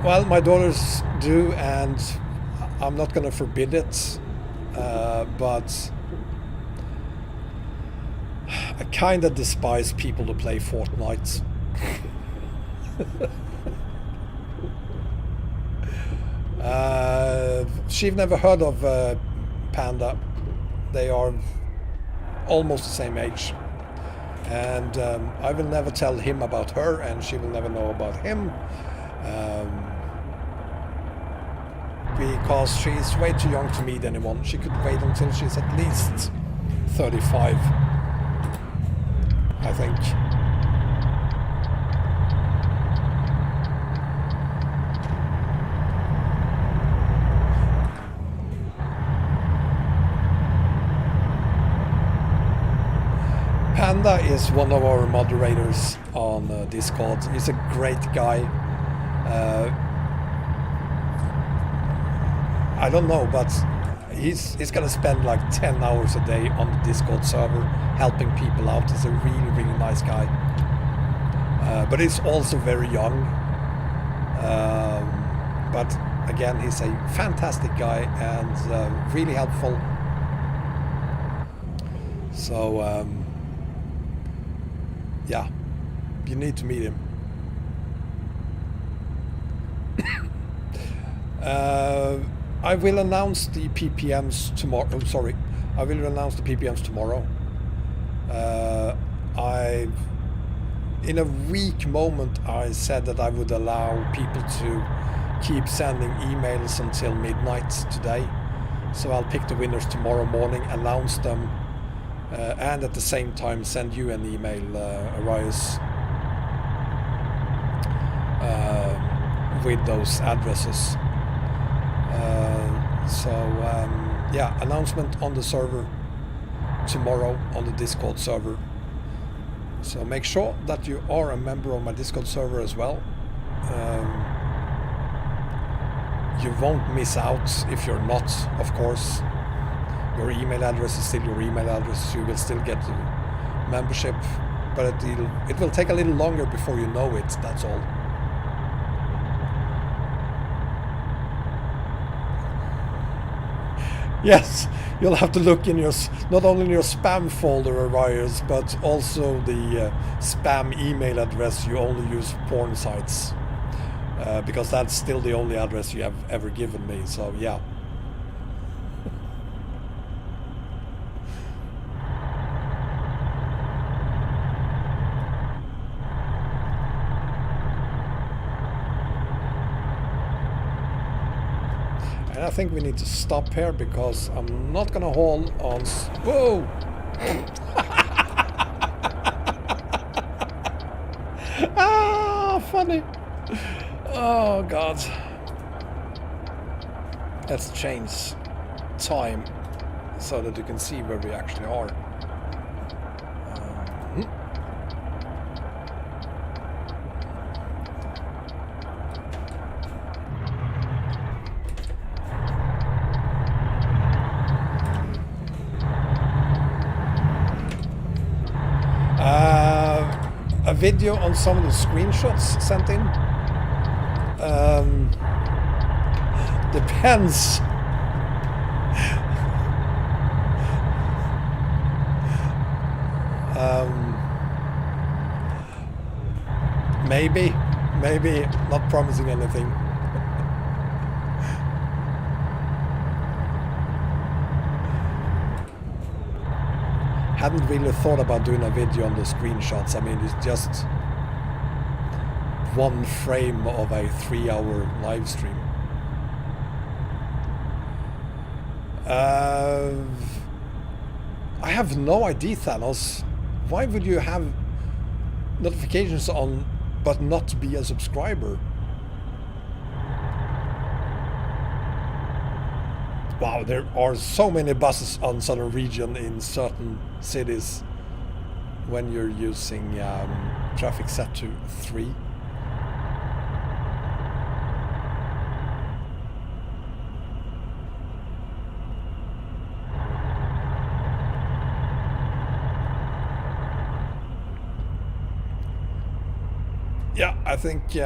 Well, my daughters do, and I'm not going to forbid it, but I kind of despise people to play Fortnite. She's never heard of Panda. They are almost the same age, and I will never tell him about her, and she will never know about him. Because she's way too young to meet anyone. She could wait until she's at least 35, I think. Panda is one of our moderators on Discord. He's a great guy. I don't know, but he's gonna spend like 10 hours a day on the Discord server helping people out. He's a really, really nice guy. But he's also very young. But again, he's a fantastic guy and really helpful. So, yeah, you need to meet him. I will announce the PPMs tomorrow. Oh, sorry, I will announce the PPMs tomorrow. In a weak moment, I said that I would allow people to keep sending emails until midnight today. So I'll pick the winners tomorrow morning, announce them, and at the same time send you an email, Arias, with those addresses. Yeah, announcement on the server tomorrow on the Discord server. So make sure that you are a member of my Discord server as well. You won't miss out if you're not, of course. Your email address is still your email address. You will still get the membership, but it will take a little longer before you know it, that's all. Yes, you'll have to look in your, not only in your spam folder, Arias, but also the spam email address you only use for porn sites. Because that's still the only address you have ever given me, so yeah. And I think we need to stop here because I'm not gonna hold on. Whoa! Ah, funny. Oh God. Let's change time so that you can see where we actually are. A video on some of the screenshots sent in. Depends. Maybe, not promising anything. Hadn't really thought about doing a video on the screenshots. I mean, it's just one frame of a 3-hour live stream. I have no idea, Thanos. Why would you have notifications on but not be a subscriber? Wow, there are so many buses on Southern Region in certain cities when you're using traffic set to 3. Yeah, I think you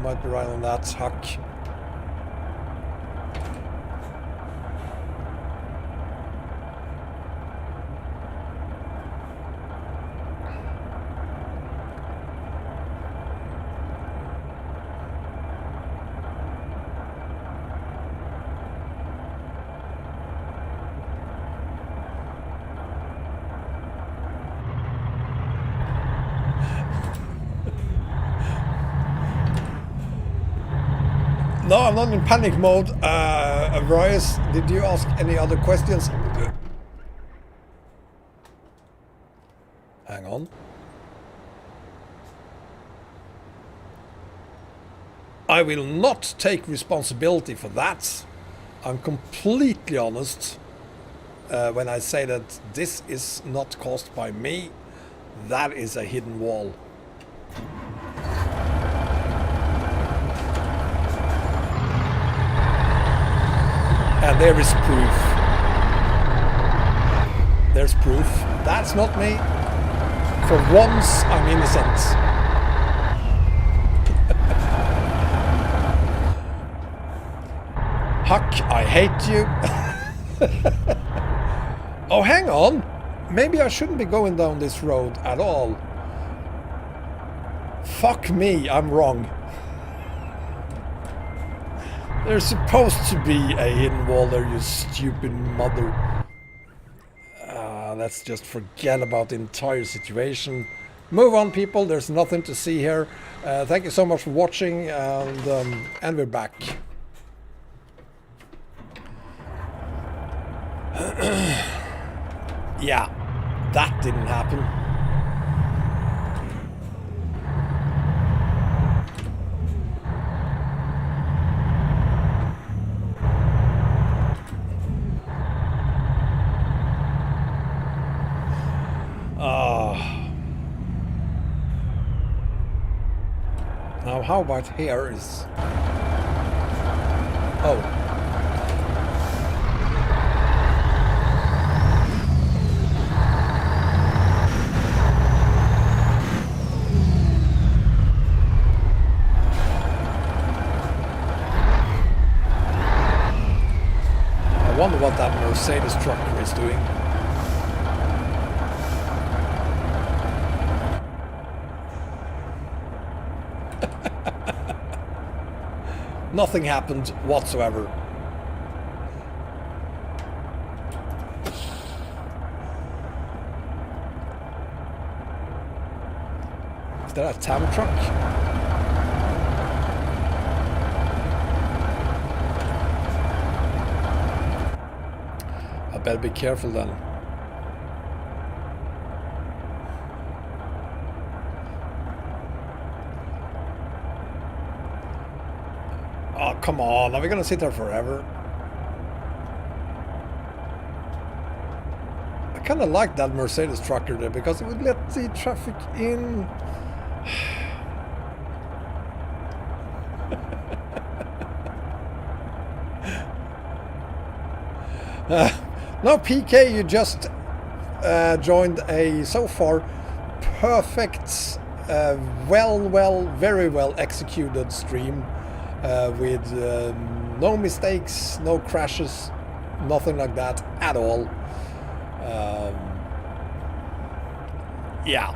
might be right on that, Huck. No, I'm not in panic mode. Roex, did you ask any other questions? Hang on. I will not take responsibility for that. I'm completely honest when I say that this is not caused by me. That is a hidden wall. And there is proof. There's proof. That's not me. For once, I'm innocent. Huck, I hate you. Oh, hang on. Maybe I shouldn't be going down this road at all. Fuck me, I'm wrong. There's supposed to be a hidden wall there, you stupid mother. Let's just forget about the entire situation. Move on, people. There's nothing to see here. Thank you so much for watching, and we're back. Yeah, that didn't happen. Now how about here is... Oh. I wonder what that Mercedes trucker is doing. Nothing happened whatsoever. Is that a town truck? I better be careful then. Oh, come on. Are we gonna sit there forever? I kind of like that Mercedes trucker there because it would let the traffic in. No, PK, you just joined a so far perfect, very well executed stream. With no mistakes, no crashes, nothing like that at all. Yeah.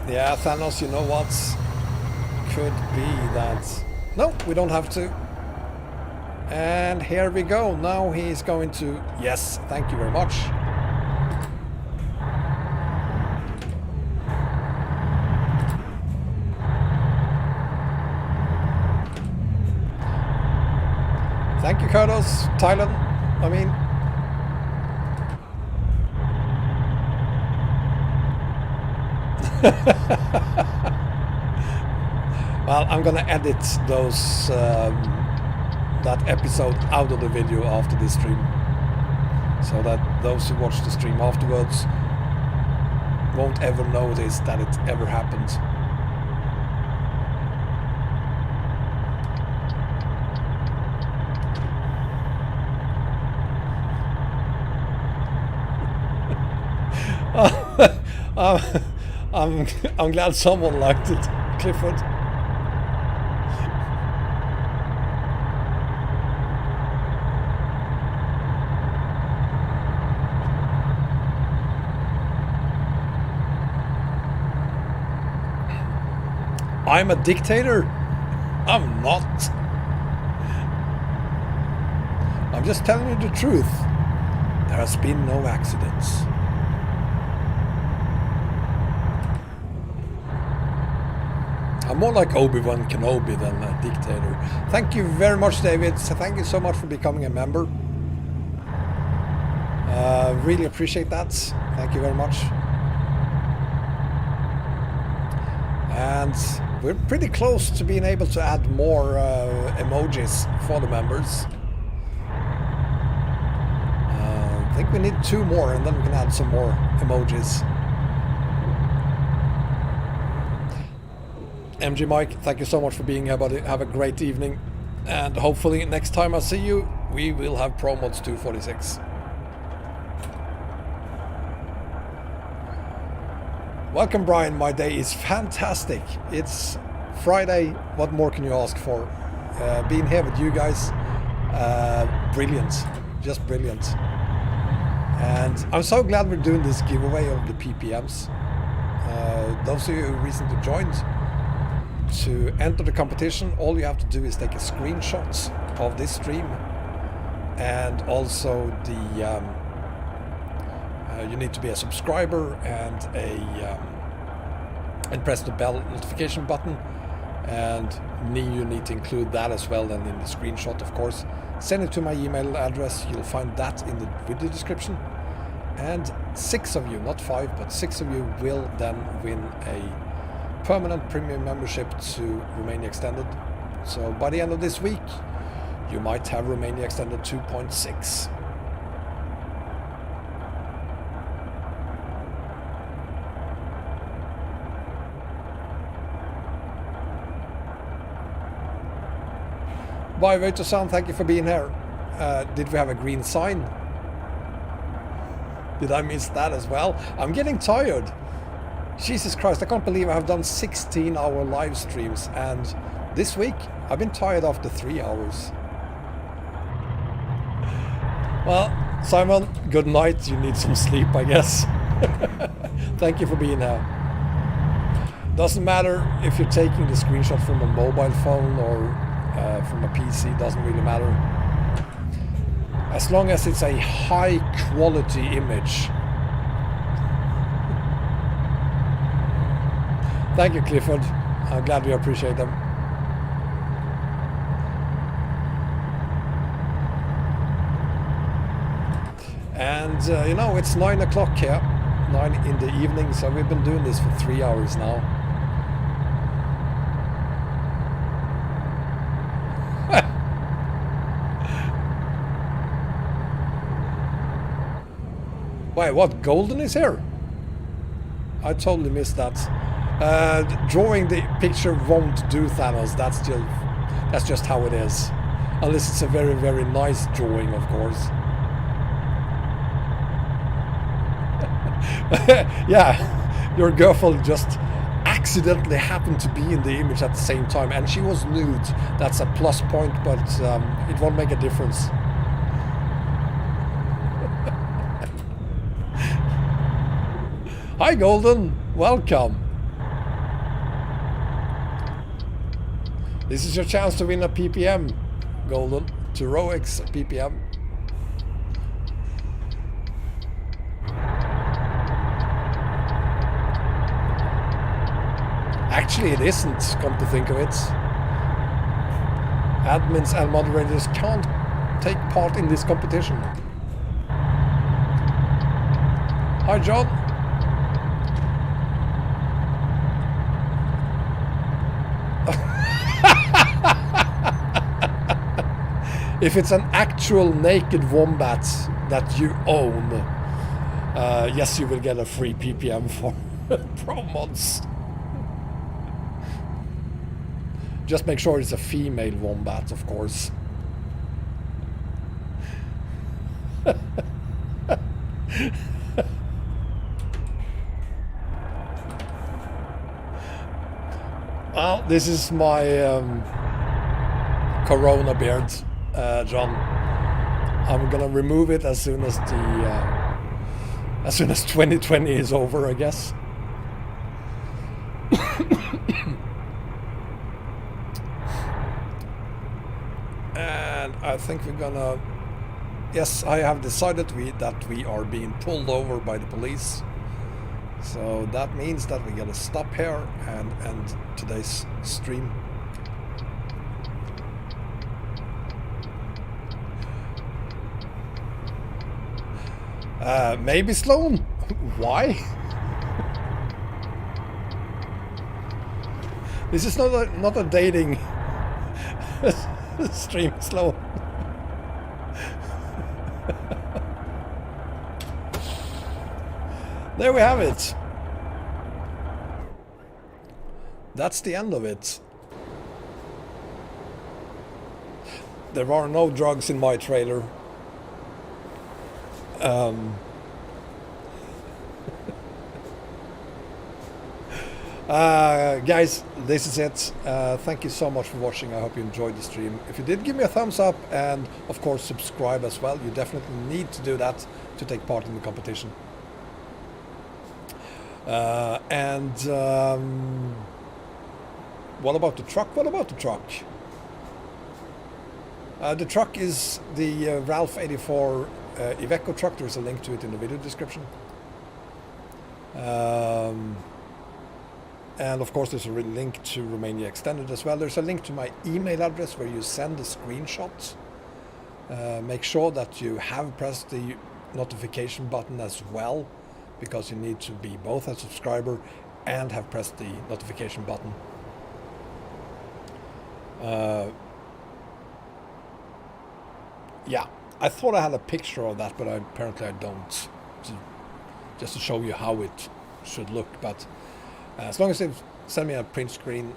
Yeah, Thanos, you know what? Could be that. No, we don't have to. And here we go. Now he's going to... Yes, thank you very much. Thank you, Kurdos. Thailand, I mean. Well, I'm gonna edit those that episode out of the video after this stream, so that those who watch the stream afterwards won't ever notice that it ever happened. Um, I'm glad someone liked it, Clifford. I'm a dictator? I'm not. I'm just telling you the truth. There has been no accidents. I'm more like Obi-Wan Kenobi than a dictator. Thank you very much, David. So thank you so much for becoming a member. Really appreciate that. Thank you very much. And we're pretty close to being able to add more emojis for the members. I think we need 2 more and then we can add some more emojis. MG Mike, thank you so much for being here, buddy. Have a great evening. And hopefully next time I see you, we will have Promods 246. Welcome, Brian. My day is fantastic. It's Friday. What more can you ask for? Being here with you guys, brilliant. Just brilliant. And I'm so glad we're doing this giveaway of the PPMs. Those of you who recently joined, to enter the competition, all you have to do is take a screenshot of this stream, and also the you need to be a subscriber and and press the bell notification button, and you need to include that as well then in the screenshot, of course. Send it to my email address. You'll find that in the video description, and 6 of you, not 5 but 6 of you, will then win a permanent premium membership to Romania Extended. So by the end of this week you might have Romania Extended 2.6. Bye, Vito-san, thank you for being here. Did we have a green sign? Did I miss that as well? I'm getting tired. Jesus Christ, I can't believe I have done 16-hour live streams, and this week I've been tired after 3 hours. Well, Simon, good night. You need some sleep, I guess. Thank you for being here. Doesn't matter if you're taking the screenshot from a mobile phone or from a PC, doesn't really matter. As long as it's a high quality image. Thank you, Clifford. I'm glad you appreciate them. And you know, it's 9 o'clock here, 9 in the evening, so we've been doing this for 3 hours now. Wait, what? Golden is here? I totally missed that. Drawing the picture won't do, Thanos. That's just how it is. Unless it's a very, very nice drawing, of course. Yeah, your girlfriend just accidentally happened to be in the image at the same time, and she was nude. That's a plus point, but it won't make a difference. Hi, Golden. Welcome. This is your chance to win a PPM, Golden, to Roex PPM. Actually, it isn't, come to think of it. Admins and moderators can't take part in this competition. Hi, John. If it's an actual naked wombat that you own, yes, you will get a free PPM for Promods. Just make sure it's a female wombat, of course. Well, this is my Corona beard, John. I'm gonna remove it as soon as 2020 is over, I guess. And I think we're gonna. Yes, I have decided that we are being pulled over by the police. So that means that we're gonna stop here and end today's stream. Maybe Sloan? Why? This is not a dating stream, Sloan. There we have it. That's the end of it. There are no drugs in my trailer. Guys, this is it. Thank you so much for watching. I hope you enjoyed the stream. If you did, give me a thumbs up and of course subscribe as well. You definitely need to do that to take part in the competition. What about the truck? What about the truck? The truck is the Ralph 84 Iveco truck. There's a link to it in the video description. And of course there's a link to Romania Extended as well. There's a link to my email address where you send the screenshots. Make sure that you have pressed the notification button as well, because you need to be both a subscriber and have pressed the notification button. Yeah, I thought I had a picture of that, but apparently I don't. Just to show you how it should look. But as long as you send me a print screen,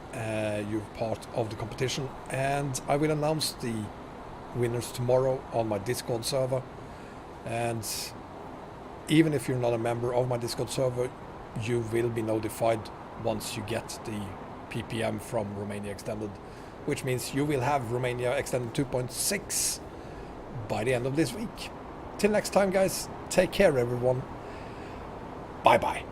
you're part of the competition, and I will announce the winners tomorrow on my Discord server. And even if you're not a member of my Discord server, you will be notified once you get the PPM from Romania Extended, which means you will have Romania Extended 2.6 by the end of this week. Till next time, guys, take care everyone. Bye bye.